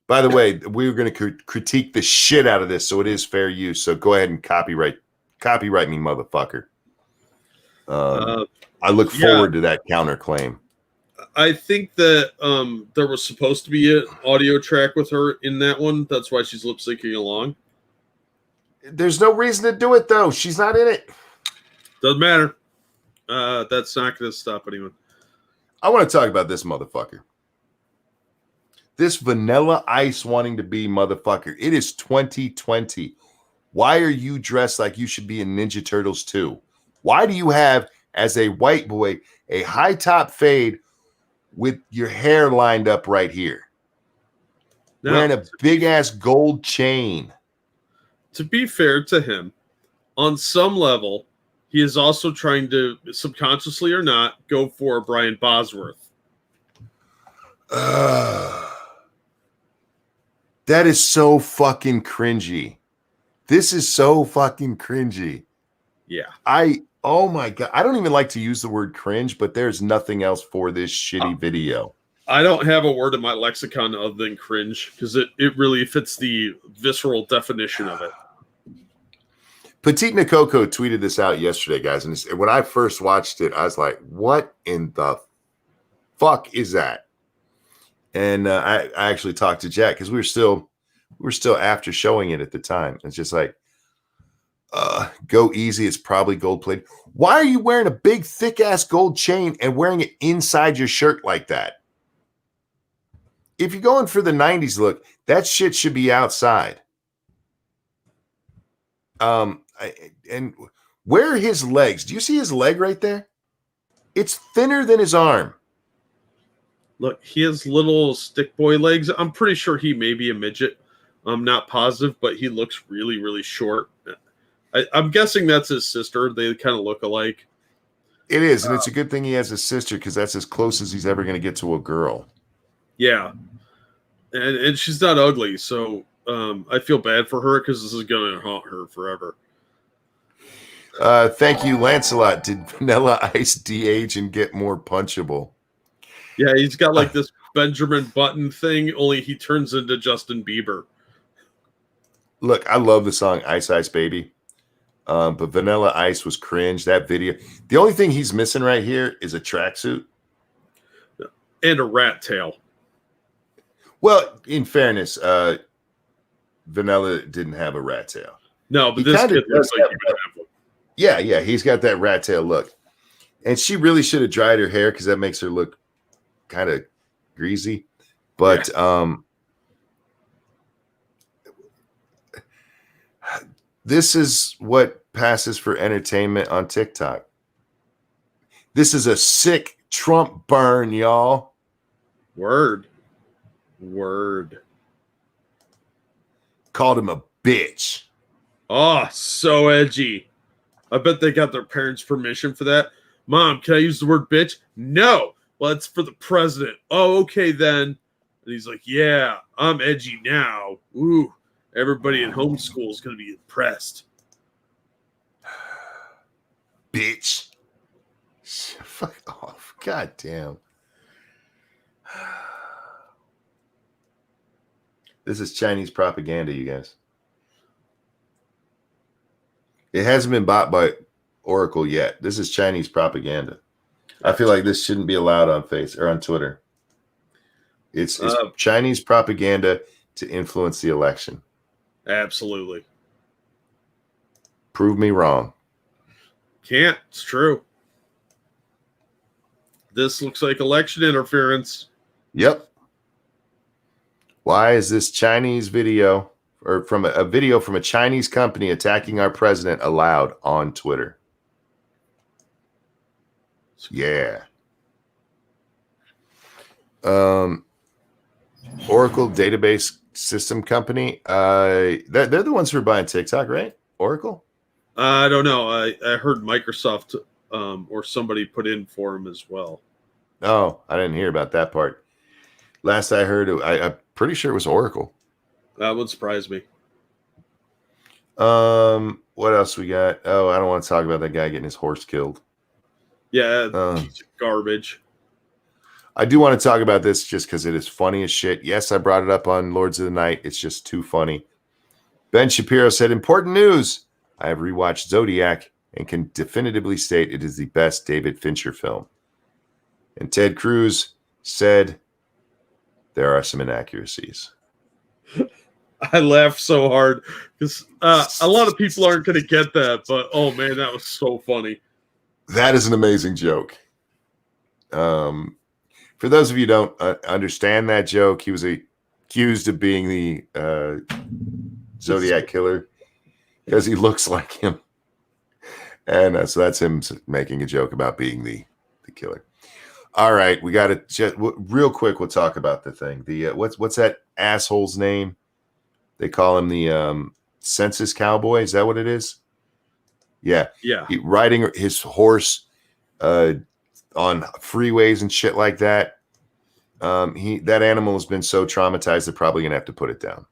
[SPEAKER 1] By the way, we were going to critique the shit out of this, so it is fair use. So go ahead and copyright me, motherfucker. I look forward to that counterclaim.
[SPEAKER 2] I think that there was supposed to be an audio track with her in that one. That's why she's lip syncing along.
[SPEAKER 1] There's no reason to do it, though. She's not in it.
[SPEAKER 2] Doesn't matter. That's not going to stop anyone.
[SPEAKER 1] I want to talk about this motherfucker. This Vanilla Ice wanting to be motherfucker. It is 2020. Why are you dressed like you should be in Ninja Turtles 2? Why do you have, as a white boy, a high top fade with your hair lined up right here, wearing a big ass gold chain.
[SPEAKER 2] To be fair to him, on some level, he is also trying to, subconsciously or not, go for Brian Bosworth.
[SPEAKER 1] That is so fucking cringy. This is so fucking cringy.
[SPEAKER 2] Yeah.
[SPEAKER 1] Oh my God. I don't even like to use the word cringe, but there's nothing else for this shitty video.
[SPEAKER 2] I don't have a word in my lexicon other than cringe because it really fits the visceral definition of it.
[SPEAKER 1] Petite Nikoko tweeted this out yesterday, guys. And when I first watched it, I was like, what in the fuck is that? And I actually talked to Jack because we were still after showing it at the time. It's just like, go easy. It's probably gold plated. Why are you wearing a big, thick ass gold chain and wearing it inside your shirt like that? If you're going for the 90s look, that shit should be outside. And where are his legs? Do you see his leg right there? It's thinner than his arm.
[SPEAKER 2] Look, he has little stick boy legs. I'm pretty sure he may be a midget. I'm not positive, but he looks really, really short. I'm guessing that's his sister. They kind of look alike.
[SPEAKER 1] It is, and it's a good thing he has a sister because that's as close as he's ever going to get to a girl.
[SPEAKER 2] Yeah, and she's not ugly, so I feel bad for her because this is going to haunt her forever.
[SPEAKER 1] Thank you, Lancelot. Did Vanilla Ice de-age and get more punchable?
[SPEAKER 2] Yeah, he's got like this Benjamin Button thing, only he turns into Justin Bieber.
[SPEAKER 1] Look, I love the song Ice Ice Baby. But Vanilla Ice was cringe. That video. The only thing he's missing right here is a tracksuit.
[SPEAKER 2] And a rat tail.
[SPEAKER 1] Well, in fairness, Vanilla didn't have a rat tail.
[SPEAKER 2] No, but this kid looks like he would have one.
[SPEAKER 1] Yeah, he's got that rat tail look. And she really should have dried her hair because that makes her look kind of greasy. But this is what passes for entertainment on TikTok. This is a sick Trump burn, y'all.
[SPEAKER 2] Word.
[SPEAKER 1] Called him a bitch.
[SPEAKER 2] Oh, so edgy. I bet they got their parents' permission for that. Mom, can I use the word bitch? No. Well, it's for the president. Oh, okay then. And he's like, yeah, I'm edgy now. Ooh, everybody in homeschool is going to be impressed.
[SPEAKER 1] Bitch. Fuck off. God damn. This is Chinese propaganda, you guys. It hasn't been bought by Oracle yet. This is Chinese propaganda. I feel like this shouldn't be allowed on Face or on Twitter. It's Chinese propaganda to influence the election.
[SPEAKER 2] Absolutely.
[SPEAKER 1] Prove me wrong.
[SPEAKER 2] Can't. It's true. This looks like election interference.
[SPEAKER 1] Yep. Why is this Chinese video or from a video from a Chinese company attacking our president allowed on Twitter? Yeah. Oracle database system company. They're the ones who are buying TikTok, right? Oracle?
[SPEAKER 2] I don't know. I heard Microsoft or somebody put in for them as well.
[SPEAKER 1] Oh, I didn't hear about that part. Last I heard, I'm pretty sure it was Oracle.
[SPEAKER 2] That would surprise me.
[SPEAKER 1] What else we got? Oh, I don't want to talk about that guy getting his horse killed.
[SPEAKER 2] Yeah, garbage.
[SPEAKER 1] I do want to talk about this just because it is funny as shit. Yes, I brought it up on Lords of the Night. It's just too funny. Ben Shapiro said, important news. I have rewatched Zodiac and can definitively state it is the best David Fincher film. And Ted Cruz said, there are some inaccuracies.
[SPEAKER 2] I laughed so hard because a lot of people aren't going to get that, but oh man, that was so funny.
[SPEAKER 1] That is an amazing joke. For those of you who don't understand that joke, he was accused of being the Zodiac killer because he looks like him. And so that's him making a joke about being the killer. All right, we got to just real quick. We'll talk about the thing. The what's that asshole's name? They call him the census cowboy. Is that what it is? Yeah. Riding his horse on freeways and shit like that. That animal has been so traumatized, they're probably gonna have to put it down.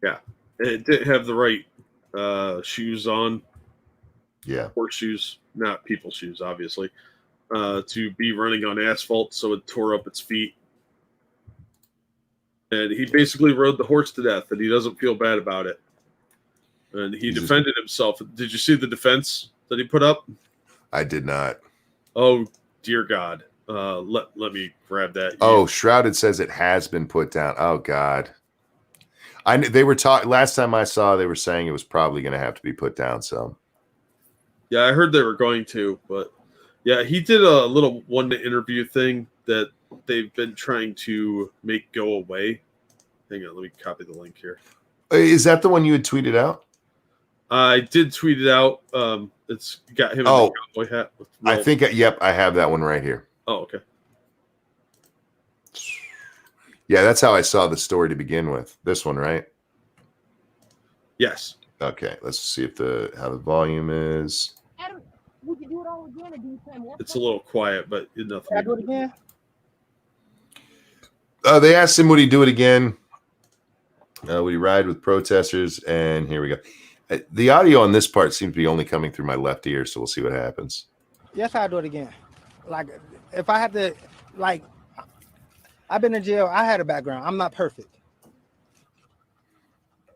[SPEAKER 2] Yeah, it didn't have the right shoes on.
[SPEAKER 1] Yeah,
[SPEAKER 2] horse shoes, not people shoes, obviously. To be running on asphalt, so it tore up its feet. And he basically rode the horse to death, and he doesn't feel bad about it. And he defended himself. Did you see the defense that he put up?
[SPEAKER 1] I did not.
[SPEAKER 2] Oh, dear God. Let me grab that.
[SPEAKER 1] Oh, Shrouded says it has been put down. Oh, God. They were talking last time I saw, they were saying it was probably going to have to be put down. So,
[SPEAKER 2] yeah, I heard they were going to, but yeah, he did a little one-minute interview thing that they've been trying to make go away. Hang on, let me copy the link here.
[SPEAKER 1] Is that the one you had tweeted out?
[SPEAKER 2] I did tweet it out. It's got him in the cowboy hat.
[SPEAKER 1] I think, yep, I have that one right here.
[SPEAKER 2] Oh, okay.
[SPEAKER 1] Yeah, that's how I saw the story to begin with. This one, right?
[SPEAKER 2] Yes.
[SPEAKER 1] Okay, let's see if how the volume is.
[SPEAKER 11] Adam, would you do it all again, or do you say more?
[SPEAKER 2] It's a little quiet, but nothing.
[SPEAKER 11] Can I do it again?
[SPEAKER 1] They asked him, would he do it again? Would he ride with protesters? And here we go. The audio on this part seems to be only coming through my left ear, so we'll see what happens.
[SPEAKER 14] Yes, I'll do it again. Like, if I have to, like, I've been in jail. I had a background. I'm not perfect.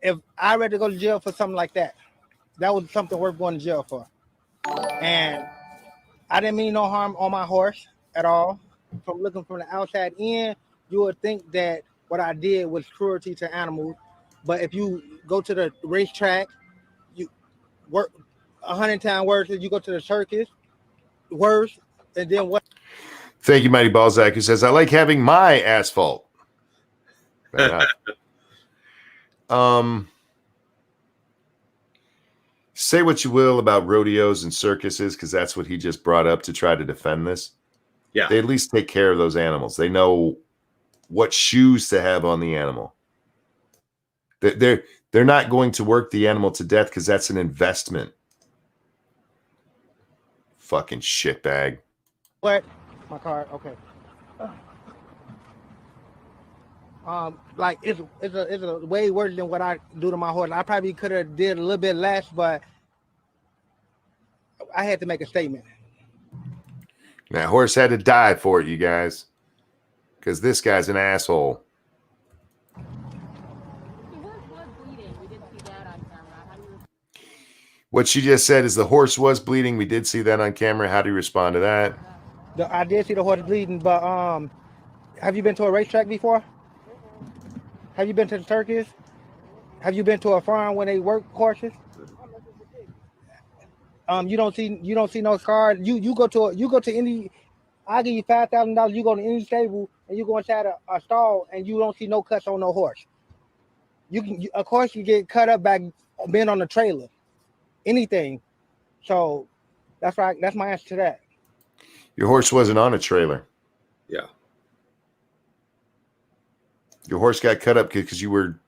[SPEAKER 14] If I ready to go to jail for something like that, that was something worth going to jail for. And I didn't mean no harm on my horse at all. From looking from the outside in, you would think that what I did was cruelty to animals. But if you go to the racetrack, you work 100 times worse. If you go to the circus, worse. And then what?
[SPEAKER 1] Thank you, Mighty Balzac, who says, I like having my asphalt. Say what you will about rodeos and circuses, because that's what he just brought up to try to defend this.
[SPEAKER 2] Yeah.
[SPEAKER 1] They at least take care of those animals. They know what shoes to have on the animal. They're not going to work the animal to death because that's an investment. Fucking shitbag.
[SPEAKER 14] What? My card, okay. Like it's a way worse than what I do to my horse. I probably could have did a little bit less, but I had to make a statement.
[SPEAKER 1] That horse had to die for it, you guys, because this guy's an asshole. What she just said is the horse was bleeding. We did see that on camera. How do you respond to that?
[SPEAKER 14] I did see the horse bleeding, but have you been to a racetrack before? Have you been to the circus? Have you been to a farm when they work horses? You don't see no scars. You go to any. I'll give you $5,000. You go to any stable and you go inside a stall and you don't see no cuts on no horse. Of course you get cut up back being on the trailer, anything. So that's right. That's my answer to that.
[SPEAKER 1] Your horse wasn't on a trailer.
[SPEAKER 2] Yeah.
[SPEAKER 1] Your horse got cut up because you were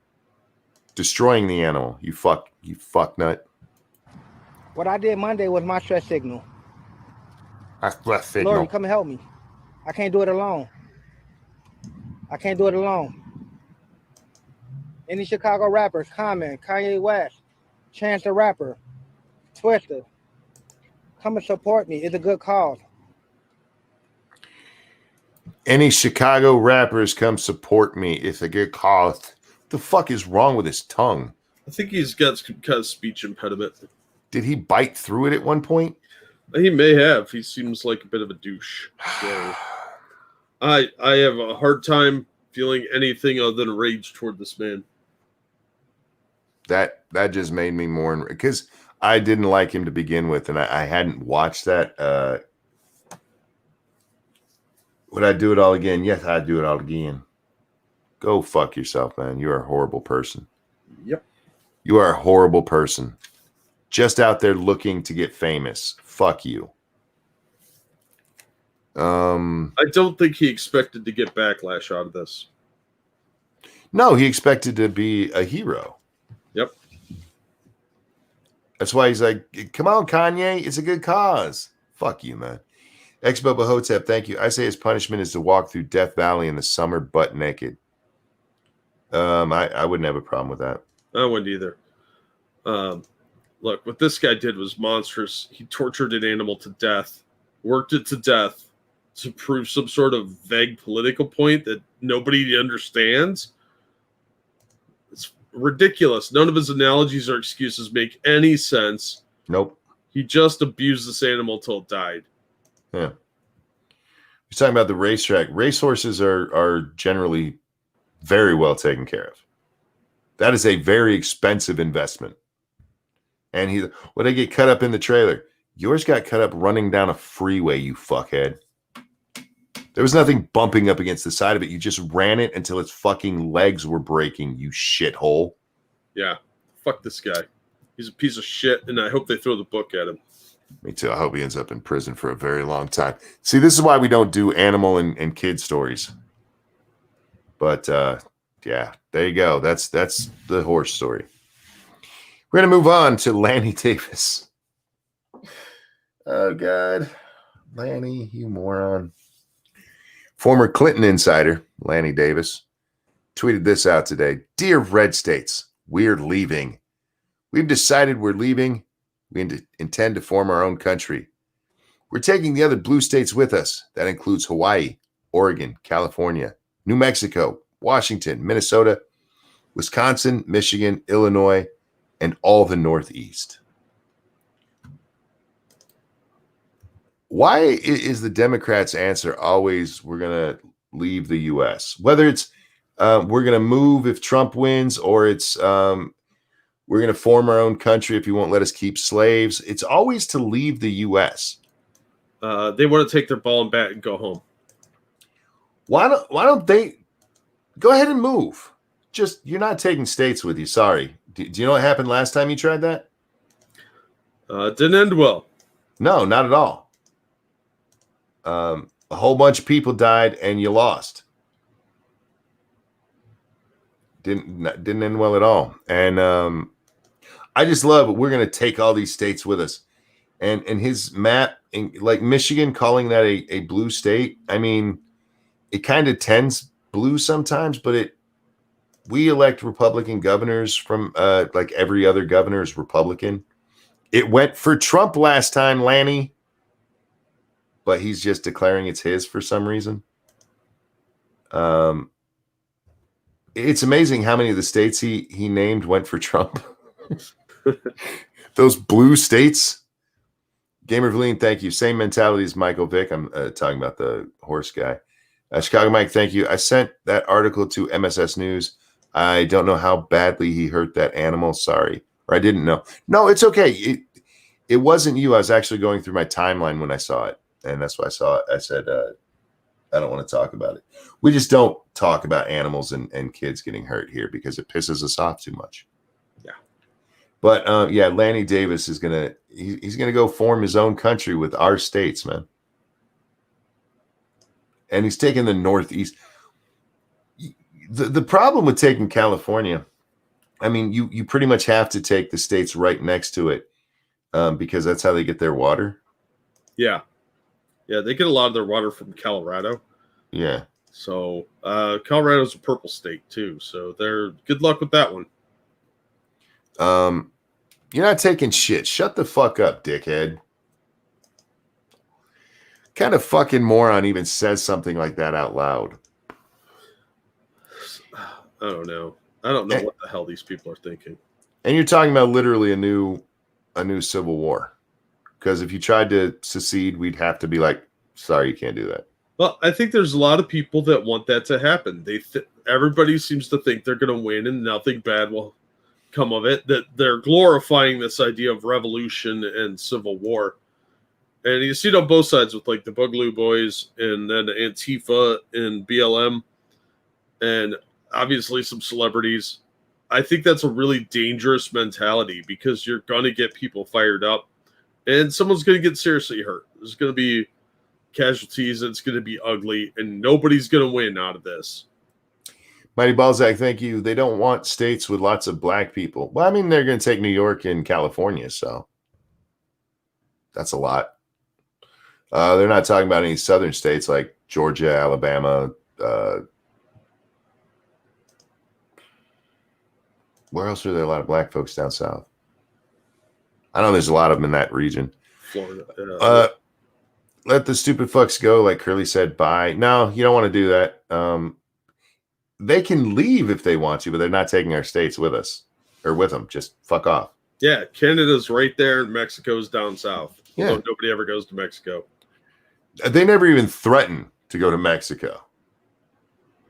[SPEAKER 1] destroying the animal. You fuck nut.
[SPEAKER 14] What I did Monday was my stress signal.
[SPEAKER 1] Stress signal.
[SPEAKER 14] Lori, come and help me. I can't do it alone. Any Chicago rappers, Common, Kanye West, Chance the Rapper, Twister, come and support me. It's a good cause.
[SPEAKER 1] Any Chicago rappers come support me. It's a good cause. What the fuck is wrong with his tongue?
[SPEAKER 2] I think he's got some kind of speech impediment.
[SPEAKER 1] Did he bite through it at one point?
[SPEAKER 2] He may have. He seems like a bit of a douche. So I have a hard time feeling anything other than rage toward this man.
[SPEAKER 1] That just made me mourn because I didn't like him to begin with, and I hadn't watched that. Would I do it all again? Yes, I'd do it all again. Go fuck yourself, man. You're a horrible person.
[SPEAKER 2] Yep.
[SPEAKER 1] You are a horrible person. Just out there looking to get famous. Fuck you.
[SPEAKER 2] I don't think he expected to get backlash out of this.
[SPEAKER 1] No, he expected to be a hero.
[SPEAKER 2] Yep.
[SPEAKER 1] That's why he's like, come on, Kanye. It's a good cause. Fuck you, man. Expo Bahotep, thank you. I say his punishment is to walk through Death Valley in the summer butt naked. I wouldn't have a problem with that.
[SPEAKER 2] I wouldn't either. Look, what this guy did was monstrous. He tortured an animal to death, worked it to death to prove some sort of vague political point that nobody understands. It's ridiculous. None of his analogies or excuses make any sense.
[SPEAKER 1] Nope.
[SPEAKER 2] He just abused this animal till it died.
[SPEAKER 1] Yeah. He's talking about the racetrack. Racehorses are generally very well taken care of. That is a very expensive investment. And they get cut up in the trailer. Yours got cut up running down a freeway, you fuckhead. There was nothing bumping up against the side of it. You just ran it until its fucking legs were breaking, you shithole.
[SPEAKER 2] Yeah. Fuck this guy. He's a piece of shit, and I hope they throw the book at him.
[SPEAKER 1] Me too. I hope he ends up in prison for a very long time. See, this is why we don't do animal and kid stories. But yeah, there you go. That's the horse story. We're going to move on to Lanny Davis. Oh, God. Lanny, you moron. Former Clinton insider, Lanny Davis, tweeted this out today. Dear red states, we're leaving. We've decided we're leaving. We intend to form our own country. We're taking the other blue states with us. That includes Hawaii, Oregon, California, New Mexico, Washington, Minnesota, Wisconsin, Michigan, Illinois, and all the Northeast. Why is the Democrats' answer always we're going to leave the U.S.? Whether it's we're going to move if Trump wins, or it's we're going to form our own country if you won't let us keep slaves. It's always to leave the U.S.
[SPEAKER 2] They want to take their ball and bat and go home.
[SPEAKER 1] Why don't they go ahead and move? Just, you're not taking states with you. Sorry. Do you know what happened last time you tried that?
[SPEAKER 2] It didn't end well.
[SPEAKER 1] No, not at all. A whole bunch of people died and you lost. Didn't end well at all. And I just love it. We're going to take all these states with us. And his map, like Michigan, calling that a blue state. I mean, it kind of tends blue sometimes, but we elect Republican governors from like every other governor is Republican. It went for Trump last time, Lanny, but he's just declaring it's his for some reason. It's amazing how many of the states he named went for Trump. Those blue states. Gamer Valine, thank you. Same mentality as Michael Vick. I'm talking about the horse guy. Chicago Mike, thank you. I sent that article to MSS News. I don't know how badly he hurt that animal. Sorry. Or I didn't know. No, it's okay. It wasn't you. I was actually going through my timeline when I saw it. And that's why I saw it. I said, I don't want to talk about it. We just don't talk about animals and kids getting hurt here because it pisses us off too much.
[SPEAKER 2] Yeah.
[SPEAKER 1] But yeah, Lanny Davis is he's gonna go form his own country with our states, man. And he's taking the Northeast. The problem with taking California, I mean, you pretty much have to take the states right next to it because that's how they get their water.
[SPEAKER 2] Yeah. Yeah, they get a lot of their water from Colorado.
[SPEAKER 1] Yeah.
[SPEAKER 2] So Colorado's a purple state too. So good luck with that one.
[SPEAKER 1] You're not taking shit. Shut the fuck up, dickhead. Kind of fucking moron even says something like that out loud.
[SPEAKER 2] I don't know. I don't know what the hell these people are thinking.
[SPEAKER 1] And you're talking about literally a new civil war. Because if you tried to secede, we'd have to be like, sorry, you can't do that.
[SPEAKER 2] Well, I think there's a lot of people that want that to happen. Everybody seems to think they're going to win and nothing bad will come of it. That they're glorifying this idea of revolution and civil war. And you see it on both sides with like the Boogaloo Boys and then Antifa and BLM and obviously some celebrities. I think that's a really dangerous mentality because you're going to get people fired up and someone's going to get seriously hurt. There's going to be casualties. And it's going to be ugly, and nobody's going to win out of this.
[SPEAKER 1] Mighty Balzac, thank you. They don't want states with lots of black people. Well, I mean, they're going to take New York and California, so that's a lot. They're not talking about any southern states like Georgia, Alabama. Where else are there a lot of black folks down south? I know there's a lot of them in that region.
[SPEAKER 2] Florida.
[SPEAKER 1] Let the stupid fucks go, like Curly said. Bye. No, you don't want to do that. They can leave if they want to, but they're not taking our states with us or with them. Just fuck off.
[SPEAKER 2] Yeah, Canada's right there, and Mexico's down south.
[SPEAKER 1] Yeah.
[SPEAKER 2] Although nobody ever goes to Mexico.
[SPEAKER 1] They never even threaten to go to Mexico.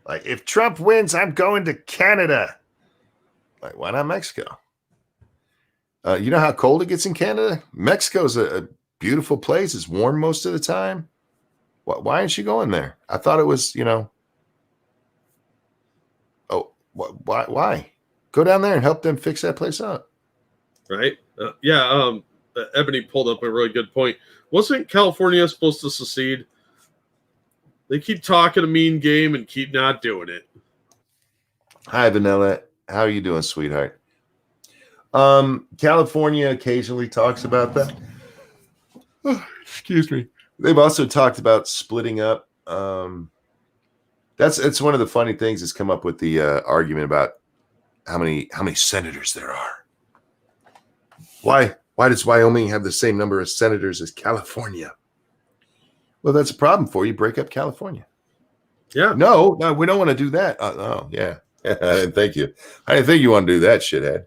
[SPEAKER 1] Like, if Trump wins, I'm going to Canada. Like, why not Mexico? You know how cold it gets in Canada? Mexico's a beautiful place. It's warm most of the time. Why aren't you going there? I thought it was, why? Go down there and help them fix that place up.
[SPEAKER 2] Right? Ebony pulled up a really good point. Wasn't California supposed to secede? They keep talking a mean game and keep not doing it.
[SPEAKER 1] Hi, Vanilla. How are you doing, sweetheart? California occasionally talks about that. Oh, excuse me. They've also talked about splitting up. It's one of the funny things that's come up with the argument about how many senators there are. Why does Wyoming have the same number of senators as California? Well, that's a problem for you. Break up California.
[SPEAKER 2] Yeah.
[SPEAKER 1] No, we don't want to do that. Oh, yeah. I didn't think you want to do that, shithead.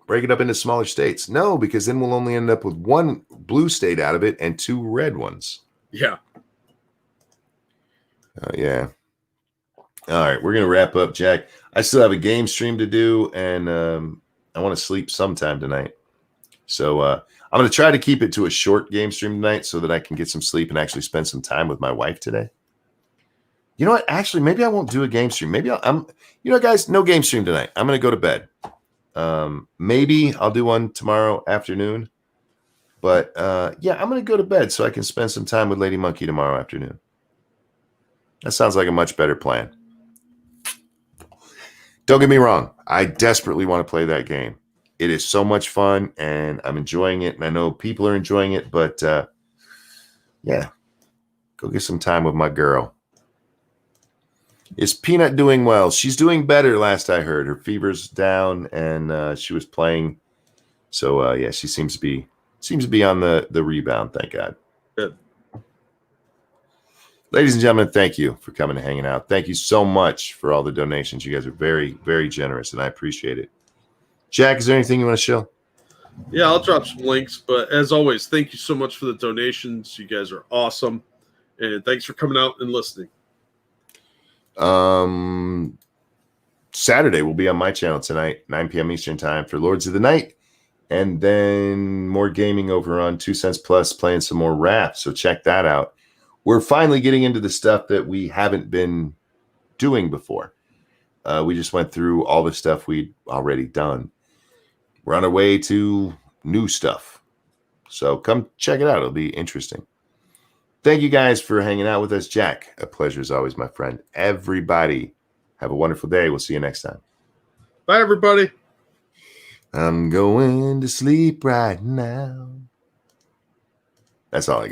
[SPEAKER 1] Break it up into smaller states. No, because then we'll only end up with one blue state out of it and two red ones.
[SPEAKER 2] Yeah.
[SPEAKER 1] Yeah. All right, we're going to wrap up, Jack. I still have a game stream to do, and I want to sleep sometime tonight. So I'm going to try to keep it to a short game stream tonight so that I can get some sleep and actually spend some time with my wife today. You know what? Actually, maybe I won't do a game stream. Maybe guys, no game stream tonight. I'm going to go to bed. Maybe I'll do one tomorrow afternoon. But I'm going to go to bed so I can spend some time with Lady Monkey tomorrow afternoon. That sounds like a much better plan. Don't get me wrong. I desperately want to play that game. It is so much fun, and I'm enjoying it, and I know people are enjoying it, but go get some time with my girl. Is Peanut doing well? She's doing better last I heard. Her fever's down, and she was playing. So, she seems to be on the rebound, thank God.
[SPEAKER 2] Good.
[SPEAKER 1] Ladies and gentlemen, thank you for coming and hanging out. Thank you so much for all the donations. You guys are very, very generous, and I appreciate it. Jack, is there anything you want to show?
[SPEAKER 2] Yeah, I'll drop some links. But as always, thank you so much for the donations. You guys are awesome. And thanks for coming out and listening.
[SPEAKER 1] Saturday will be on my channel tonight, 9 p.m. Eastern time for Lords of the Night. And then more gaming over on 2 Cents Plus, playing some more rap. So check that out. We're finally getting into the stuff that we haven't been doing before. We just went through all the stuff we'd already done. We're on our way to new stuff. So come check it out. It'll be interesting. Thank you guys for hanging out with us. Jack, a pleasure as always, my friend. Everybody, have a wonderful day. We'll see you next time.
[SPEAKER 2] Bye, everybody.
[SPEAKER 1] I'm going to sleep right now. That's all I got.